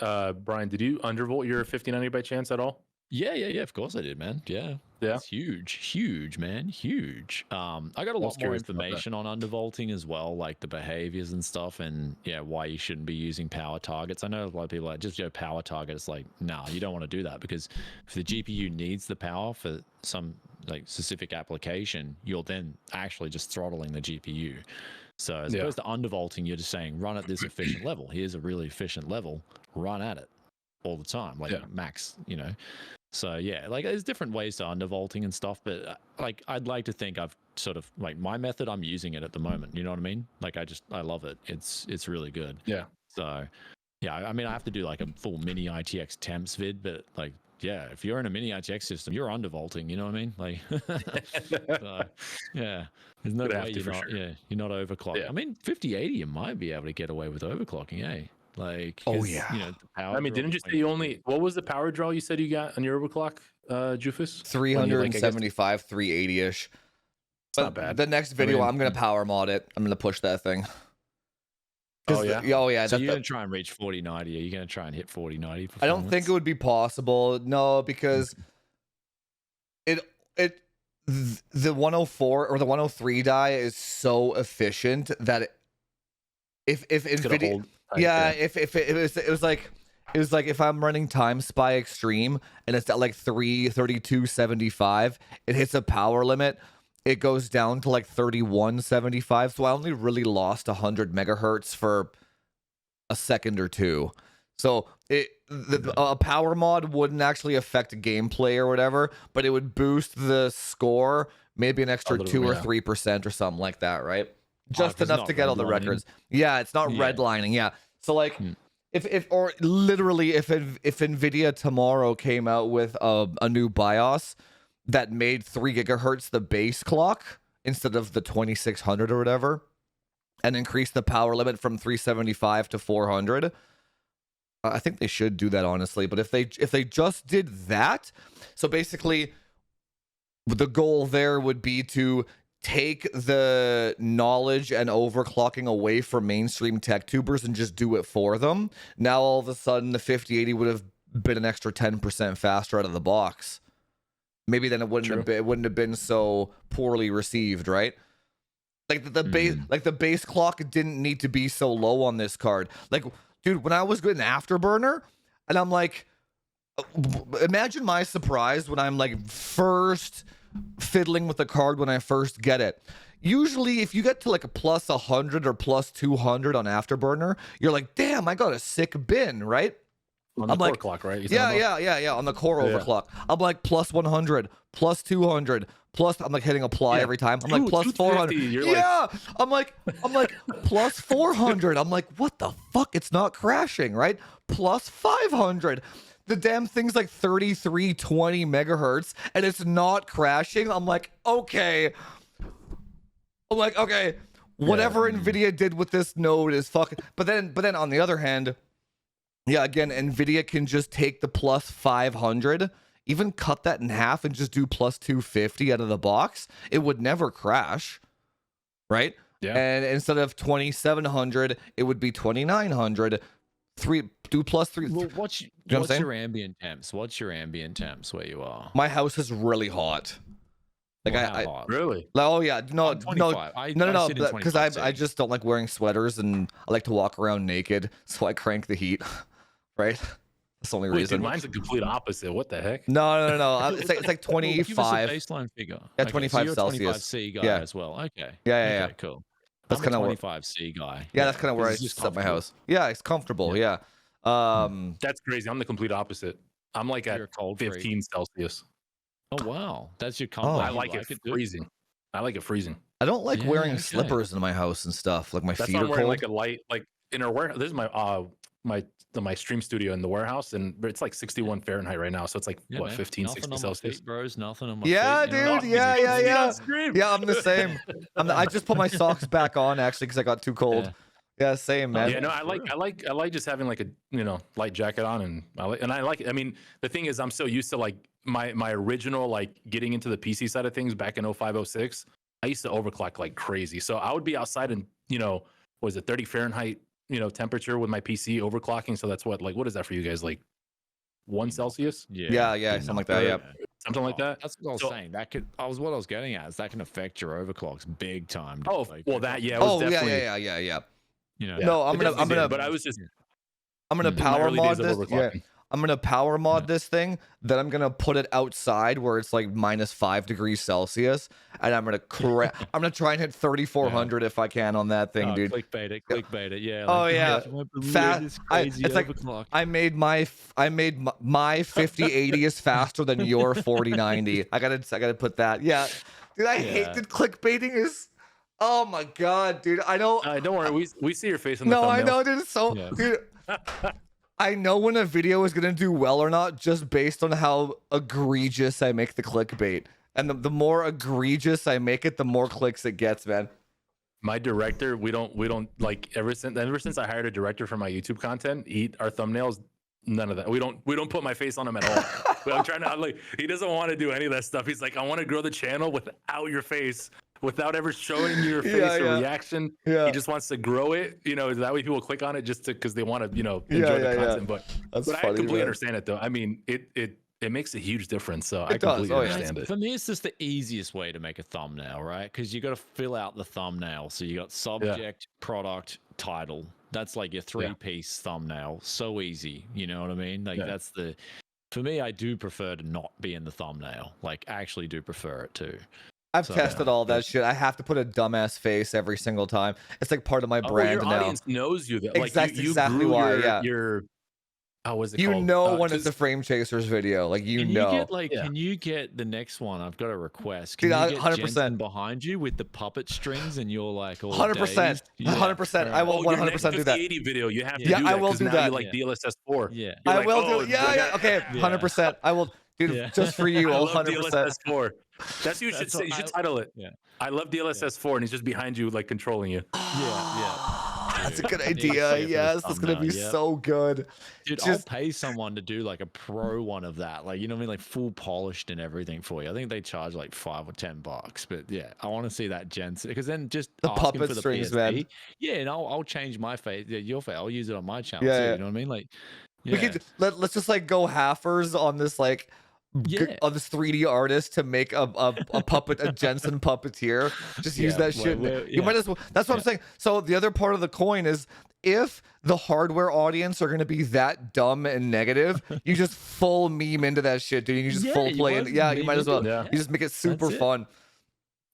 Brian, did you undervolt your 5090 by chance at all? Yeah, of course I did, man. Yeah. Yeah? It's huge, man. Huge. I got a was lot more curious about that. information on undervolting as well, like the behaviors and stuff, and yeah, why you shouldn't be using power targets. I know a lot of people are like, just go power target. It's like, no, you don't want to do that because if the GPU needs the power for some like specific application, you're then actually just throttling the GPU. So as Yeah. opposed to undervolting, you're just saying run at this efficient level. Here's a really efficient level. Run at it all the time, like Yeah. max, you know. So yeah, like there's different ways to undervolting and stuff, but like I'd like to think I've sort of like my method. I'm using it at the moment. You know what I mean? Like I love it. It's really good. Yeah. So yeah, I mean I have to do like a full mini ITX temps vid, but like yeah, if you're in a mini ITX system, you're undervolting. You know what I mean? Like so, yeah, there's no Gonna way have to you're for not. sure. Yeah, you're not overclocking. Yeah. I mean 5080, you might be able to get away with overclocking, eh? Like, Oh, 'cause, yeah. you know, the power I mean, draw didn't you say between- you only? What was the power draw you said you got on your overclock, Jufus? 375, 380-ish. But not bad. the next video, mean- I'm gonna power mod it. I'm gonna push that thing. Oh, 'Cause yeah? oh yeah. So that- you're gonna try and reach 4090? Are you gonna try and hit 4090? I don't think it would be possible. No, because the 104 or the 103 die is so efficient that if Nvidia, it was like if I'm running Time Spy Extreme and it's at like 332.75, it hits a power limit. It goes down to like 31.75. So I only really lost 100 megahertz for a second or two. So a power mod wouldn't actually affect gameplay or whatever, but it would boost the score maybe an extra little, 2 or yeah. 3% or something like that, right? Just 'cause it's enough not to get all the redlining. records. Yeah, it's not Yeah. redlining. Yeah. So like Hmm. if or literally if Nvidia tomorrow came out with a new BIOS that made 3 gigahertz the base clock instead of the 2600 or whatever, and increased the power limit from 375 to 400. I think they should do that, honestly. But if they just did that, so basically the goal there would be to take the knowledge and overclocking away from mainstream tech tubers and just do it for them. Now all of a sudden the 5080 would have been an extra 10% faster out of the box. Maybe then it wouldn't have been so poorly received, right? Like the base like the base clock didn't need to be so low on this card. Like, dude, when I was getting Afterburner and I'm like, imagine my surprise when I'm like first fiddling with the card when I first get it. Usually if you get to like a plus 100 or plus 200 on Afterburner, you're like, damn, I got a sick bin, right? On the I'm core like, clock, right? Yeah, on the core Yeah. overclock. I'm like plus 100, plus 200, plus I'm like hitting apply Yeah. every time. I'm like Dude, plus 400. 250, you're like- Yeah. I'm like plus 400. I'm like, what the fuck? It's not crashing, right? Plus 500. The damn thing's like 3320 megahertz and it's not crashing. I'm like, okay. Whatever Nvidia did with this node is fucking. But then on the other hand, Yeah, again, Nvidia can just take the plus 500, even cut that in half and just do plus 250 out of the box. It would never crash, right? Yeah. And instead of 2700, it would be 2900. Do plus 3. Well, you know what I'm what's saying? your ambient temps? What's your ambient temps where you are? My house is really hot. Like Well, I how hot? Really? like, oh yeah, no, I'm 25. no, sit in because 25 I C. just don't like wearing sweaters and I like to walk around naked, so I crank the heat, right? That's the only Wait, reason. dude, mine's the complete opposite. What the heck? No. It's like Well, give us a 25. baseline figure. Yeah, Okay, 25 so you're a Celsius. 25 C guy Yeah. as well. Okay. Yeah. Okay, cool. That's I'm a kinda where- 25 C guy. Yeah, that's kind of where I 'cause it's just set my comfortable. house. Yeah, it's comfortable. Yeah. That's crazy. I'm the complete opposite. I'm like You're at a cold freak. 15 Celsius. Oh wow, that's your Oh. comfort. I You like it dude? freezing. I like it freezing. I don't like Yeah, wearing okay. slippers in my house and stuff. Like my That's feet why are I'm wearing cold. like a light, like in our warehouse. This is my stream studio in the warehouse, and it's like 61 Fahrenheit right now. So it's like Yeah, what, man. 15, Nothing 60 on my Celsius. feet, bros. Nothing on my Yeah, feet. you know? dude. Yeah. Scream. Yeah, I'm the same. I just put my socks back on actually because I got too cold. Yeah. Yeah, same, man. Yeah, no, for real. I like just having like a light jacket on, and I like. I mean, the thing is, I'm so used to like my original like getting into the PC side of things back in 05, 06. I used to overclock like crazy, so I would be outside in what was it 30 Fahrenheit temperature with my PC overclocking. So that's what is that for you guys, like 1 Celsius, Yeah, good something like enough. that. Yeah. something like that? That's what I was So- saying. What I was getting at is that can affect your overclocks big time. Oh, like, well, that it was Oh, definitely, yeah. You know, No, I'm it gonna definitely did, but I was just I'm gonna in my power early mod days of this. Yeah, overclocking. I'm gonna power mod this thing. Then I'm gonna put it outside where it's like minus 5 degrees Celsius, and I'm gonna I'm gonna try and hit 3,400 if I can on that thing, dude. Clickbait it. Yeah. Oh, like, yeah. you won't believe Fast- this I- crazy it's like- overclock. I made my 5080 is faster than your 4090. I gotta put that. Yeah, dude, I hate Yeah. that clickbaiting is. Oh my god, dude. I know. Don't worry, we see your face in the No, I thumbnail. know, dude. It's so, Yeah. dude. I know when a video is gonna do well or not just based on how egregious I make the clickbait, and the more egregious I make it, the more clicks it gets, man. My director, we don't like ever since I hired a director for my YouTube content, our thumbnails, none of that. We don't put my face on them at all. But I'm trying to he doesn't want to do any of that stuff. He's like, I want to grow the channel without your face, without ever showing your face Yeah, or yeah. reaction. Yeah. He just wants to grow it, that way people click on it just because they want to, enjoy Yeah, the yeah. content. But That's I funny, completely man. understand it though. I mean, it makes a huge difference. So I It does. completely Oh, yeah. understand it. For me, it's just the easiest way to make a thumbnail, right? Because you got to fill out the thumbnail. So you got subject, product, title. That's like your three-piece thumbnail. So easy. You know what I mean? Like that's for me, I do prefer to not be in the thumbnail. Like actually do prefer it too. I've So, tested all that shit. I have to put a dumbass face every single time. It's like part of my brand your now. audience knows you. That Exactly- you exactly grew why, your, yeah. your was it You called? know when 'cause- it's a Frame Chasers video, like you Can know. you get Yeah. can you get the next one? I've got a request. Dude, Can you get 100%. Jensen behind you with the puppet strings and you're like all 100%. dazed? Yeah. 100%. I will your next 100% do that. 5080 video. You have to Yeah, do I that will 'cause do now that. You like Yeah. DLSS 4. Yeah. You're I like, will oh, do. Yeah. Okay. Yeah. 100%. I will, dude. Yeah. Just for you. I I'll love 100%. DLSS 4. That's what you should That's say. what You should I- title it. Yeah. I love DLSS 4, and he's just behind you, like controlling you. Yeah. That's a Dude, good I need to see idea. it for the Yes, that's gonna be thumbnail, yeah. so good. Dude, Just- I'll pay someone to do like a pro one of that. Like, you know what I mean? Like full polished and everything for you. I think they charge like $5 or $10. But yeah, I want to see that Jensen because then just The asking puppet for the strings, PSD, man. Yeah, and I'll change my face. Yeah, your face. I'll use it on my channel Yeah, too. yeah. You know what I mean? Like, yeah. We could let's just like go halfers on this like Yeah. on this 3D artist to make a puppet, a Jensen puppeteer. Just use Yeah, that shit. well, You might yeah. as well. That's what I'm saying. So the other part of the coin is if the hardware audience are going to be that dumb and negative, you just full meme into that shit, dude. You just Yeah, full you play. might And, as yeah, well you meme might as into well. it. Yeah. You just make it super That's it. fun.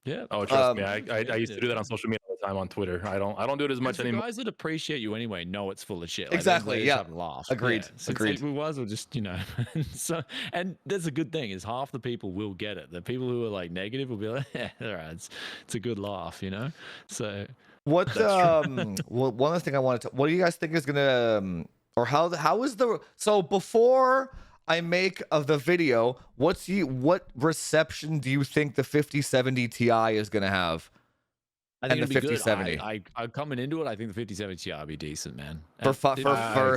Yeah. Oh, trust me, Um, I used to do that on social media all the time on Twitter. I don't do it as much The anymore. guys that appreciate you anyway know it's full of shit. Like, Exactly, they just yeah. have a laugh. Agreed, Yeah. So agreed. It's like, we might as well just, so, and that's a good thing is half the people will get it. The people who are like negative will be like, yeah, all right, it's a good laugh, So What That's well, one other thing I wanted to what do you guys think is gonna or how is the so before I make of the video, what reception do you think the 5070 Ti is gonna have? I think and the it'll be good. 5070. I coming into it, I think the 5070 Ti will be decent, man. For And for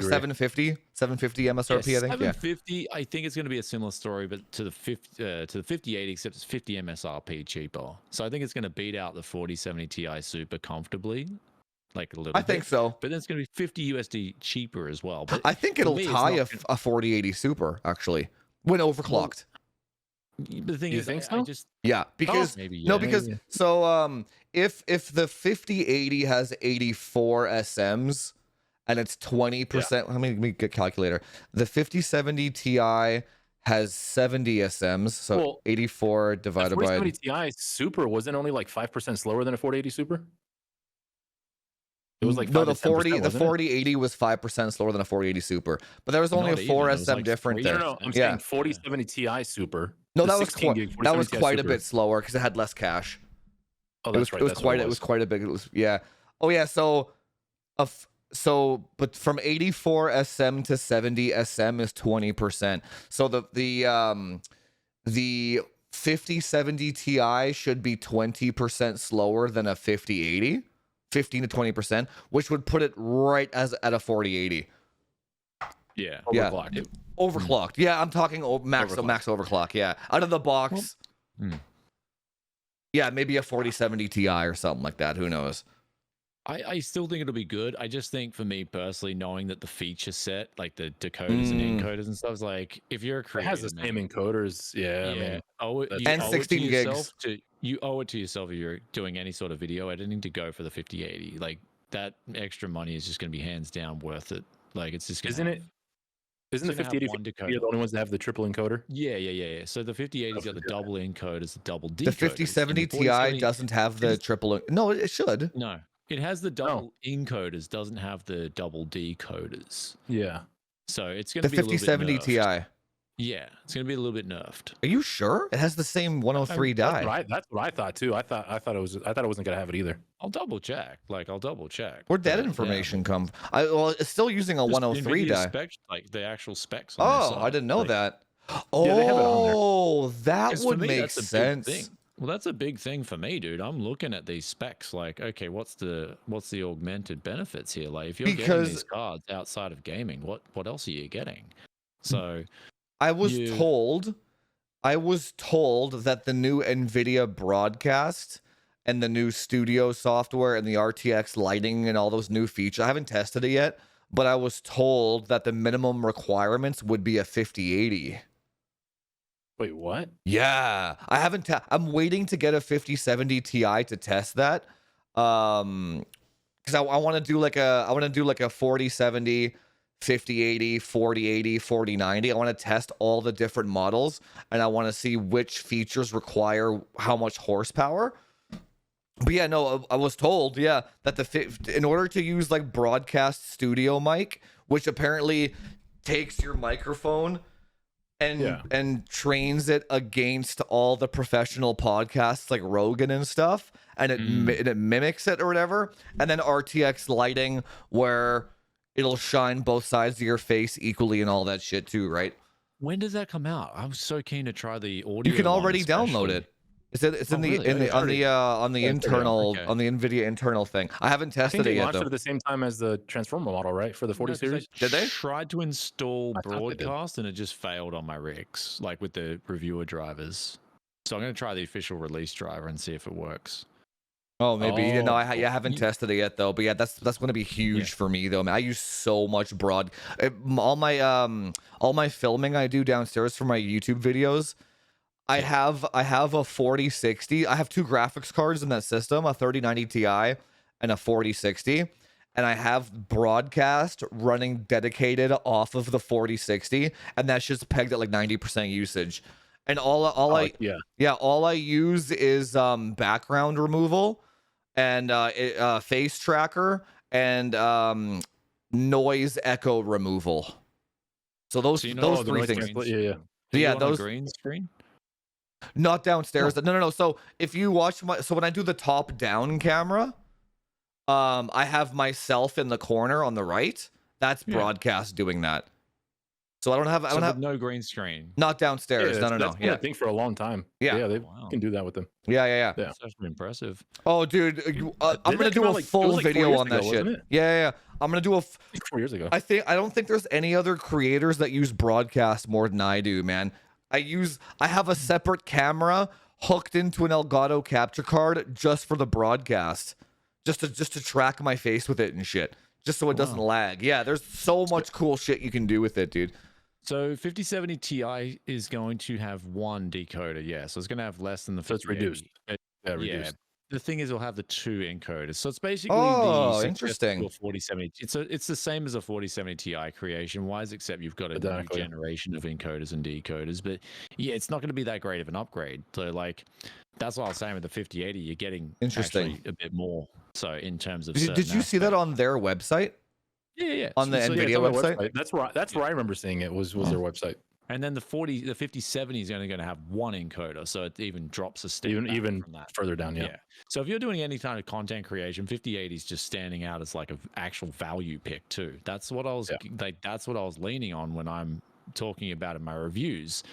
750 MSRP, I think. Yeah. 750. I think it's going to be a similar story, but to the 5080, except it's 50 MSRP cheaper. So I think it's going to beat out the 4070 Ti Super comfortably, like a little. I think so. But then it's going to be 50 USD cheaper as well. But I think it'll tie a 4080 Super actually when overclocked. But the thing You is, think I so? just Yeah, because maybe no, yeah. because so if the 5080 has 84 SMs and it's 20%, let me get calculator. The 5070 Ti has 70 SMs, so Well, 84 divided by 4070 Ti Super wasn't only like 5% slower than a 4080 Super. It was like no, 5 the to 10%, 40 the wasn't it? 4080 was 5% slower than a 4080 Super, but there was only Not a even, 4 it was SM like difference 3. there. No, I'm Yeah. saying 4070 Ti Super. No, the that was 16 gig 4070 Ti quite a Super. bit slower because it had less cache. Oh, It that's was, right. it was that's quite what it was quite a big. It was yeah. Oh yeah. So, but from 84 SM to 70 SM is 20%. So the 5070 Ti should be 20% slower than a 5080, 15 to 20%, which would put it right as at a 4080. Yeah. Yeah. Overclocked. Overclocked. Yeah, I'm talking max overclock. Yeah, out of the box. Yeah, maybe a 4070 Ti or something like that. Who knows? I still think it'll be good. I just think for me personally, knowing that the feature set, like the decoders and encoders and stuff, is like if you're a It creator, has the same encoders. Yeah, I mean, and 16 gigs. You owe it to yourself if you're doing any sort of video editing to go for the 5080. Like that extra money is just going to be hands down worth it. Like it's just gonna Isn't the 5080 the only ones that have the triple encoder? Yeah. So the 5080's got the double encoders, the double decoders. The 5070 Ti doesn't have the triple. No, it should. No, it has the double encoders, doesn't have the double decoders. Yeah. So it's going to The be a little bit 5070 nerfed. Ti. Yeah, it's going to be a little bit nerfed. Are you sure? It has the same 103 die. That's what I thought too. I thought it wasn't going to have it either. I'll double check. Where'd that information come? Well, it's still using a 103 die. Specs, like the actual specs. On their side. I didn't know that. Yeah, they have it on there. Oh, that 'Cause would for me, make that's a big thing. sense. Well, that's a big thing for me, dude. I'm looking at these specs like, okay, what's the augmented benefits here? Like, if you're getting these cards outside of gaming, what else are you getting? So, I was told that the new Nvidia broadcast and the new studio software and the RTX lighting and all those new features, I haven't tested it yet, but I was told that the minimum requirements would be a 5080. Wait, what? Yeah, I haven't. I'm waiting to get a 5070 Ti to test that, because I want to do like a 4070, 5080, 4080, 4090. I want to test all the different models, and I want to see which features require how much horsepower. But yeah, no, I was told, that in order to use like broadcast studio mic, which apparently takes your microphone and trains it against all the professional podcasts like Rogan and stuff, and it mimics it or whatever, and then RTX lighting where it'll shine both sides of your face equally and all that shit too, right? when does that come out? I'm so keen to try the audio. You can one already download especially. it. It's on the Okay. Nvidia internal thing. I haven't I tested think it they yet launched though. it at the same time as the Transformer model, right? For the 40 series. Did they? Tried to install I thought they did. broadcast and it just failed on my rigs, like with the reviewer drivers. So I'm going to try the official release driver and see if it works. Oh, maybe. I haven't You- tested it yet though. But yeah, that's going to be huge for me though. Man, I use so much all my filming I do downstairs for my YouTube videos. I have a 4060. I have two graphics cards in that system, a 3090 Ti and a 4060, and I have broadcast running dedicated off of the 4060, and that's just pegged at like 90% usage. And all I use is background removal and face tracker and noise echo removal. So those three things. Those green screen. not downstairs. No. So if you watch when I do the top down camera, I have myself in the corner on the right. That's broadcast doing that. So I don't have no green screen. not downstairs. Yeah, no. that's been a thing for a long time. Yeah. They Wow. can do that with them. Yeah. That's actually impressive. Oh, dude, I'm gonna do a full video on that shit. Yeah. I'm gonna do a. 4 years ago. I don't think there's any other creators that use broadcast more than I do, man. I have a separate camera hooked into an Elgato capture card just for the broadcast, just to track my face with it and shit, just so it doesn't lag. Yeah, there's so much cool shit you can do with it, dude. So 5070 Ti is going to have one decoder, yeah. So it's going to have less than the 5080. So it's reduced. Yeah, reduced. Yeah. The thing is, it'll have the 2 encoders. So it's basically Oh, the interesting. 4070. It's the same as a 4070 Ti creation wise, except you've got a new generation of encoders and decoders. But yeah, it's not going to be that great of an upgrade. So like, that's what I was saying with the 5080. You're getting actually a bit more. So in terms of did you see that on their website? Yeah. On the Nvidia website? That's where I remember seeing it was their website. And then the 5070 is only going to have one encoder, so it even drops a step even from that. further down. Yeah. So if you're doing any kind of content creation, 5080 is just standing out as like an actual value pick too. That's what I was that's what I was leaning on when I'm talking about in my reviews,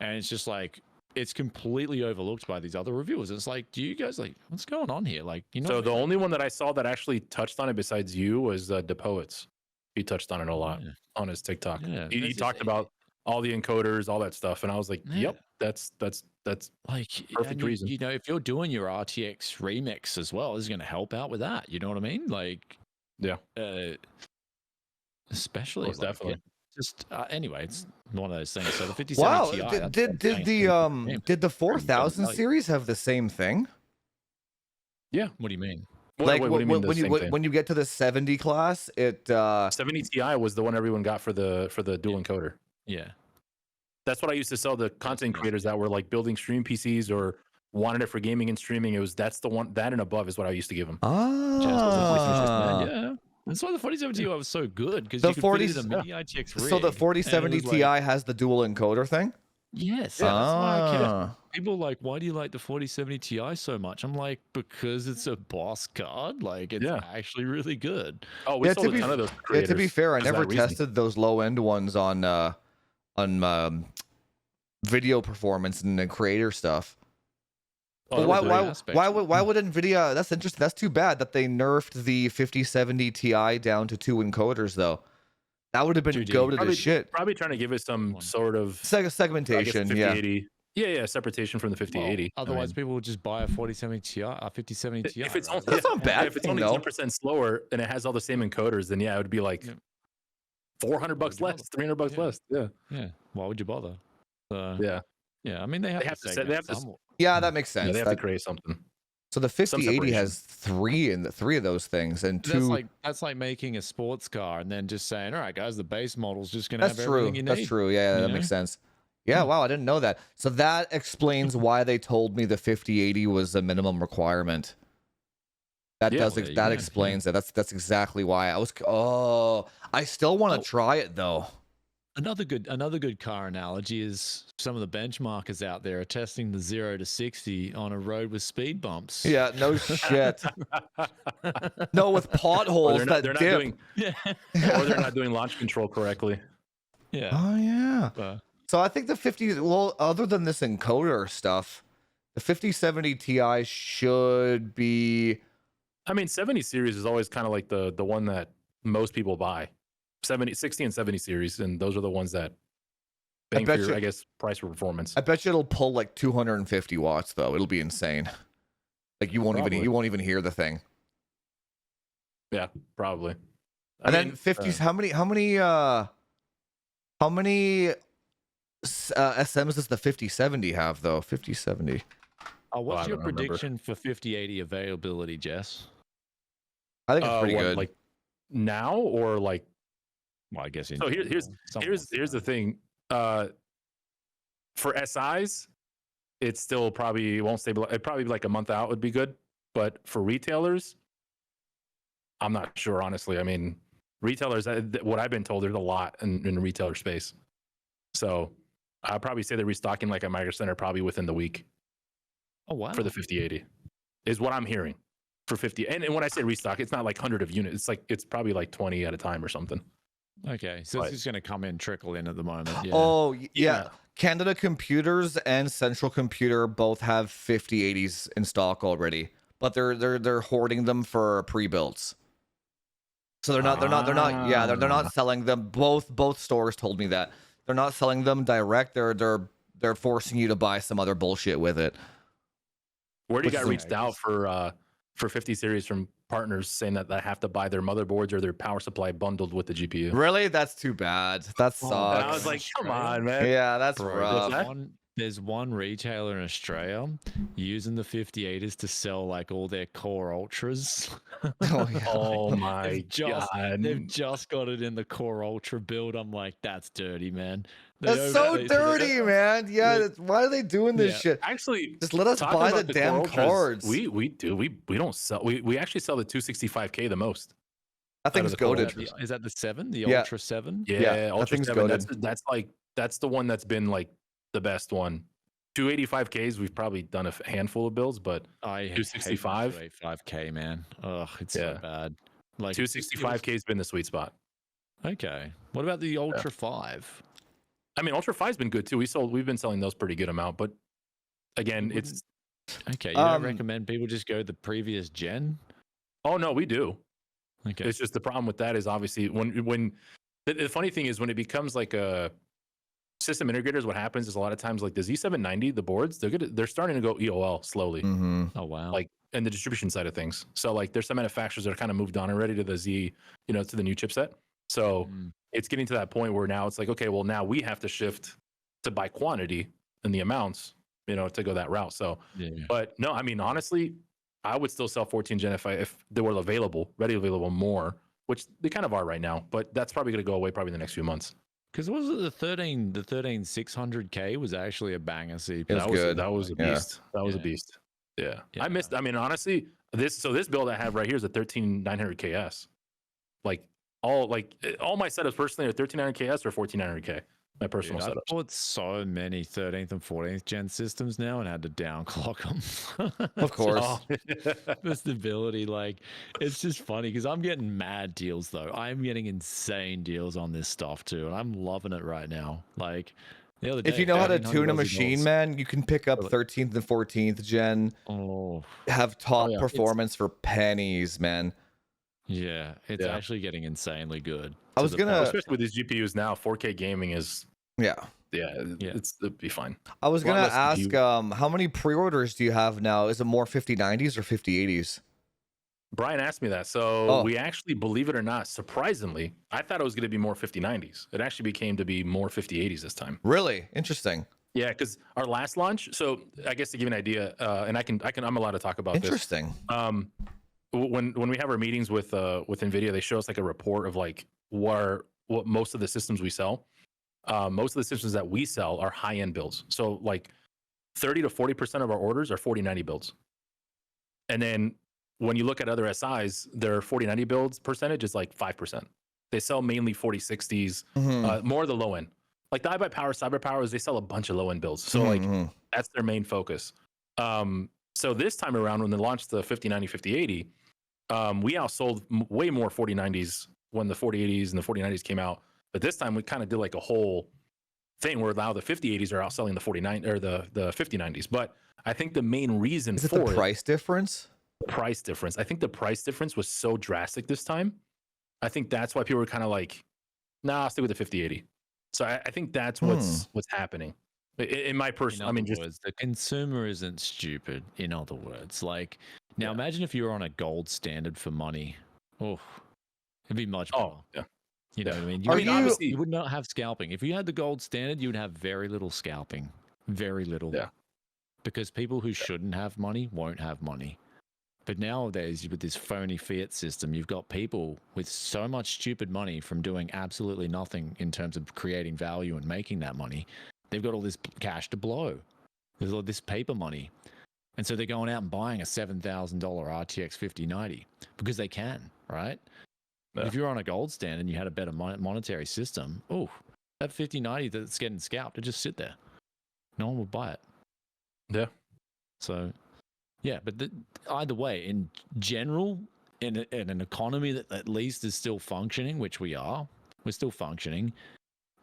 and it's just like it's completely overlooked by these other reviewers. It's like, do you guys like what's going on here? Like, you know. So the only one that I saw that actually touched on it besides you was the Poets. He touched on it a lot on his TikTok. Yeah, he talked about all the encoders, all that stuff, and I was like, "Yep, that's like perfect reason." You know, if you're doing your RTX remix as well, is going to help out with that. You know what I mean? Like, especially definitely. Just anyway, it's one of those things. So the 5070 Ti, did the 4000 series have the same thing? Yeah. What do you mean? Like when you get to the 70 class, it 70 Ti was the one everyone got for the dual encoder. Yeah. That's what I used to sell the content creators that were like building stream PCs or wanted it for gaming and streaming. That's the one, that and above is what I used to give them. Yeah. That's why the 4070 Ti was so good, because you could fit it in a mini ITX rig. So the 4070 Ti has the dual encoder thing? Yes. That's why I kept people are like, why do you like the 4070 Ti so much? I'm like, because it's a boss card. Like, it's actually really good. Oh, we sold a ton of those creators. To be fair, I never tested those low end ones on video performance and the creator stuff. Oh, why would Nvidia? That's interesting. That's too bad that they nerfed the 5070 Ti down to 2 encoders though. That would have been goated as shit. Probably trying to give it some sort of segmentation. Yeah, separatation from the 5080. Well, otherwise, people would just buy a 4070 Ti, a 5070 Ti. If it's right? That's not bad. If it's only 10% slower and it has all the same encoders, then it would be like $400 less, $300 less. Yeah. Why would you bother? Yeah. I mean, they have to. Yeah, that makes sense. They have to create something. So the 5080 has three of those things, and two. That's like making a sports car and then just saying, "All right, guys, the base model's just going to have everything you need." That's true. Yeah, that makes sense. Yeah, wow, I didn't know that. So that explains why they told me the 5080 was a minimum requirement. That explains it. That's exactly why I was. I still want to try it though. Another good car analogy is some of the benchmarkers out there are testing the 0 to 60 on a road with speed bumps. Yeah, no shit. No, with potholes that they're dip. Or they're not doing launch control correctly. Yeah. Oh yeah. So I think the 50, well, other than this encoder stuff, the 5070 Ti should be. I mean, 70 series is always kind of like the one that most people buy. 60 and 70 series, and those are the ones that bang for your, I guess, price for performance. I bet you it'll pull like 250 watts though. It'll be insane. Like you won't even hear the thing. Yeah, probably. And then 50s. How many SMs does the 5070 have though? 5070. What's your prediction for 5080 availability, Jess? I think it's pretty good. Like now or like. Well, I guess. So here's the thing. For SIs, it's still probably won't stabilize. It probably like a month out would be good. But for retailers, I'm not sure honestly. I mean, retailers, what I've been told, there's a lot in the retailer space. So I'd probably say they're restocking like a Micro Center probably within the week. Oh wow! For the 5080, is what I'm hearing for 50. And when I say restock, it's not like 100 of units. It's probably like 20 at a time or something. Okay, so Right. it's just going to come in, trickle in at the moment. Yeah. Oh, yeah. Yeah. Canada Computers and Central Computer both have 5080s in stock already, but they're hoarding them for pre-builds. So they're not selling them. Both stores told me that. They're not selling them direct. They're forcing you to buy some other bullshit with it. Where do you Which got is reached out for 50 series from partners saying that they have to buy their motherboards or their power supply bundled with the GPU? Really? That's too bad. That And sucks. I was like, come on, man. Yeah, that's Bro, rough. there's one retailer in Australia using the 58ers to sell like all their Core Ultras. Oh, yeah. Oh my They've just god. got it in the Core Ultra build. I'm like, that's dirty, man. That's so dirty, man. Yeah, why are they doing this shit? Actually, Just let us talking buy the about damn Core Ultras, cards. We don't sell. We actually sell the 265K the most. That thing's the Core goated. Ultras. Is that the 7? The Yeah. Ultra 7? Yeah, that Ultra thing's 7. goated. That's the one that's been like the best one. 285Ks, we've probably done a handful of builds, but I 265? 285K, man. Ugh, it's so bad. Like 265K has been the sweet spot. Okay. What about the Ultra 5? I mean, Ultra 5's been good too. We've been selling those pretty good amount, but again, it's okay. You don't recommend people just go the previous gen? oh no, we do. Okay. It's just the problem with that is obviously when the funny thing is when it becomes like a system integrators, what happens is a lot of times like the Z790, the boards, they're starting to go EOL slowly. Mm-hmm. Oh wow. Like in the distribution side of things. So like there's some manufacturers that are kind of moved on already to the Z, to the new chipset. So it's getting to that point where now it's like, okay, well now we have to shift to buy quantity and the amounts, to go that route. So, but no, I mean, honestly, I would still sell 14 Gen if they were ready available more, which they kind of are right now, but that's probably going to go away probably in the next few months. Because was it the 13 600K was actually a banger CPU. It was good. That was a beast. That was a beast. Yeah. I honestly, this build I have right here is a 13900KS. Like all my setups personally are 13900KS or 1400K. My personal setups. I bought so many 13th and 14th gen systems now and had to downclock them. Of course. The stability, it's just funny because I'm getting mad deals though. I'm getting insane deals on this stuff too, and I'm loving it right now. Like the other day, if you know how to tune a machine, man, you can pick up 13th and 14th gen. Oh, have top performance for pennies, man. Yeah, it's actually getting insanely good. I was gonna, especially with these GPUs now, 4K gaming is it'd be fine. I was gonna ask, how many pre-orders do you have now? Is it more 5090s or 5080s? Brian asked me that. So we actually, believe it or not, surprisingly, I thought it was going to be more 5090s. It actually became to be more 5080s this time. Really interesting. Yeah, because our last launch. So I guess to give you an idea, and I'm allowed to talk about interesting. this. When we have our meetings with Nvidia, they show us like a report of like what most of the systems we sell. Most of the systems that we sell are high-end builds. So like 30 to 40% of our orders are 4090 builds. And then when you look at other SIs, their 4090 builds percentage is like 5%. They sell mainly 4060s, more the low end. Like the iBuyPower, CyberPowers, they sell a bunch of low end builds. So that's their main focus. So this time around, when they launched the 5090, 5080, we outsold way more 4090s when the 4080s and the 4090s came out. But this time we kind of did like a whole thing where now the 5080s are outselling the 49 or the 5090s. But I think the main reason is it the price difference. Price difference. I think the price difference was so drastic this time. I think that's why people were kind of like, nah, I'll stay with the 5080. So I think that's what's happening. In my personal, the consumer isn't stupid. In other words, like now, imagine if you were on a gold standard for money. Oh, it'd be much better. You know what I mean? You would not have scalping. If you had the gold standard, you would have very little scalping. Very little. Yeah. Because people who shouldn't have money won't have money. But nowadays, with this phony fiat system, you've got people with so much stupid money from doing absolutely nothing in terms of creating value and making that money. They've got all this cash to blow. There's all this paper money. And so they're going out and buying a $7,000 RTX 5090 because they can, right? Yeah. If you're on a gold standard and you had a better monetary system, that 5090 that's getting scalped, it just sit there. No one would buy it. Yeah. So... yeah, but either way, in general, in an economy that at least is still functioning, which we are, we're still functioning,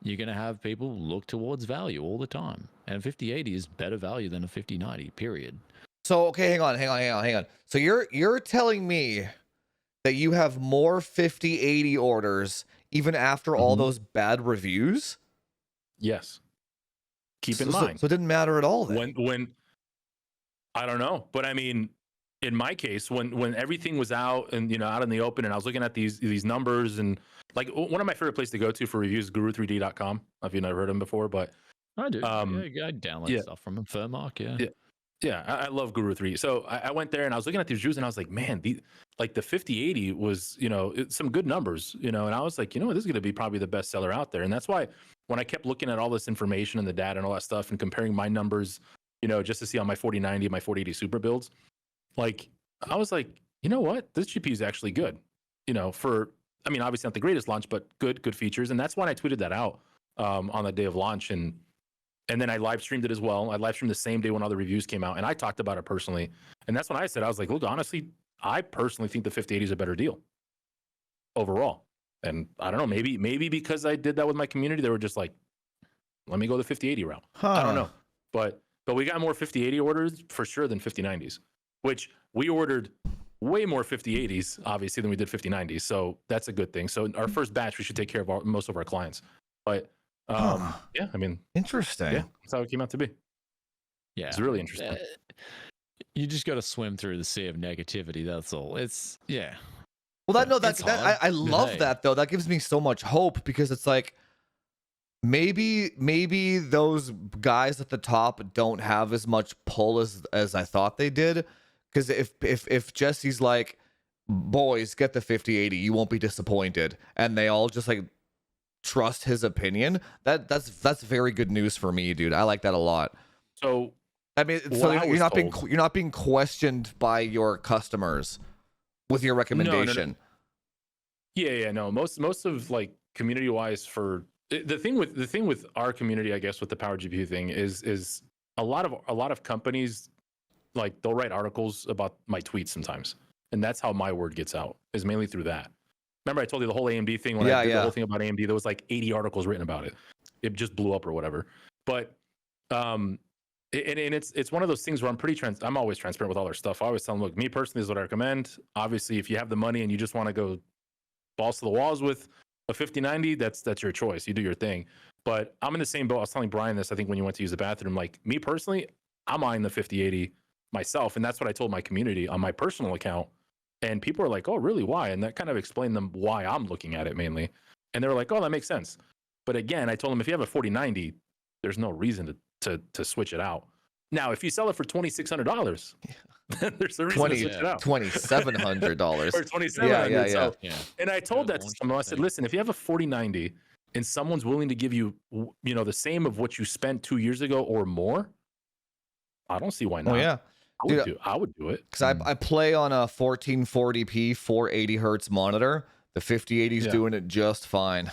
you're going to have people look towards value all the time. And 5080 is better value than a 5090, period. So, okay, hang on. So you're telling me that you have more 5080 orders even after all those bad reviews? Yes. Keep in mind. So it didn't matter at all then. When I don't know, but I mean, in my case, when everything was out and out in the open, and I was looking at these numbers, and like one of my favorite places to go to for reviews is guru3d.com. If you've never heard of him before, but I do. I download stuff from him. Fairmark, yeah. I love Guru3. So I went there and I was looking at these reviews and I was like, man, the 5080 was, it's some good numbers, and I was like, this is going to be probably the best seller out there. And that's why when I kept looking at all this information and the data and all that stuff and comparing my numbers, just to see on my 4090, my 4080 super builds, like, I was like, you know what? This GPU is actually good, obviously not the greatest launch, but good features. And that's why I tweeted that out on the day of launch. And then I live streamed it as well. I live streamed the same day when all the reviews came out, and I talked about it personally. And that's when I said, I was like, look, honestly, I personally think the 5080 is a better deal overall. And I don't know, maybe because I did that with my community, they were just like, let me go the 5080 route. I don't know. But we got more 5080 orders for sure than 5090s, which we ordered way more 5080s, obviously, than we did 5090s. So that's a good thing. So our first batch, we should take care of most of our clients. But yeah, interesting. Yeah, that's how it came out to be. Yeah, it's really interesting. You just got to swim through the sea of negativity. That's all. Well, I love that though. That gives me so much hope, because it's like maybe those guys at the top don't have as much pull as I thought they did. Because if Jesse's like, boys, get the 5080, you won't be disappointed, and they all just like trust his opinion, that's very good news for me, dude. I like that a lot. So you're not being questioned by your customers with your recommendation. No. Yeah, no. Most of like community wise, for the thing with our community, I guess, with the Power GPU thing is a lot of companies, like, they'll write articles about my tweets sometimes, and that's how my word gets out, is mainly through that. Remember I told you the whole AMD thing when I did the whole thing about AMD, there was like 80 articles written about it. It just blew up or whatever. But and it's one of those things where I'm always transparent with all their stuff. I always tell them, look, me personally, is what I recommend. Obviously, if you have the money and you just want to go balls to the walls with a 5090, that's your choice. You do your thing. But I'm in the same boat. I was telling Brian this, I think, when you went to use the bathroom. Like, me personally, I'm eyeing the 5080 myself, and that's what I told my community on my personal account. And people are like, oh, really? Why? And that kind of explained them why I'm looking at it mainly. And they were like, oh, that makes sense. But again, I told them, if you have a 4090, there's no reason to switch it out. Now, if you sell it for $2,600, then there's a reason to switch it out. $2,700 or $2,700. Yeah. And I told that to someone. I said, listen, if you have a 4090 and someone's willing to give you, the same of what you spent 2 years ago or more, I don't see why not. Oh, yeah. I would do it. Because I play on a 1440p 480 hertz monitor. The 5080 is doing it just fine.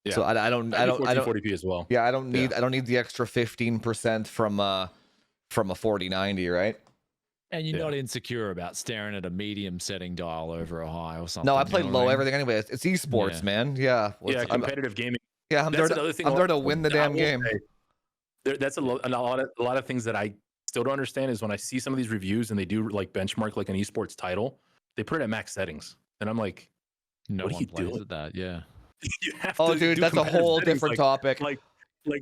Yeah. So I don't 1440p as well. Yeah, I don't need the extra 15% from a 4090, right? And you're not insecure about staring at a medium setting dial over a high or something. No, I play low everything anyway. It's esports, man. Yeah. Competitive gaming. Yeah, I'm there to win the damn game. That's a lot of things that I still don't understand is when I see some of these reviews and they do like benchmark like an esports title, they put it at max settings, and I'm like, no what one plays at that. Yeah. You have dude, that's a whole different topic. Like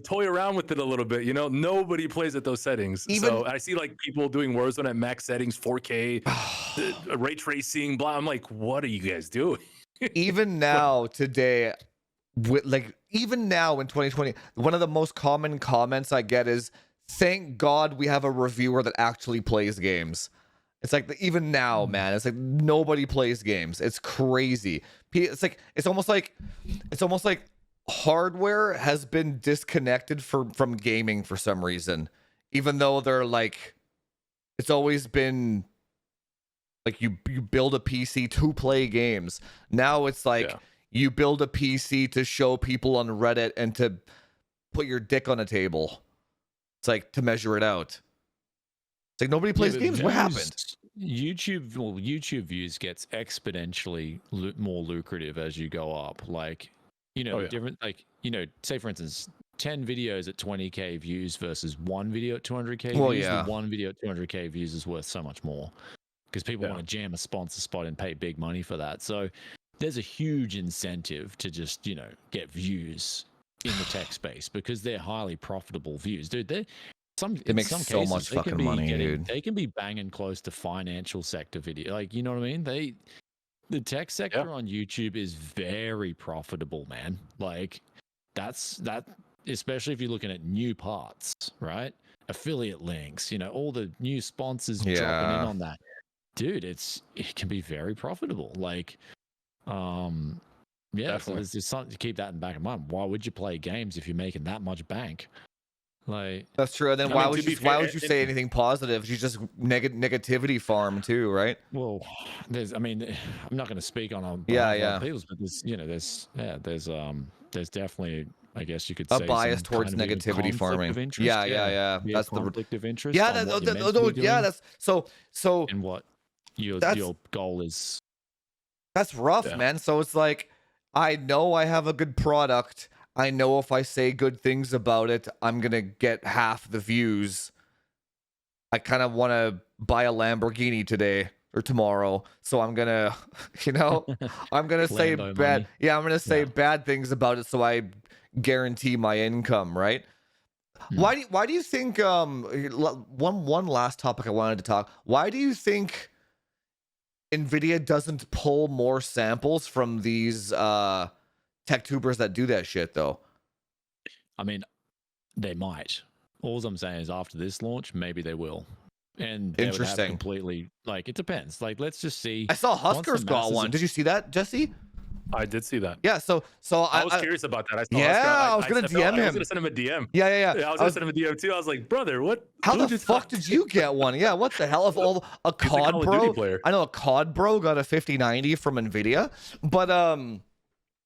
toy around with it a little bit, nobody plays at those settings. So I see like people doing Warzone at max settings, 4K, ray tracing, blah. I'm like, what are you guys doing? Even now, today, even now in 2020, one of the most common comments I get is, thank God we have a reviewer that actually plays games. It's like, even now, man, it's like nobody plays games. It's crazy. It's almost like hardware has been disconnected from gaming for some reason, even though they're like, it's always been like you build a PC to play games. Now it's like you build a PC to show people on Reddit and to put your dick on a table. It's like to measure it out. It's like nobody plays games. What happened? YouTube views gets exponentially more lucrative as you go up. Like, You know, the different, like, you know, say for instance, 10 videos at 20k views versus one video at 200k views. The one video at 200k views is worth so much more because people want to jam a sponsor spot and pay big money for that. So there's a huge incentive to just, you know, get views in the tech space because they're highly profitable views, dude. They make so much fucking money, dude. They can be banging close to financial sector video, like, you know what I mean? The tech sector on YouTube is very profitable, man. Like that, especially if you're looking at new parts, right? Affiliate links, you know, all the new sponsors dropping in on that, dude. It can be very profitable. Like, yeah, so there's just something to keep that in the back of mind. Why would you play games if you're making that much bank? Like, that's true. And then why would you say anything positive? You just negativity farm too, right? Well, I'm not going to speak on people's, but there's definitely, I guess you could say, a bias towards negativity farming. Yeah. That's the conflict of interest. Yeah, that's so. And what your goal is. That's rough, man. So it's like, I know I have a good product. I know if I say good things about it, I'm going to get half the views. I kind of want to buy a Lamborghini today or tomorrow. So I'm going to, you know, I'm going to say bad. Money. Yeah, I'm going to say bad things about it so I guarantee my income, right? Why do you think, one last topic I wanted to talk. Why do you think Nvidia doesn't pull more samples from these tech tubers that do that shit, though? I mean, they might. All I'm saying is after this launch, maybe they will. And interesting. Completely, like, it depends. Like, let's just see. I saw Husker's got one. Did you see that, Jesse? I did see that. Yeah, so I was curious about that. I was gonna DM him. I was gonna send him a DM. Yeah. I was gonna send him a DM too. I was like, brother, what? How the fuck did you get one? Yeah, what the hell? If a COD bro, I know a COD bro got a 5090 from Nvidia, but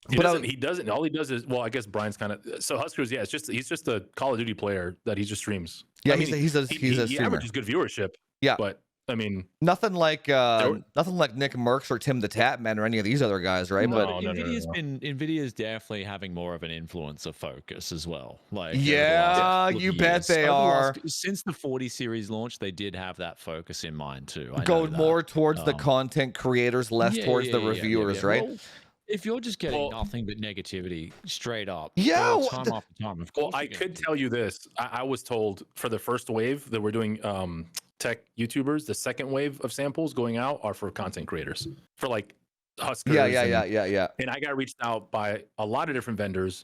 he doesn't. All he does is, well, I guess Brian's kind of, so Huskers. Yeah, he's just a Call of Duty player that he just streams. Yeah, he's a streamer. He averages good viewership. Yeah, but I mean, nothing like Nick Merckx or Tim the Tapman or any of these other guys, right? No, but Nvidia's definitely having more of an influencer focus as well. Like, you bet they are. Since the 40 series launch, they did have that focus in mind too. Go more towards the content creators, less towards the reviewers, right? Well, if you're just getting nothing but negativity straight up, time after time, of course. Well, I could tell you this. I was told for the first wave that we're doing tech YouTubers, the second wave of samples going out are for content creators, for like Huskers. Yeah. And I got reached out by a lot of different vendors,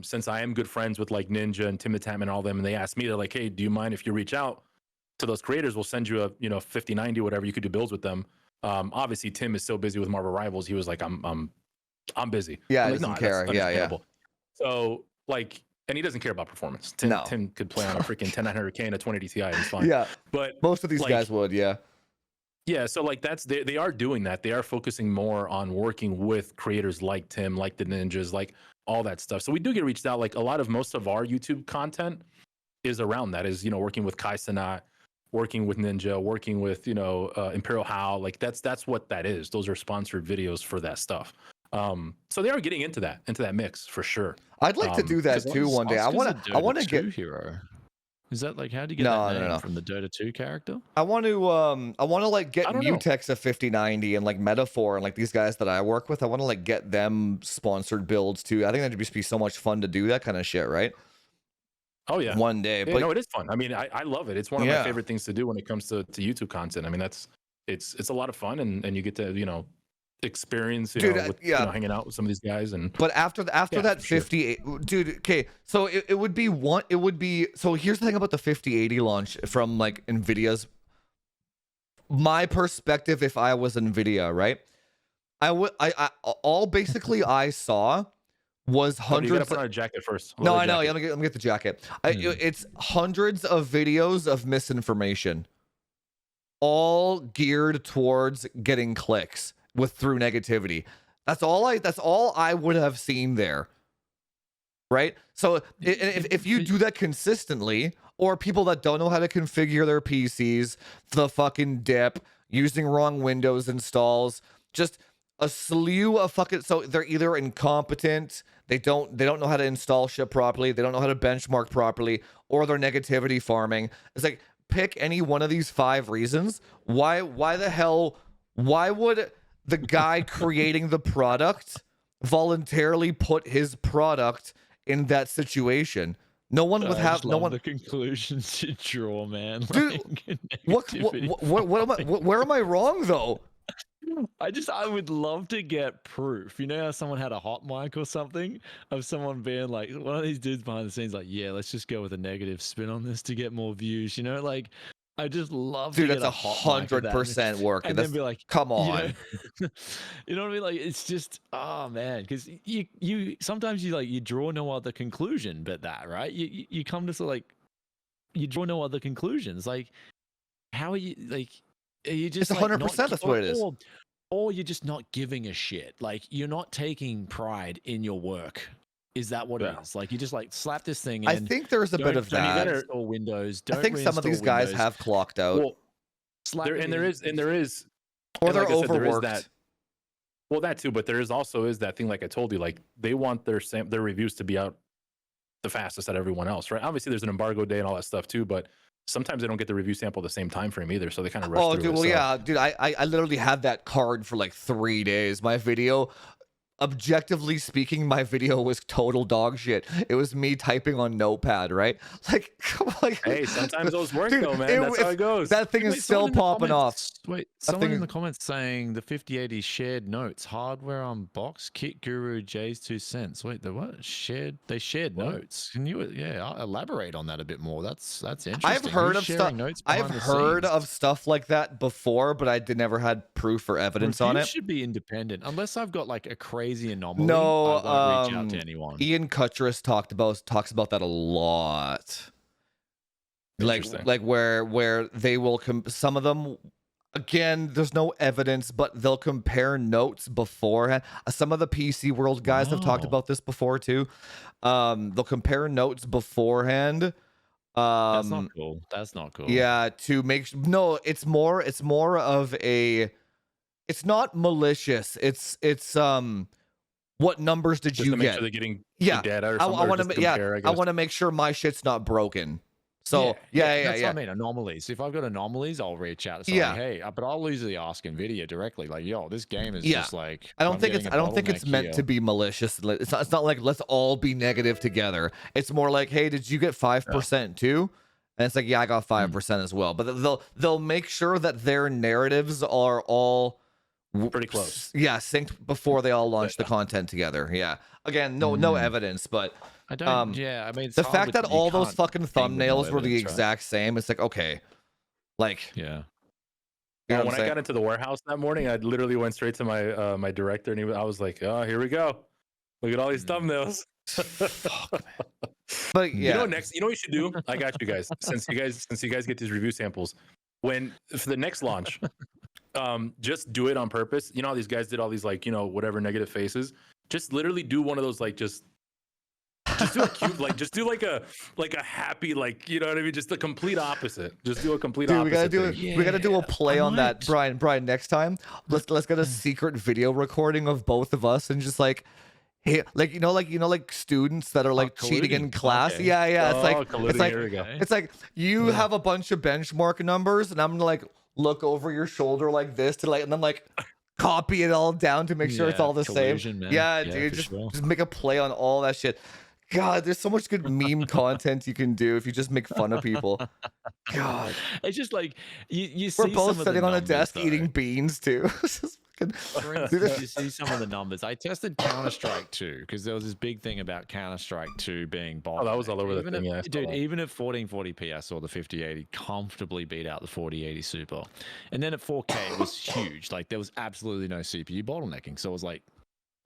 since I am good friends with like Ninja and Tim the Tam and all them, and they asked me, they're like, hey, do you mind if you reach out to those creators? We'll send you a 5090, whatever, you could do builds with them. Obviously Tim is so busy with Marvel Rivals, he was like, I'm busy. Yeah, he doesn't care. Yeah. So like, and he doesn't care about performance. Tim could play on a freaking 10900K and a 2080 Ti. It's fine. Yeah, but most of these guys would. Yeah. So like they are doing that. They are focusing more on working with creators like Tim, like the Ninjas, like all that stuff. So we do get reached out. Like most of our YouTube content is around that. Is working with Kai Cenat, working with Ninja, working with Imperial How. Like that's what that is. Those are sponsored videos for that stuff. So they are getting into that mix for sure. I'd like to do that too one day. I want to get hero. Is that like, how do you get that name from the Dota 2 character? I want to like get Mutex a 5090 and like Metaphor and like these guys that I work with. I want to like get them sponsored builds too. I think that'd just be so much fun to do that kind of shit, right? Oh yeah, one day. Yeah, but no, it is fun. I mean, I love it. It's one of my favorite things to do when it comes to YouTube content. I mean, it's a lot of fun, and you get to experience hanging out with some of these guys. And but after that 50, dude, okay, so it would be so here's the thing about the 5080 launch from like Nvidia's, my perspective. If I was Nvidia, right, I saw was hundreds. You gotta put on a jacket first. No, I know. Let me get the jacket. It's hundreds of videos of misinformation, all geared towards getting clicks through negativity. That's all I would have seen there, right? So if you do that consistently, or people that don't know how to configure their PCs, the fucking dip, using wrong Windows installs, just a slew of fucking, so they're either incompetent, they don't know how to install shit properly, they don't know how to benchmark properly, or they're negativity farming. It's like, pick any one of these 5 reasons. Why the hell, why would the guy creating the product voluntarily put his product in that situation? No one would have, no one. The conclusions you draw, man. Dude, what am I, where am I wrong though? I would love to get proof. You know how someone had a hot mic or something of someone being like, one of these dudes behind the scenes, like, yeah, let's just go with a negative spin on this to get more views. You know, like, I just love Dude, to that's get a hot mic of that 100% work. and That's, then be like, come on. You know what I mean? Like, it's just, oh man, because you sometimes you draw no other conclusion but that, right? You come to sort of like, you draw no other conclusions. Like, how are you like? Are you just It's 100%. That's what it is. Or you're just not giving a shit. Like, you're not taking pride in your work. Is that what it is? Like, you just like slap this thing in. I think there's a bit of that. Install Windows. I think some of these guys have clocked out. Well, there is, or and they're like I said, overworked. there is that, well, that too, but there is also is that thing, like I told you, like they want their reviews to be out the fastest at everyone else, right? Obviously, there's an embargo day and all that stuff too, but sometimes they don't get the review sample the same time frame either, so they kind of rush through dude, it. well, So. yeah, dude, I literally had that card for like 3 days. My video, objectively speaking, my video was total dog shit. It was me typing on Notepad, right? Like, come on, like, Hey, sometimes those work dude, though, man. That's how it goes. That thing is still popping off. Wait, someone in the comments saying the 5080 shared notes, hardware unboxed, kit guru J's 2 cents. Wait, the what? They shared notes. Can you I'll elaborate on that a bit more? That's interesting. I've heard of stuff. I've heard of stuff like that before, but I never had proof or evidence on it. It should be independent, unless I've got like a crazy anomaly. No, I won't reach out to anyone. Ian Cuttress talks about that a lot. Like where they will some of them, again, there's no evidence, but they'll compare notes beforehand. Some of the PC World guys have talked about this before too. They'll compare notes beforehand. That's not cool. That's not cool. Yeah, to make no, it's more of a, it's not malicious. It's what numbers did you to make get? Sure they're getting yeah, data or I want to I want to make sure my shit's not broken. So that's what I mean. Anomalies. If I've got anomalies, I'll reach out to say, hey, but I'll usually ask Nvidia directly, like, yo, this game is just like. I don't think it's meant to be malicious. It's not like let's all be negative together. It's more like, hey, did you get 5% too? And it's like, yeah, I got 5% as well. But they'll make sure that their narratives are all pretty close. Yeah, synced before they all launch the content together. Yeah. Again, no evidence, but I don't. I mean, the fact that all those fucking thumbnails were the exact same, it's like, okay, like, yeah. You know when I got into the warehouse that morning, I literally went straight to my my director, and I was like, "Oh, here we go! Look at all these thumbnails." But yeah, you know what next? You know what you should do? I got you guys. Since you guys get these review samples, for the next launch, just do it on purpose. You know how these guys did all these like whatever negative faces. Just literally do one of those like just do a cute just do like a happy you know what I mean, just the complete opposite. Just do a complete opposite. We gotta do a play on that, Brian. Next time, let's get a secret video recording of both of us and just like students that are like cheating in class. Okay. Yeah. It's like you have a bunch of benchmark numbers and I'm gonna like look over your shoulder like this to and then like copy it all down to make sure it's all the same. Man. Yeah, dude, just make a play on all that shit. God, there's so much good meme content you can do if you just make fun of people. God, it's just like you see. We're both sitting on a desk eating beans too. You see some of the numbers. I tested Counter-Strike 2 because there was this big thing about Counter-Strike 2 being bottlenecked. Oh, that was all over the thing. Yeah, dude, even at 1440p, I saw the 5080 comfortably beat out the 4080 Super, and then at 4K it was huge. Like there was absolutely no CPU bottlenecking. So it was like,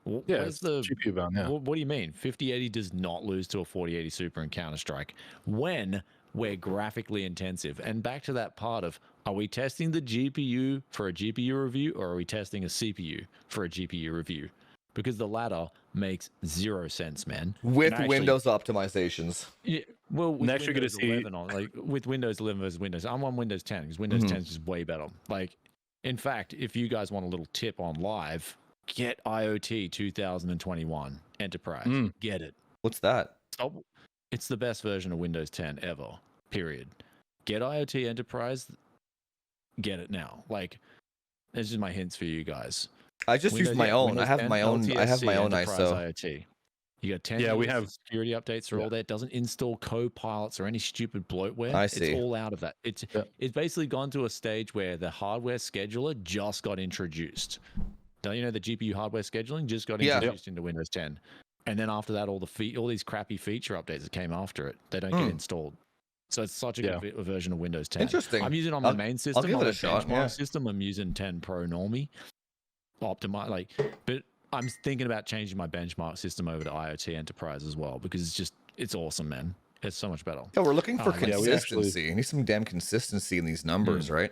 where's the GPU bound? Yeah. What do you mean? 5080 does not lose to a 4080 Super in Counter-Strike when we're graphically intensive. And back to that part of, are we testing the GPU for a GPU review or are we testing a CPU for a GPU review? Because the latter makes 0 sense, man. With Windows optimizations. Yeah, well, with next you're going to see 11 on, like with Windows 11 versus Windows. I'm on Windows 10 because Windows 10 is just way better. Like, in fact, if you guys want a little tip on live, get IoT 2021 Enterprise. Get it. What's that? It's the best version of Windows 10 ever. Period. Get IoT Enterprise. Get it now. Like, this is my hints for you guys. I just use my own. I have my own. I have my own ISO. IoT. You got 10 Yeah, we have security updates are all there. It doesn't install co-pilots or any stupid bloatware. I see. It's all out of that. It's basically gone to a stage where the hardware scheduler just got introduced. Don't you know the GPU hardware scheduling just got introduced into Windows 10? And then after that, all these crappy feature updates that came after it, they don't get installed. So it's such a good version of Windows 10. Interesting. I'm using it on my main system. I'll give on it a the shot. benchmark system, I'm using 10 Pro Normie. Optimize but I'm thinking about changing my benchmark system over to IoT Enterprise as well because it's awesome, man. It's so much better. Yeah, we're looking for consistency. Yeah, You need some damn consistency in these numbers, right?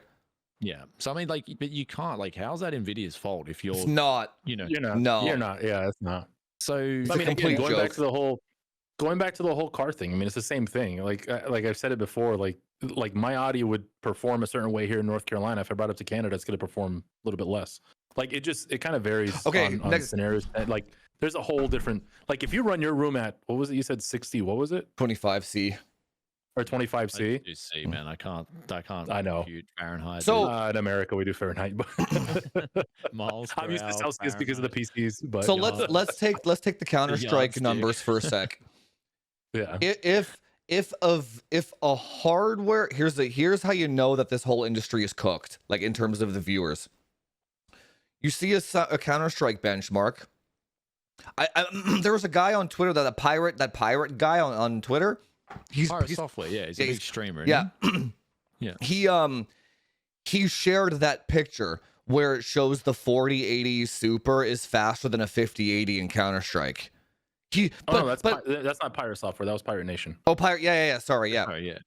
Yeah. So I mean, like, but you can't. Like, how's that Nvidia's fault if you're It's not. You know, you're not. No. You're not. Yeah, it's not. So I mean, complete again, going joke. back to the whole car thing. I mean, it's the same thing. Like I've said it before. Like my audio would perform a certain way here in North Carolina. If I brought it up to Canada, it's going to perform a little bit less. Like it kind of varies on scenarios. Like there's a whole different, like if you run your room at, what was it? You said 60, what was it? 25C. Or 25C? C, man. I can't I know. compute Fahrenheit. So in America we do Fahrenheit, but miles I'm used to Celsius because of the PCs. But so let's take the Counter-Strike numbers for a sec. Yeah. If a hardware, here's how you know that this whole industry is cooked, like in terms of the viewers. You see a Counter-Strike benchmark. There was a guy on Twitter that pirate guy on Twitter. He's software, he's a big streamer. Yeah. Yeah. He shared that picture where it shows the 4080 Super is faster than a 5080 in Counter-Strike. That's not Pirate Software. That was Pirate Nation. Oh, Pirate. Yeah. Sorry. Yeah. Oh, yeah.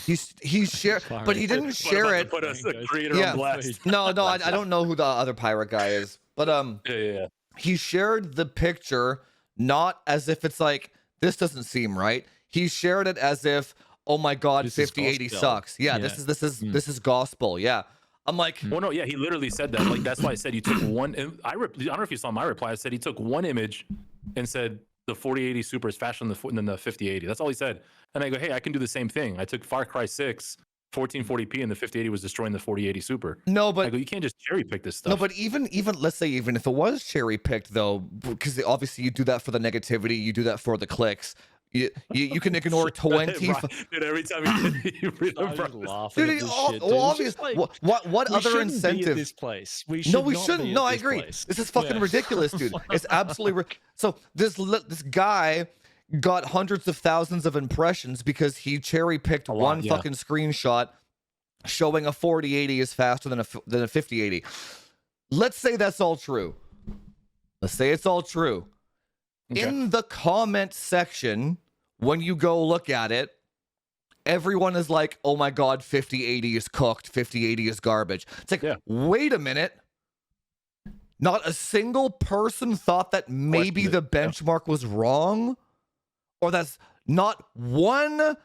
He shared, but he didn't share it. Put us a creator on blast. No, I don't know who the other pirate guy is, but Yeah. he shared the picture not as if it's like this doesn't seem right. He shared it as if, oh my god, 5080 sucks. Yeah, this is gospel. Yeah. I'm like, well, no, yeah, he literally said that. Like, that's why I said you took one. I don't know if you saw my reply. I said he took one image and said the 4080 Super is faster than the 5080. That's all he said. And I go, hey, I can do the same thing. I took Far Cry 6, 1440p, and the 5080 was destroying the 4080 Super. No, but I go, you can't just cherry pick this stuff. No, but even let's say even if it was cherry picked though, because obviously you do that for the negativity, you do that for the clicks. You can ignore 20. Dude, every time you read Dude, obviously, what other incentive? This place. We shouldn't. No, I agree. This is fucking ridiculous, dude. It's absolutely so. This guy got hundreds of thousands of impressions because he cherry picked one fucking screenshot showing a 4080 is faster than a 5080. Let's say that's all true. Let's say it's all true. Okay. In the comment section, when you go look at it, everyone is like, oh my god, 5080 is cooked, 5080 is garbage. It's like, wait a minute. Not a single person thought that maybe the benchmark was wrong? Or that's not one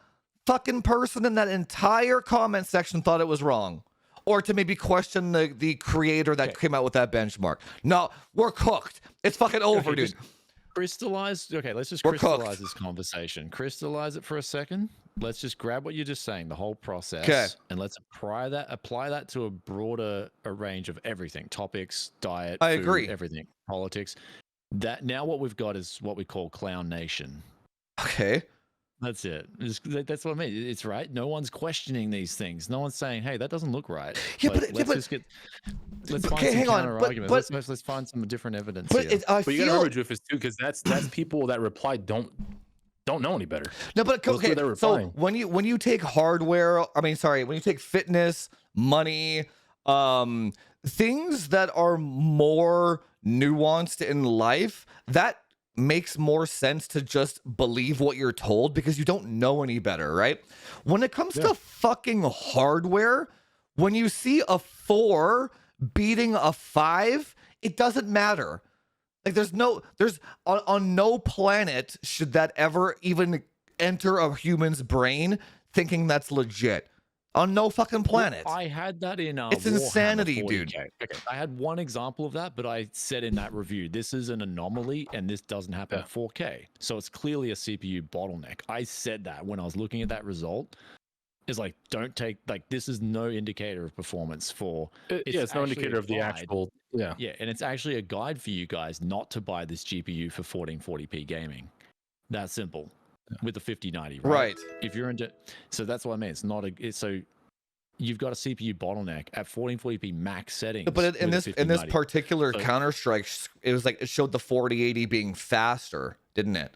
fucking person in that entire comment section thought it was wrong? Or to maybe question the creator that came out with that benchmark? No, we're cooked. It's fucking over, dude. Crystallize. Okay, let's just crystallize this conversation. Crystallize it for a second. Let's just grab what you're just saying, the whole process, and let's apply that to a broader range of everything: topics, diet, I food, agree, everything, politics. That now what we've got is what we call Clown Nation. Okay. That's it. That's what I mean. It's right. No one's questioning these things. No one's saying, "Hey, that doesn't look right." Yeah, like, let's find some counter arguments. Let's find some different evidence. But here. But you gotta remember, Jufus, too, because that's people that replied don't know any better. No, but okay. So when you take hardware, when you take fitness, money, things that are more nuanced in life, that makes more sense to just believe what you're told because you don't know any better, right? When it comes to fucking hardware, when you see a 4 beating a 5, it doesn't matter. Like there's on no planet should that ever even enter a human's brain thinking that's legit. on no fucking planet. Well, I had that in It's Warhammer insanity, 40K. dude. Okay, I had one example of that, but I said in that review, this is an anomaly and this doesn't happen at 4K. So it's clearly a CPU bottleneck. I said that when I was looking at that result. It's like, don't take, like, this is no indicator of performance for... it's no indicator of the actual... Yeah, and it's actually a guide for you guys not to buy this GPU for 1440p gaming. That simple. With the 5090, right? If you're into... So that's what I mean. It's not a... So you've got a CPU bottleneck at 1440p max settings. But in this particular Counter-Strike, it was like, it showed the 4080 being faster, didn't it?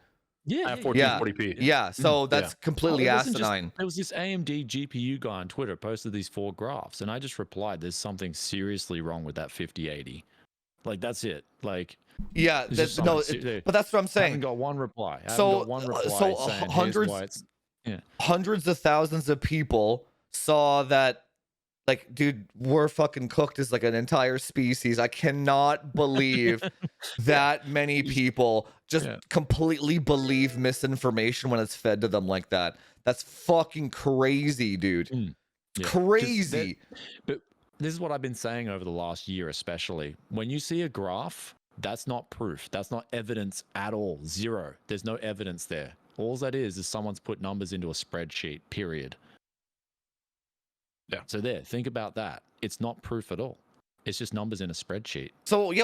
Yeah, 1440p. Yeah, so that's completely asinine. There was this AMD GPU guy on Twitter posted these 4 graphs, and I just replied, "There's something seriously wrong with that 5080." Like, that's it. Like, yeah, but that's what I'm saying. I haven't got one reply. Hundreds of thousands of people saw that. Like, dude, we're fucking cooked as like an entire species. I cannot believe that many people just completely believe misinformation when it's fed to them like that. That's fucking crazy, dude. Crazy. But this is what I've been saying over the last year, especially. When you see a graph, that's not proof. That's not evidence at all. Zero. There's no evidence there. All that is someone's put numbers into a spreadsheet, period. Yeah. So there, think about that. It's not proof at all. It's just numbers in a spreadsheet. So yeah,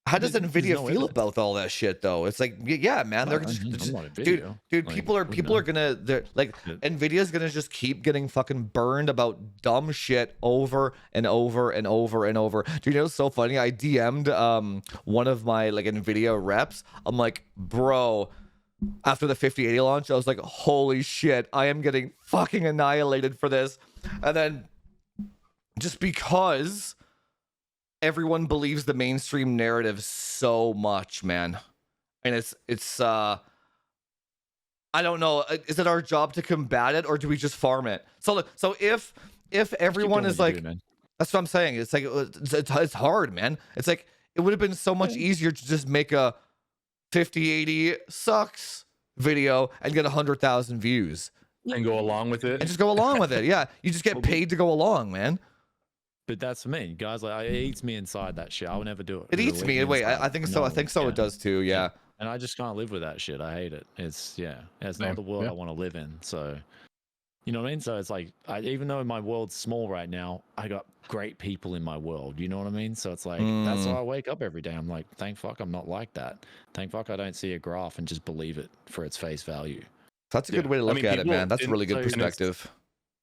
how does Nvidia feel about all that shit though? It's like, yeah, man, they're just dude, like, people are gonna, they're like, Nvidia's gonna just keep getting fucking burned about dumb shit over and over and over and over. Dude, you know, it's so funny. I DM'd one of my like Nvidia reps. I'm like, bro, after the 5080 launch, I was like, holy shit, I am getting fucking annihilated for this. And then just because everyone believes the mainstream narrative so much, man. And it's I don't know, is it our job to combat it or do we just farm it? So if everyone is like, that's what I'm saying. It's like, it's hard, man. It's like, it would have been so much easier to just make a 5080 sucks video and get 100,000 views and go along with it and just go along with it. Yeah, you just get paid to go along, man. But that's me, guys. Like, it eats me inside, that shit. I will never do it. It eats me. Wait, I think so. I think so. It does too. Yeah. And I just can't live with that shit. I hate it. It's not the world I want to live in. So, you know what I mean? So it's like, even though my world's small right now, I got great people in my world. You know what I mean? So it's like, that's why I wake up every day. I'm like, thank fuck I'm not like that. Thank fuck I don't see a graph and just believe it for its face value. That's a good way to look at it, man. That's a really good perspective.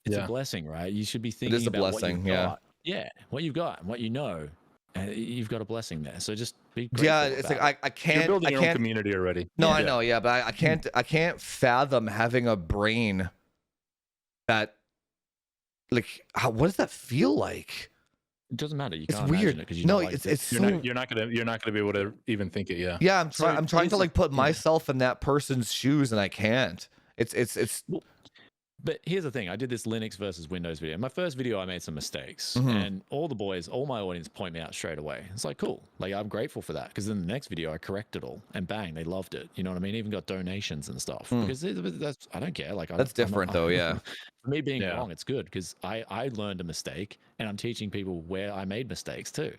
It's a blessing, right? You should be thinking it is a about blessing, what you've got. Yeah, what you've got and what you know. You've got a blessing there. So just be grateful. Yeah, it's like I can't. You're building your own community already. No, I know. Yeah, but I can't fathom having a brain that, like, what does that feel like? It doesn't matter. You it's can't weird. It no, like it's you're not gonna be able to even think it. Yeah, I'm trying to like put myself in that person's shoes, and I can't. It's. But here's the thing. I did this Linux versus Windows video. My first video, I made some mistakes, and all my audience point me out straight away. It's like, cool. Like, I'm grateful for that, because in the next video, I corrected all, and bang, they loved it. You know what I mean? Even got donations and stuff. Because that's, I don't care. Like, that's different though. Yeah. For me being wrong, it's good, because I learned a mistake, and I'm teaching people where I made mistakes too.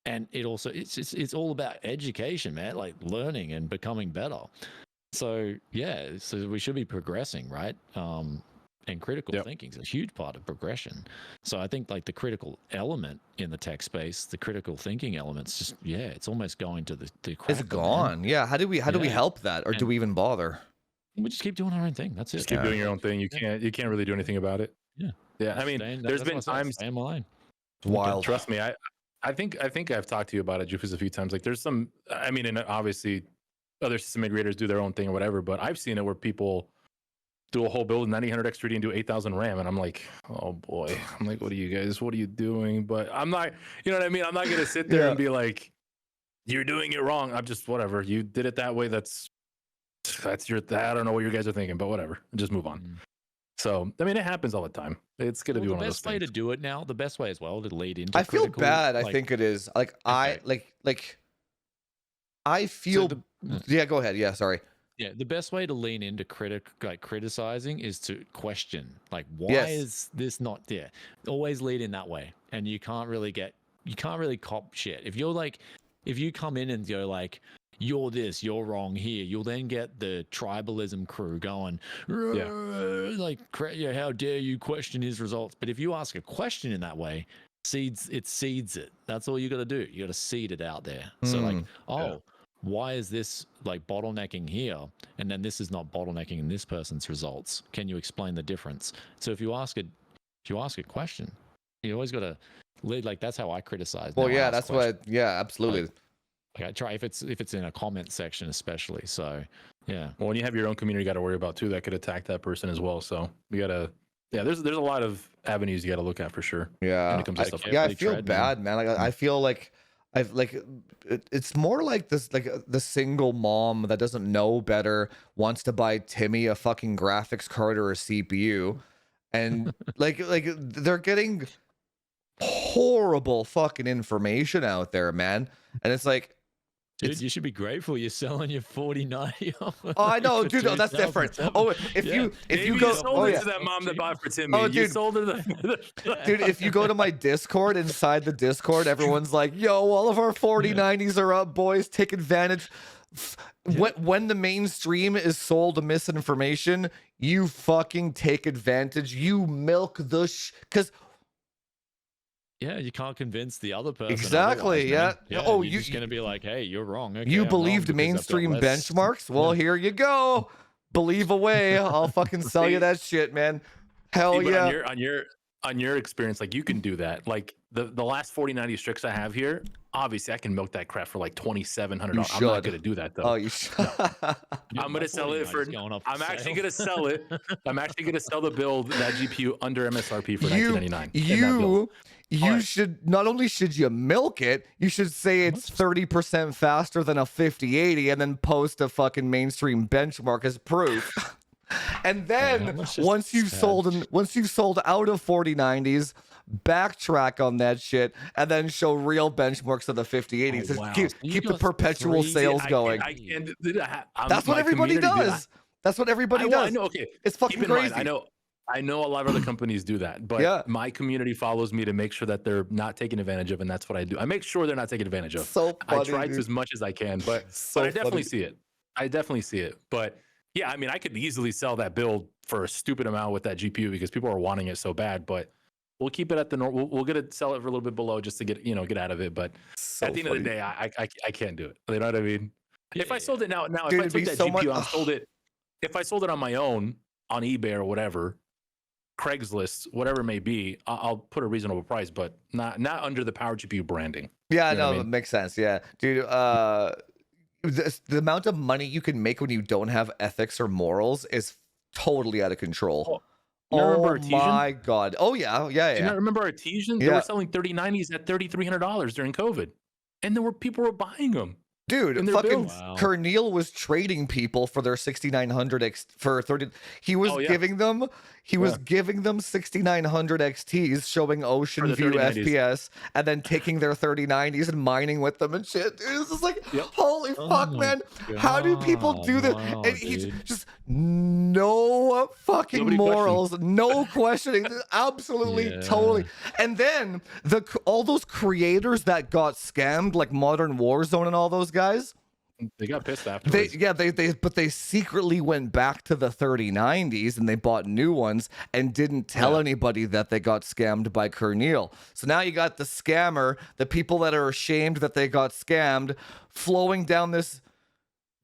And it also, it's all about education, man. Like, learning and becoming better. So yeah, so we should be progressing, right? And critical thinking is a huge part of progression. So I think like the critical element in the tech space, the critical thinking elements, just it's almost going to the crap. It's gone. Man. Yeah. How do we help that, or do we even bother? We just keep doing our own thing. That's it. Just keep doing your own thing. You can't really do anything about it. Yeah. Yeah. I mean, there's been times. Stay in line. Wild. Trust me. I think I've talked to you about it, Jufus, a few times. Like, there's some. I mean, and obviously, other system integrators do their own thing or whatever. But I've seen it where people do a whole build in 9800 X3D and do 8,000 RAM, and I'm like, oh boy. I'm like, what are you doing? But I'm not, you know what I mean? I'm not gonna sit there and be like, you're doing it wrong. I'm just, whatever. You did it that way. That's your. I don't know what you guys are thinking, but whatever. Just move on. So I mean, it happens all the time. It's gonna be one of those things. The best way to do it now, the best way as well to lead into. I feel bad. I think it is like I feel. Yeah, go ahead. Yeah, sorry. Yeah, the best way to lean into criticizing is to question, like, why Yes. is this not there? Always lead in that way, and you can't really cop shit. If you come in and go like, you're this, you're wrong here, you'll then get the tribalism crew going, like, how dare you question his results? But if you ask a question in that way, seeds it. That's all you got to do. You got to seed it out there. So like, why is this like bottlenecking here, and then this is not bottlenecking in this person's results? Can you explain the difference? So if you ask a question, you always got to lead. Like, that's how I criticize. Well, Now I yeah, ask that's questions. what. Yeah, absolutely. Like, I try if it's in a comment section especially. So yeah. Well, when you have your own community, you got to worry about too. That could attack that person as well. So we gotta. Yeah, there's a lot of avenues you got to look at for sure. Yeah, when it comes to stuff like I that. feel Tread, bad, man. Like I feel like it's more like this, like the single mom that doesn't know better wants to buy Timmy a fucking graphics card or a CPU, and like they're getting horrible fucking information out there, man. And it's like, Dude, you should be grateful you're selling your 4090. oh, I know, dude. No, that's different. Oh, if you go, sold it to that mom that bought for Timmy. Oh, You dude. sold her Dude, if you go to my Discord, inside the Discord, everyone's like, yo, all of our 4090s are up, boys. Take advantage. When the mainstream is sold misinformation, you fucking take advantage. You milk the because yeah, you can't convince the other person. Exactly, otherwise, yeah. man. Oh, you're just going to be like, hey, you're wrong. Okay, you I'm believed wrong because I've got mainstream less- benchmarks? Well, here you go. Believe away. I'll fucking sell you that shit, man. Hell but yeah. on your experience, like, you can do that. Like the last 4090 Strix I have here, obviously I can milk that crap for like $2,700. You I'm not should. gonna do that though. Oh, you should. I'm gonna sell it for. I'm actually gonna sell it. I'm actually gonna sell the build, that GPU, under MSRP for $1999. You should, not only should you milk it, you should say it's 30% faster than a 5080 and then post a fucking mainstream benchmark as proof. And then once you've sold out of 4090s, backtrack on that shit and then show real benchmarks of the 5080s. Oh, wow. Keep the perpetual sales going. That's what everybody does. That's what everybody does. I know. Okay, it's fucking crazy. I know a lot of other companies do that, but my community follows me to make sure that they're not taking advantage of, and that's what I do. I make sure they're not taking advantage of. So funny, I try dude. to as much as I can, but I definitely see it. I definitely see it. But yeah, I mean, I could easily sell that build for a stupid amount with that GPU because people are wanting it so bad. But we'll keep it at the normal. We'll get it, sell it for a little bit below just to get out of it. But at the end of the day, I can't do it. You know what I mean? If I sold it now, Dude, if I took that GPU and sold it, if I sold it on my own on eBay or whatever, Craigslist, whatever it may be, I'll put a reasonable price, but not under the Power GPU branding. Yeah, You know what I no, mean? it makes sense. Yeah, dude. The amount of money you can make when you don't have ethics or morals is totally out of control. You remember Oh Artesian? my god. Oh yeah. Do you not remember Artesian? They Yeah. were selling 3090s at $3,300 during COVID, and people were buying them. Dude, in their fucking builds. Wow. Cornel was trading people for their 6900 for 30. He was giving them 6900 XTs showing Ocean the View 3090s. FPS and then taking their 3090s and mining with them and shit. Dude, it's just like, holy fuck, my man. How do people do this? wow, And he's dude. just no fucking Nobody morals, no questioning. Absolutely, Yeah. totally. And then all those creators that got scammed, like Modern Warzone and all those guys, They got pissed afterwards. they secretly went back to the 3090s and they bought new ones and didn't tell anybody that they got scammed by Cornel. So now you got the scammer, the people that are ashamed that they got scammed, flowing down this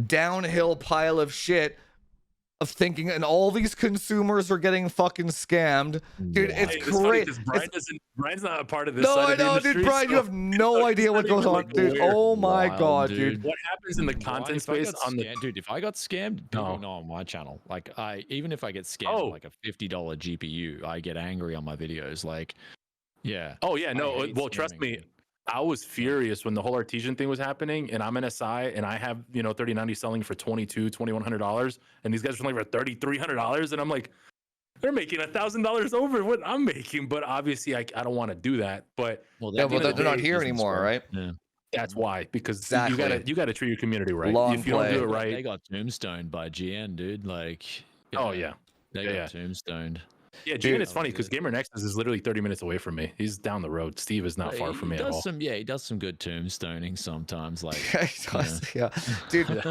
downhill pile of shit of thinking, and all these consumers are getting fucking scammed. Dude, Wow. it's It's funny great. 'cause Brian's not a part of this. No, side I of the know, industry, dude, Brian, you so- have no idea what it's not goes even, on, like, dude. weird. Oh my Wild, god, dude. dude. What happens in the content space on the dude, if I got scammed, people No. know on my channel. Like, even if I get scammed Oh. on like a $50 GPU, I get angry on my videos. Like, yeah. Oh yeah, I no. hate Well, trust scamming, me, dude. I was furious when the whole Artesian thing was happening, and I'm in SI, and I have 3090 selling for $2,100, and these guys are selling for $3,300, and I'm like, they're making $1,000 over what I'm making. But obviously, I don't want to do that. But Well, Yeah, at the well, end of they're the not day, here business anymore, world. right? Yeah. That's why, because Exactly. you gotta treat your community right. Long If you don't do it play. They right, got tombstoned by GN, dude. Like, oh yeah, they got tombstoned. yeah. Dude, GN is funny because Gamer Nexus is literally 30 minutes away from me. He's down the road. Steve is not far from me at all. He does some good tombstoning sometimes. Like, yeah, dude.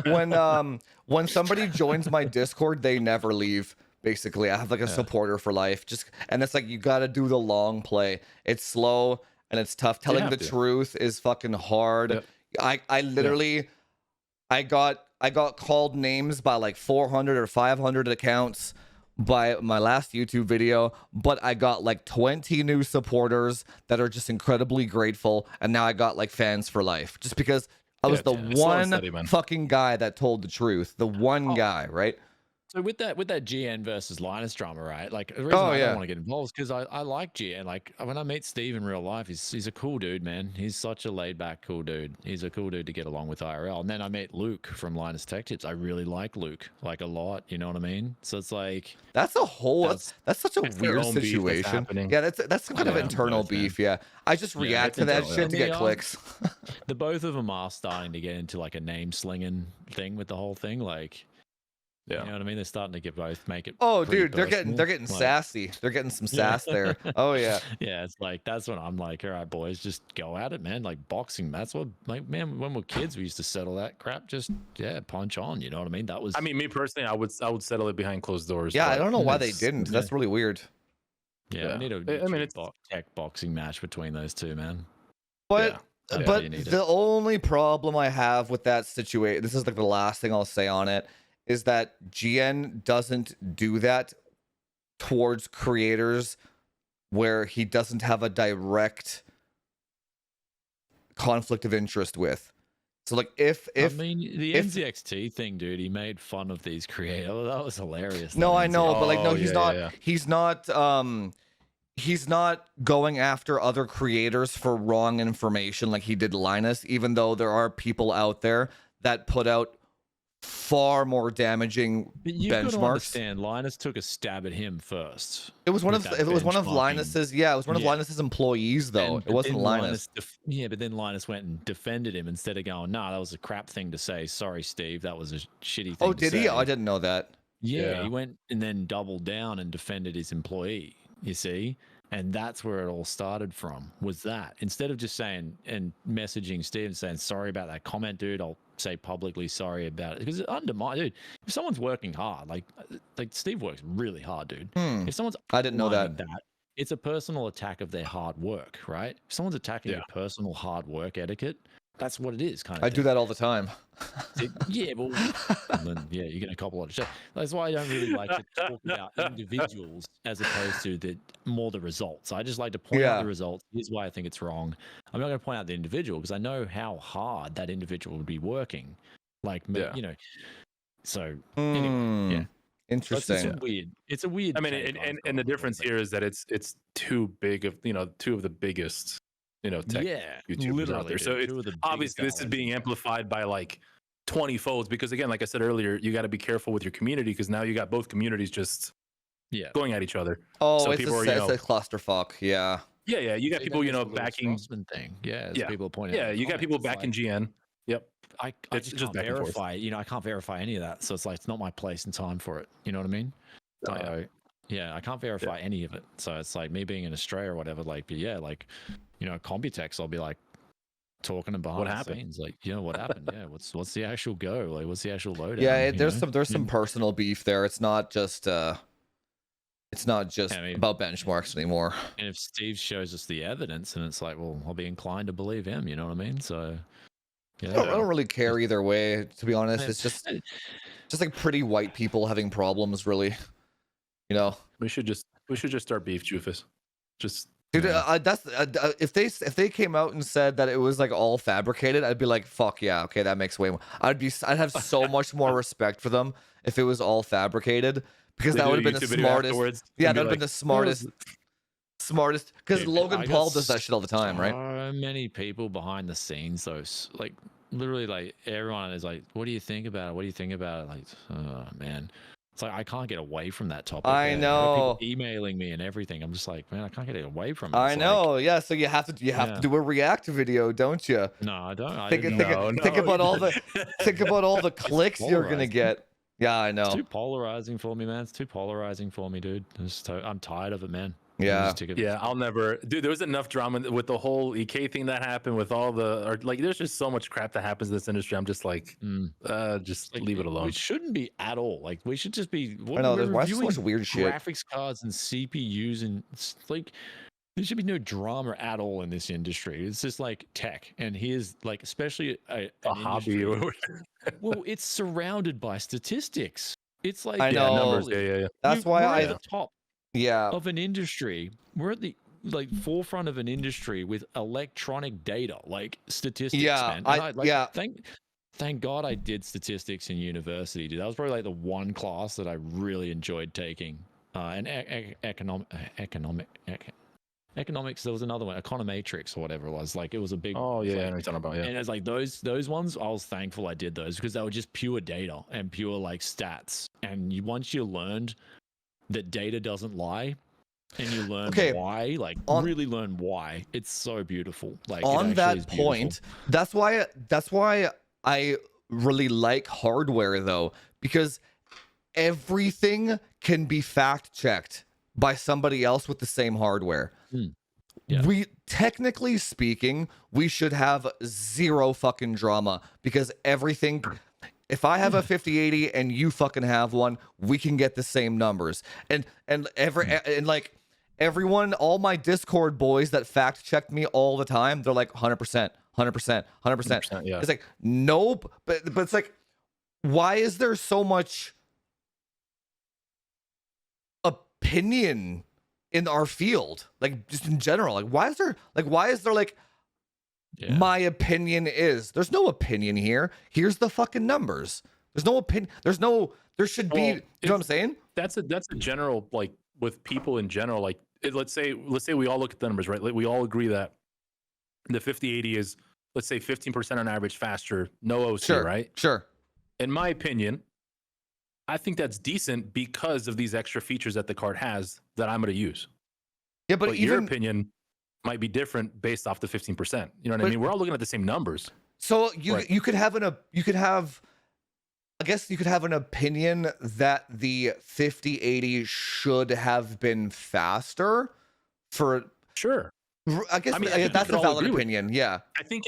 When somebody joins my Discord, they never leave. Basically, I have like a supporter for life. And it's like you got to do the long play. It's slow and it's tough. Telling the truth is fucking hard. Yep. I literally, I got called names by like 400 or 500 accounts by my last YouTube video, but I got like 20 new supporters that are just incredibly grateful, and now I got like fans for life just because I was the one fucking guy that told the truth. The one guy, right? So with that GN versus Linus drama, right? Like the reason I don't want to get involved is because I like GN. Like when I meet Steve in real life, he's a cool dude, man. He's such a laid back, cool dude. He's a cool dude to get along with IRL. And then I met Luke from Linus Tech Tips. I really like Luke, like a lot. You know what I mean? So it's like that's such a weird situation. Yeah, that's some kind of internal beef. Man. Yeah, I just react to that shit to get clicks. The both of them are starting to get into like a name slinging thing with the whole thing, like. Yeah. You know what I mean? They're starting to make it. Oh, dude, they're getting like, sassy. They're getting some sass there. Oh yeah. Yeah, it's like that's when I'm like, all right, boys, just go at it, man. Like boxing. That's what, like, man. When we're kids, we used to settle that crap. Just punch on. You know what I mean? That was. I mean, me personally, I would settle it behind closed doors. Yeah, I don't know why they didn't. That's really weird. Yeah, I need a tech boxing match between those two, man. But the only problem I have with that situation, this is like the last thing I'll say on it, is that GN doesn't do that towards creators where he doesn't have a direct conflict of interest with. So like if I mean the NZXT thing, dude, he made fun of these creators. That was hilarious. No, I know, but like no, he's not going after other creators for wrong information like he did Linus, even though there are people out there that put out far more damaging benchmarks. Understand, Linus took a stab at him first. It was one of Linus's. Yeah, it was one of Linus's employees, though. It wasn't Linus. But then Linus went and defended him instead of going, "Nah, that was a crap thing to say. Sorry, Steve, that was a shitty thing." Oh, did he? Oh, I didn't know that. Yeah, he went and then doubled down and defended his employee. You see. And that's where it all started from, was that. Instead of just saying and messaging Steve and saying, sorry about that comment, dude, I'll say publicly sorry about it. Because it undermines, dude, if someone's working hard, like Steve works really hard, dude. If someone's I didn't know that. It's a personal attack of their hard work, right? If someone's attacking your personal hard work etiquette, that's what it is, kind of. I do that all the time. You're gonna cop a lot of shit. That's why I don't really like to talk about individuals as opposed to the results. I just like to point out the results. Here's why I think it's wrong. I'm not going to point out the individual because I know how hard that individual would be working. Like, you know. So anyway, interesting. It's a weird. I mean, and the difference here is that it's two of the biggest. Tech YouTubers out there. So it's obviously this is being amplified by like 20 folds because again, like I said earlier, you got to be careful with your community because now you got both communities just going at each other. Oh, so it's a clusterfuck. Yeah. Yeah. You got people, backing thing. People pointing. Yeah, you got people backing GN. Yep. I just can't verify. I can't verify any of that. So it's like it's not my place and time for it. You know what I mean? I can't verify any of it. So it's like me being in Australia or whatever. Like, Computex, I'll be like talking behind the scenes, like, what happened? Yeah, what's the actual go? Like, what's the actual loadout? Yeah, there's some personal beef there. It's not just about benchmarks anymore. And if Steve shows us the evidence, and it's like, well, I'll be inclined to believe him. You know what I mean? So. I don't really care either way, to be honest. It's just like pretty white people having problems, really. We should just start beef, Jufus. Just dude, if they came out and said that it was like all fabricated, I'd be like, fuck yeah, okay, that makes way more. I'd have so much more respect for them if it was all fabricated because that would have been the smartest. Yeah, that would have been the smartest. Because Logan Paul does that shit all the time, right? So many people behind the scenes, though, like literally, like everyone is like, "What do you think about it? What do you think about it?" Like, oh man. It's like I can't get away from that topic. I There are know. people emailing me and everything. I'm just like, man, I can't get away from it. I It's know. like, Yeah. So you have to Yeah. do a react video, don't you? no, I don't. I Think, didn't think, know. think about all the think about all the It's clicks you're gonna polarizing. get. Yeah, I It's know. too polarizing for me, man. It's too polarizing for me, dude. I'm tired of it, man. Yeah. Yeah, I'll never, dude. There was enough drama with the whole EK thing that happened, with all the, or like, there's just so much crap that happens in this industry. I'm just like, just Like, leave it alone. We shouldn't be at all. Like, we should just be. I know. We're Why is so much reviewing weird shit? graphics cards and CPUs, and it's like there should be no drama at all in this industry. It's just like tech, and here's like, especially A hobby. industry- well, it's surrounded by statistics. It's like I Yeah, know. numbers. holy- Yeah. That's why we're I. at the top Yeah. of an industry. We're at the like forefront of an industry with electronic data, like statistics. Yeah, man. And yeah. Thank God I did statistics in university, dude. That was probably like the one class that I really enjoyed taking. And economics. There was another one, econometrics or whatever it was. Like it was a big. Oh yeah, I know like, what you're talking about. Yeah. and it's like those ones, I was thankful I did those because they were just pure data and pure like stats. And once you learned that data doesn't lie, and you learn why, like really learn why, it's so beautiful. Like on that point, that's why I really like hardware though, because everything can be fact checked by somebody else with the same hardware. Yeah. We, technically speaking, we should have zero fucking drama because everything. If I have a 5080 and you fucking have one, we can get the same numbers. And like everyone, all my Discord boys that fact check me all the time, they're like 100%, 100%, 100%. Yeah. It's like nope, but it's like, why is there so much opinion in our field, like just in general? Like why is there like my opinion is, there's no opinion here, here's the fucking numbers. There's no opinion, there should be, you know what I'm saying? That's a general, like with people in general, like let's say we all look at the numbers, right? Like we all agree that the 5080 is, let's say 15% on average faster, no OC, right? Sure. In my opinion, I think that's decent because of these extra features that the card has that I'm going to use. Yeah, but even your opinion might be different based off the 15%. You know what I mean? We're all looking at the same numbers. So you could have I guess you could have an opinion that the 5080 should have been faster for sure. I guess, I mean, that's a valid opinion. Yeah. I think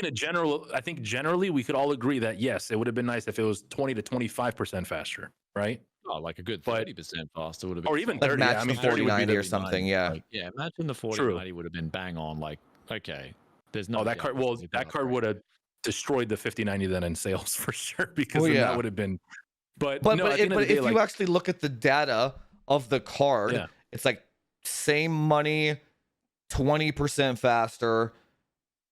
generally we could all agree that yes, it would have been nice if it was 20 to 25% faster, right? Oh, like a good 30% faster would have been, or even like 30. match I mean, the 4090 or 30 something. Yeah. Like, yeah. Imagine the 4090 would have been bang on. Like, okay, there's no. that card. Well, that card would have destroyed the 5090 then in sales for sure, because then that would have been. But if you actually look at the data of the card, it's like same money, 20% faster.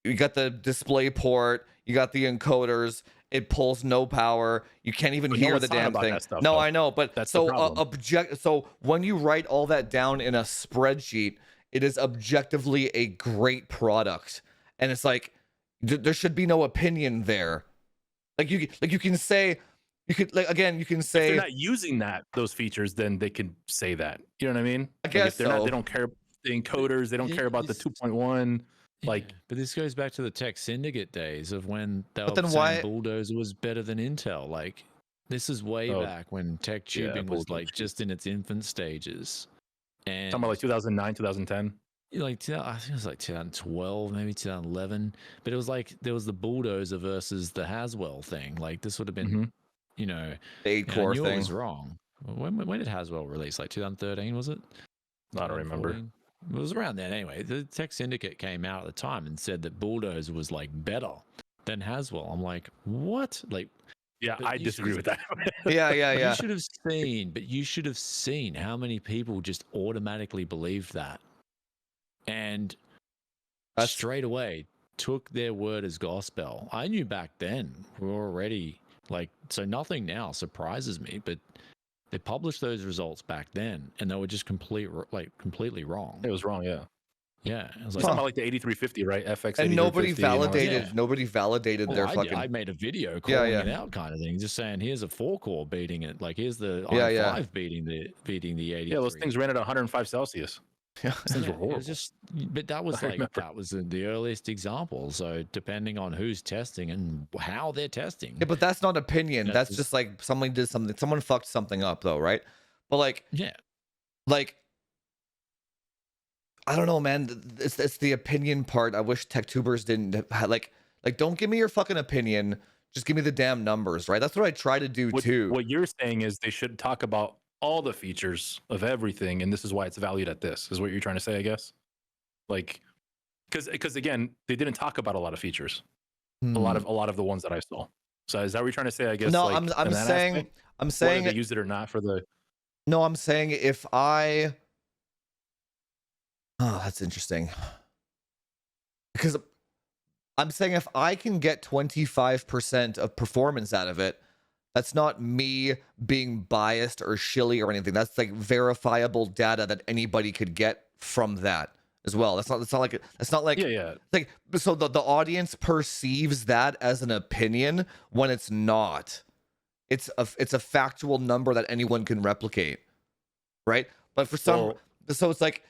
You got the display port, you got the encoders, it pulls no power, you can't even hear the damn thing. No, I know, but that's so when you write all that down in a spreadsheet, it is objectively a great product. And it's like there should be no opinion there. You can say, if they're not using those features, then they can say that. You know what I mean? I guess if they're not, they don't care the encoders, they don't care about the 2.1. But this goes back to the Tech Syndicate days of when they were saying Bulldozer was better than Intel. Like, this is way back when tech tubing was like just in its infant stages. And talking about like 2009, 2010. Like, I think it was like 2012, maybe 2011. But it was like there was the Bulldozer versus the Haswell thing. Like, this would have been, you know, the 8-core thing. It was wrong. When did Haswell release? Like 2013, was it? I don't remember. It was around then anyway. The Tech Syndicate came out at the time and said that Bulldozer was like better than Haswell. I'm like, what? Like, yeah, I disagree with that. yeah. You should have seen how many people just automatically believed that, and straight away took their word as gospel. I knew back then we were already like, so nothing now surprises me, but they published those results back then, and they were just completely wrong. It was wrong, yeah. Yeah, I was You're like, talking about like the 8350, right? FX And nobody 8350 and all that. validated. Yeah. Nobody validated well, their I, fucking. I made a video Yeah, calling yeah. it out, kind of thing, just saying here's a 4-core beating it. Like here's the Yeah, i5 yeah. beating the 83. Yeah, those things ran at 105 Celsius. Yeah. Those things Yeah, were horrible. it was just, but that was I like remember. that was the earliest example. So depending on who's testing and how they're testing, Yeah, but that's not opinion. That's That's just- just like someone did something. Someone fucked something up, though, right? But like, yeah, I don't know, man. It's the opinion part. I wish tech tubers didn't like. Don't give me your fucking opinion. Just give me the damn numbers, right? That's what I try to do too. What you're saying is they should talk about all the features of everything, and this is why it's valued at this. Is what you're trying to say, I guess? Like, because again, they didn't talk about a lot of features. A lot of the ones that I saw. So is that what you're trying to say? I guess. No, like, I'm in that saying aspect? I'm Whether saying they use it or not for the. no. I'm saying if I. Oh, that's interesting. Because I'm saying if I can get 25% of performance out of it, that's not me being biased or shilly or anything. That's like verifiable data that anybody could get from that as well. That's not like Yeah. like so the audience perceives that as an opinion when it's not. It's a factual number that anyone can replicate. Right? But for some so it's like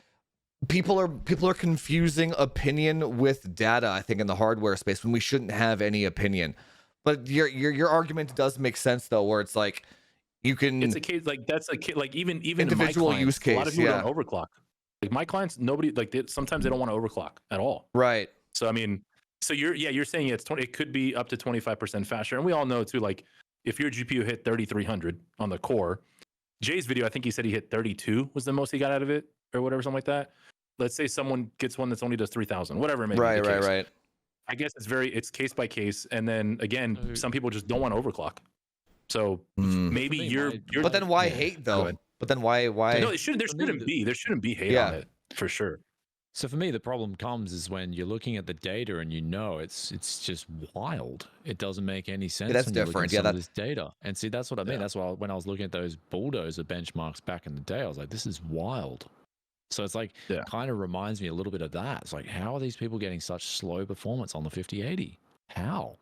people are confusing opinion with data, I think, in the hardware space when we shouldn't have any opinion. But your argument does make sense though, where it's like you can. It's a case like that's a case like even Individual my clients, use case, A lot of people yeah. don't overclock. Like my clients, nobody like sometimes they don't want to overclock at all. Right. So I mean, so you're saying it's 20. It could be up to 25% faster, and we all know too. Like if your GPU hit 3300 on the core, Jay's video, I think he said he hit 32 was the most he got out of it, or whatever, something like that. Let's say someone gets one that's only does 3000, whatever it may be. Right. I guess it's case by case, and then again, some people just don't want to overclock. So maybe you're. But then why Yeah. hate though? But then why? No, there shouldn't be hate on it for sure. So for me, the problem comes is when you're looking at the data and it's just wild. It doesn't make any sense. that's when you're looking different. at Yeah, some of this data. And see, that's what I mean. Yeah. That's why when I was looking at those bulldozer benchmarks back in the day, I was like, this is wild. So it's like kind of reminds me a little bit of that. It's like, how are these people getting such slow performance on the 5080? How?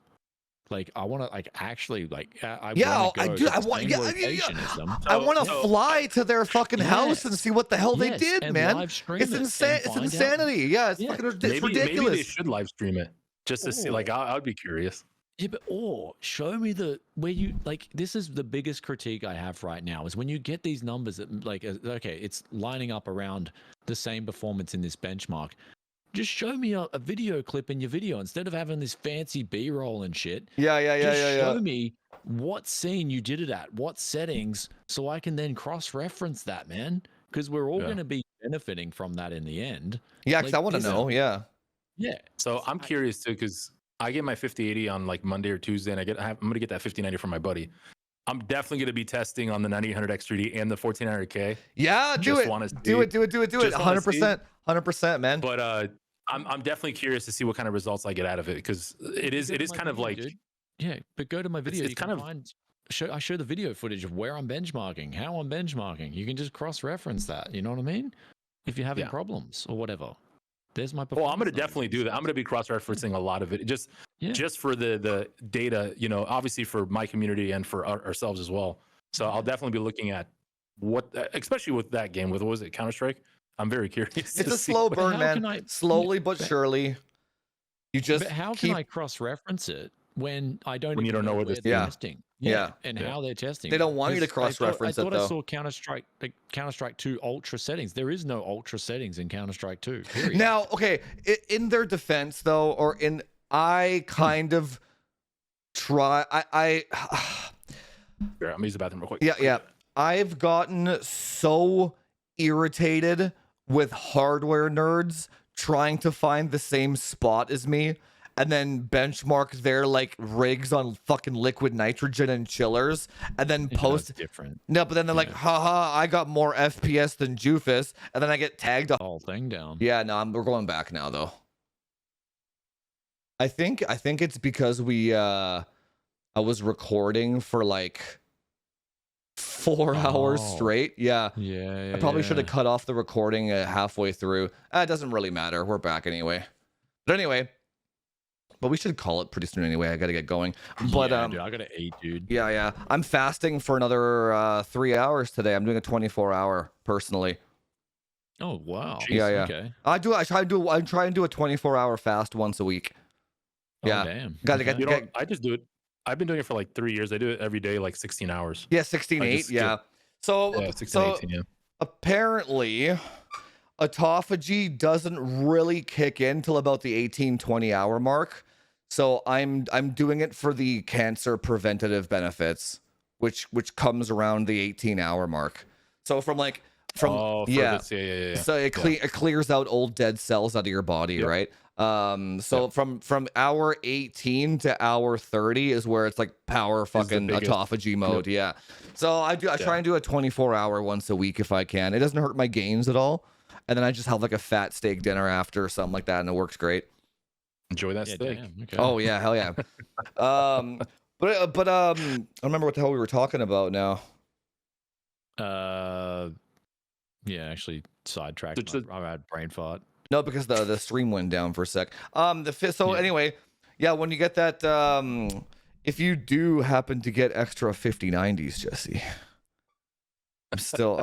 Like, I want to actually I want to fly to their fucking house and see what the hell they did, man. It's insane. It's insanity. Yeah, it's fucking ridiculous. Maybe they should live stream it just to see. Like, I'd be curious. Yeah, but show me where you this is the biggest critique I have right now is when you get these numbers that okay, it's lining up around the same performance in this benchmark. Just show me a video clip in your video instead of having this fancy B-roll and shit. Yeah. Show me what scene you did it at, what settings, so I can then cross-reference that, man. Because we're all going to be benefiting from that in the end. Yeah, because I want to know. Yeah. So I'm curious too, because I get my 5080 on like Monday or Tuesday, and I'm going to get that 5090 from my buddy. I'm definitely going to be testing on the 9800X3D and the 1400K. Yeah, do it. 100%, man. But I'm definitely curious to see what kind of results I get out of it, because it is kind of like, dude. Yeah, but go to my video. It's kind of I show the video footage of where I'm benchmarking, how I'm benchmarking. You can just cross-reference that. You know what I mean? If you're having problems or whatever. There's my performance. Well, I'm going to definitely do that. I'm going to be cross-referencing a lot of it, just for the data, obviously for my community and for ourselves as well. So I'll definitely be looking at especially with that game, what was it, Counter-Strike? I'm very curious. It's a slow burn, man. Slowly but surely. But how can I cross-reference it when I don't? When you don't know where they're testing? And how they're testing. They don't want you to cross-reference it, though. I thought I saw Counter-Strike 2 ultra settings. There is no ultra settings in Counter-Strike 2. Period. Now, okay, in their defense, though, I kind of try. Here, I'm gonna use the bathroom real quick. Yeah. I've gotten so irritated with hardware nerds trying to find the same spot as me and then benchmark their rigs on fucking liquid nitrogen and chillers and then post different. No, but then they're like, haha, I got more FPS than Jufus, and then I get tagged the whole thing down. Yeah, no, we're going back now though. I think it's because I was recording for 4 hours Oh. straight. Yeah. Yeah. I probably should have cut off the recording halfway through. It doesn't really matter. We're back anyway. But anyway, but we should call it pretty soon anyway. I gotta get going. But dude, I gotta eat, dude. yeah. I'm fasting for another 3 hours today. I'm doing a 24-hour personally. Oh wow. Yeah. Okay. I try and do a 24-hour fast once a week. Yeah. Oh, damn. Gotta Okay. get I just do it. I've been doing it for like 3 years. I do it every day, like 16 hours. Yeah, 16-8. just Yeah. So, 16, 18, yeah. apparently, autophagy doesn't really kick in till about the 18-20 hour mark. So I'm doing it for the cancer preventative benefits, which comes around the 18-hour mark. So from yeah. So it clears out old dead cells out of your body, Yep. right? So from hour 18 to hour 30 is where it's like power fucking biggest. autophagy mode. Yeah. So I try and do a 24-hour once a week if I can. It doesn't hurt my gains at all. And then I just have like a fat steak dinner after or something like that, and it works great. Enjoy that steak. Damn, okay. Oh yeah, hell yeah. But I don't remember what the hell we were talking about now. Yeah, actually sidetracked. I had brain fart. No, because the stream went down for a sec. Anyway, yeah, when you get that, if you do happen to get extra 5090s, Jesse, I'm still,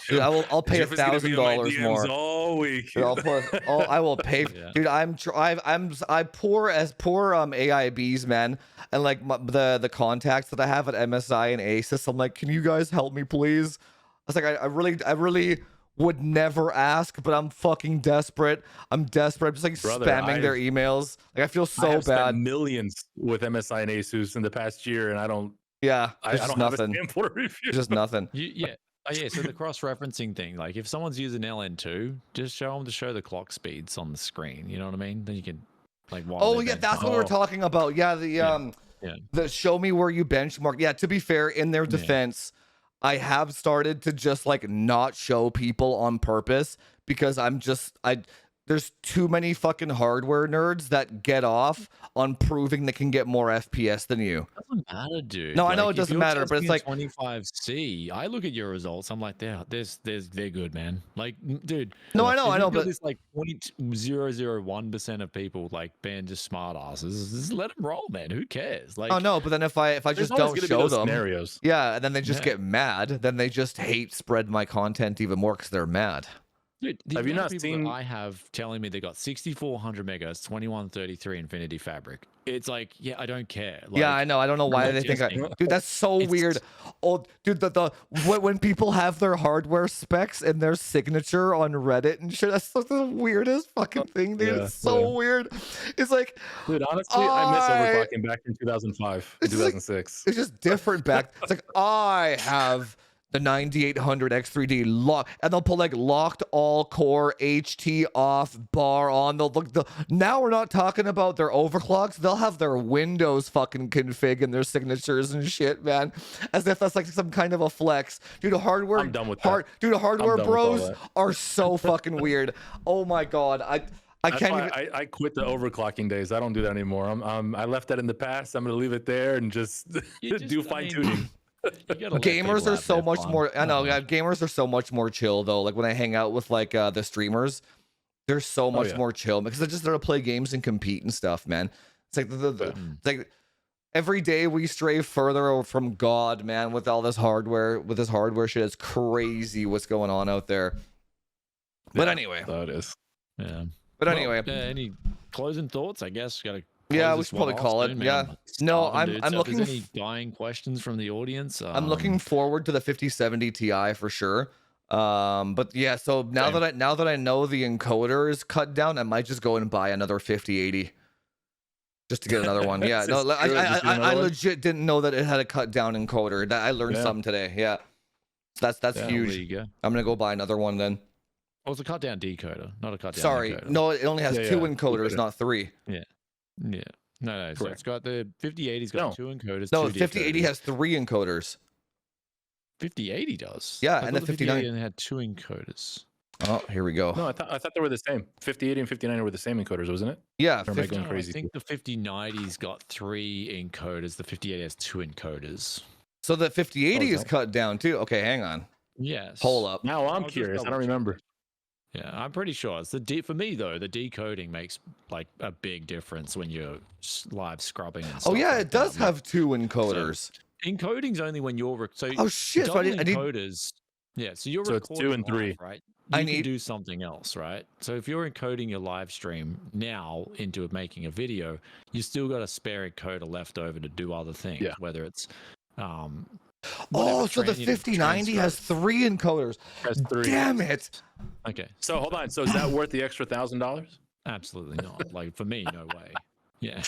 dude, I'll pay $1,000 more. All week. Dude, I will pay, Yeah. dude. I poor AIBs, man, and like the contacts that I have at MSI and Asus. I'm like, can you guys help me, please? I was like, I really would never ask, but I'm fucking desperate. I'm just like spamming their emails. Like I feel so I have bad. spent millions with MSI and Asus in the past year, and I don't. Yeah, I there's don't just have a nothing. sample to review. Just nothing. Yeah. Oh, yeah. So the cross-referencing thing, like if someone's using LN2, just show them to show the clock speeds on the screen. You know what I mean? Then you can, like, while Oh they're yeah, that's benchmarking. what we're talking about. Yeah, the show me where you benchmark. Yeah, to be fair, in their defense, I have started to just like not show people on purpose because there's too many fucking hardware nerds that get off on proving they can get more FPS than you. Doesn't matter, dude. No, I know Like, it doesn't if you're matter, but it's testing like 25C. I look at your results. I'm like, they're good, man. Like, dude. No, I know, but but it's like 0.001% of people like being just smart asses. Just let them roll, man. Who cares? Like, oh no, but then if I There's just always don't gonna be show those them, scenarios. yeah, and then they just get mad. Then they just hate spread my content even more because they're mad. dude, the Have you amount not of people seen- that I have telling me they got 6400 megahertz, 2133 Infinity Fabric? It's like, yeah, I don't care. Like, Yeah, I know. I don't know why not they think just- dude, that's so It's- weird. Oh, dude, when people have their hardware specs and their signature on Reddit and shit, that's the weirdest fucking thing, dude. Yeah, It's so weird. It's like, Dude, honestly, I miss I- overclocking back in 2005, It's just like- 2006. it's just different back. It's like I have the 9800 X3D lock, and they'll pull like locked all core HT off bar on. They'll look now we're not talking about their overclocks. They'll have their Windows fucking config and their signatures and shit, man, as if that's like some kind of a flex. Dude, hardware. I'm done with that. Dude, hardware done with all bros that. are so fucking weird. Oh my god, I That's can't why even. I quit the overclocking days. I don't do that anymore. I left that in the past. I'm gonna leave it there and just, You just- do I fine mean, tuning. you gotta let Gamers people are have so their much fun. more. I know, yeah, gamers are so much more chill though. Like when I hang out with like the streamers, they're so much yeah. more chill because they're just there to play games and compete and stuff, man. It's like it's like every day we stray further from God, man. With all this hardware, shit, it's crazy what's going on out there. But anyway, So it is. Yeah. but Well, anyway, any closing thoughts? I guess gotta. Yeah, close we this should one probably off call it. soon, man. Yeah. No, Starving, dude. I'm So if there's looking any dying questions from the audience? I'm looking forward to the 5070 Ti for sure. But yeah, so now Same. that I know the encoder is cut down, I might just go and buy another 5080 just to get another one. Yeah, no, Just do it, just do I another one? legit didn't know that it had a cut down encoder. That I learned Yeah. something today. Yeah, that's Yeah, There huge. you go. I'm gonna go buy another one then. Oh, it's a cut down decoder, not a cut down. Sorry, encoder. no, it only has Yeah, two yeah, encoders, decoder. not three. Yeah. No. So Correct. it's got the 5080's got No. two encoders. No, two 5080 decoders. has three encoders. 5080 does. Yeah, I and the thought 59 only had two encoders. Oh, here we go. No, I thought they were the same. 5080 and 59 were the same encoders, wasn't it? Yeah, Or am I 50, going No, crazy? I think the 5090's got three encoders. The 5080 has two encoders. So the 5080 Oh, is cut down too. Okay, hang on. Yes. Hold up. Now I'm I'll just curious. I don't double check. remember. Yeah, I'm pretty sure it's for me though. The decoding makes like a big difference when you're live scrubbing and stuff. Oh yeah, like it does that. have 2 encoders. Encoding's only when you're Oh shit! So I double need encoders. Yeah, so you're So it's recording 2 and 3. live, right? I You need- can do something else, right? So if you're encoding your live stream now into making a video, you still got a spare encoder left over to do other things. Yeah. Whether it's Oh, so the 5090 has 3 encoders. Press 3. Damn it! Okay, So hold on. So is that worth the extra $1,000? absolutely not. Like for me, no way. Yeah,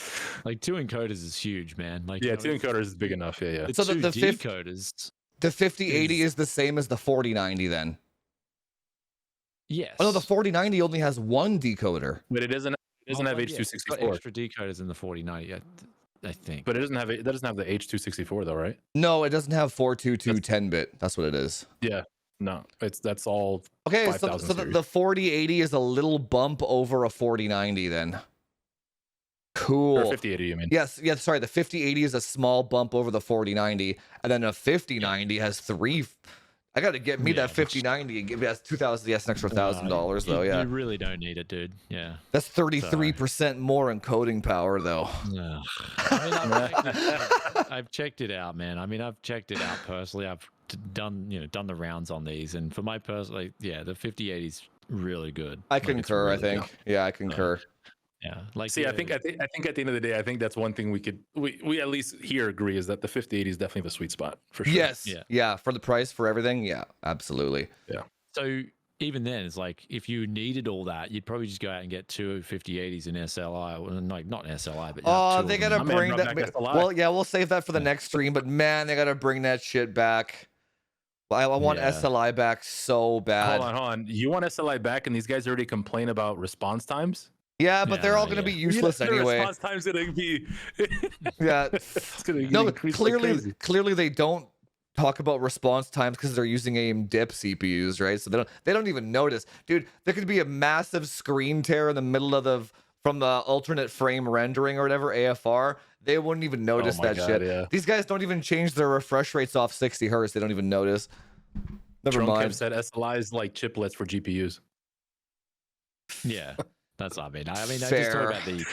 like 2 encoders is huge, man. Like Yeah, 2 encoders is big enough. Yeah, yeah. The So two the decoders. The 5080 is the same as the 4090 then. Yes. Oh no, the 4090 only has 1 decoder. But it doesn't have It's got H264. extra decoders in the 4090, I think. But it doesn't have the H264 though, right? No, it doesn't have 422 10-bit. That's what it is. Yeah. No, that's all. Okay, so 5000 the 4080 is a little bump over a 4090 then. Cool. Or 5080, you mean? Yes, sorry. The 5080 is a small bump over the 4090, and then a 5090 has 3. I got to get me that 5090 and give me that 2,000. Yes, an extra $1,000 though. Yeah, You really don't need it, dude. Yeah. that's 33% more encoding power though. No. I mean, I've checked it out, man. I mean, I've checked it out personally. I've done the rounds on these, and for my personal, the 5080 is really good. I Like, it's concur. really I think. good. Yeah, I concur. Yeah. Like, See, I think at the end of the day, I think that's one thing we at least here agree is that the 5080 is definitely the sweet spot for sure. Yes. Yeah. Yeah. For the price, for everything. Yeah. Absolutely. So even then, it's like if you needed all that, you'd probably just go out and get 2 5080s in SLI, or like not SLI, but Oh, two they of them. gotta My man bring brought that. back SLI. Well, yeah, we'll save that for the next stream. But man, they gotta bring that shit back. I want Yeah. SLI back so bad. Hold on. You want SLI back, and these guys already complain about response times? Yeah, but they're all Yeah, gonna be yeah. useless The anyway. response time's gonna be. Yeah. It's gonna No, increase like crazy. clearly they don't talk about response times because they're using AMD CPUs, right? So they don't even notice, dude. There could be a massive screen tear in the middle of from the alternate frame rendering or whatever AFR. They wouldn't even notice my that God, shit. yeah. These guys don't even change their refresh rates off 60 hertz. They don't even notice. Never Trump mind. said SLI is like chiplets for GPUs. Yeah. That's what I mean. I just Fair. talk about the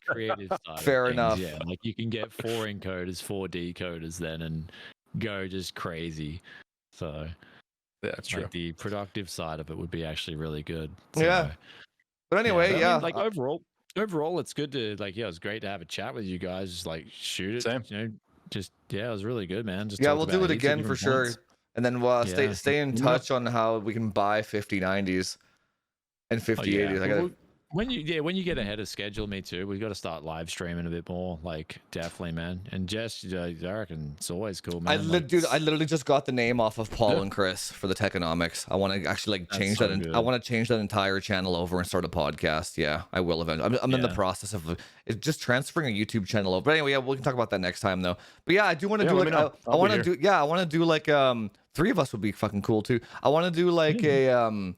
creative side. Fair of things. enough. Yeah, like you can get 4 encoders, 4 decoders, then and go just crazy. So Yeah, that's true. like the productive side of it would be actually really good. Yeah. But anyway, but I yeah. mean, like overall, it's good to it was great to have a chat with you guys. Just like shoot it. Same. It was really good, man. Just Yeah, talk we'll do about it heaps of again for different sure. points. And then we'll Yeah. stay in touch on how we can buy 5090s and 5080s. I gotta. Well, when you get ahead of schedule, me too. We got to start live streaming a bit more. Like definitely, man. And Jess, I reckon it's always cool, man. Dude, I literally just got the name off of Paul Yeah. and Chris for the Techonomics. I want to actually That's change so that. good. I want to change that entire channel over and start a podcast. Yeah, I will eventually. I'm in the Yeah. process of it's just transferring a YouTube channel over. But anyway, yeah, we can talk about that next time though. But yeah, I do want to Yeah, do let like me know. I I'll want be to do I want to do like 3 of us would be fucking cool too. I want to do like a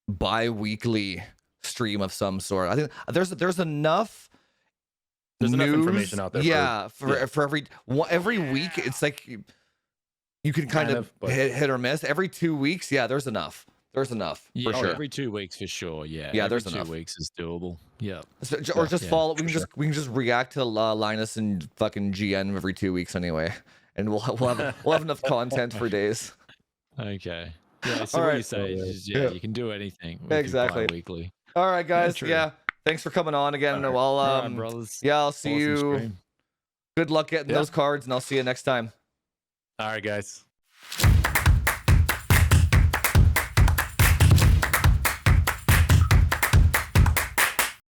bi-weekly stream of some sort. I think there's enough There's enough news, information out there. yeah, for every week it's like you can kind of but- hit or miss. Every 2 weeks, yeah, there's enough. There's enough Yeah, for sure. every 2 weeks for sure. Yeah, Yeah, every there's 2 enough. weeks is doable. Yeah. Or just Yeah, follow. for We can just react to Linus and fucking GN every 2 weeks anyway, and we'll have enough content for days. Okay. Yeah. So All what right. you say is just, Yeah. you can do anything. Exactly. Weekly. All right, guys. true. Yeah, thanks for coming on again. All right. Well, All right, brothers. yeah, I'll see Awesome you. stream. Good luck getting Yeah. those cards, and I'll see you next time. All right, guys.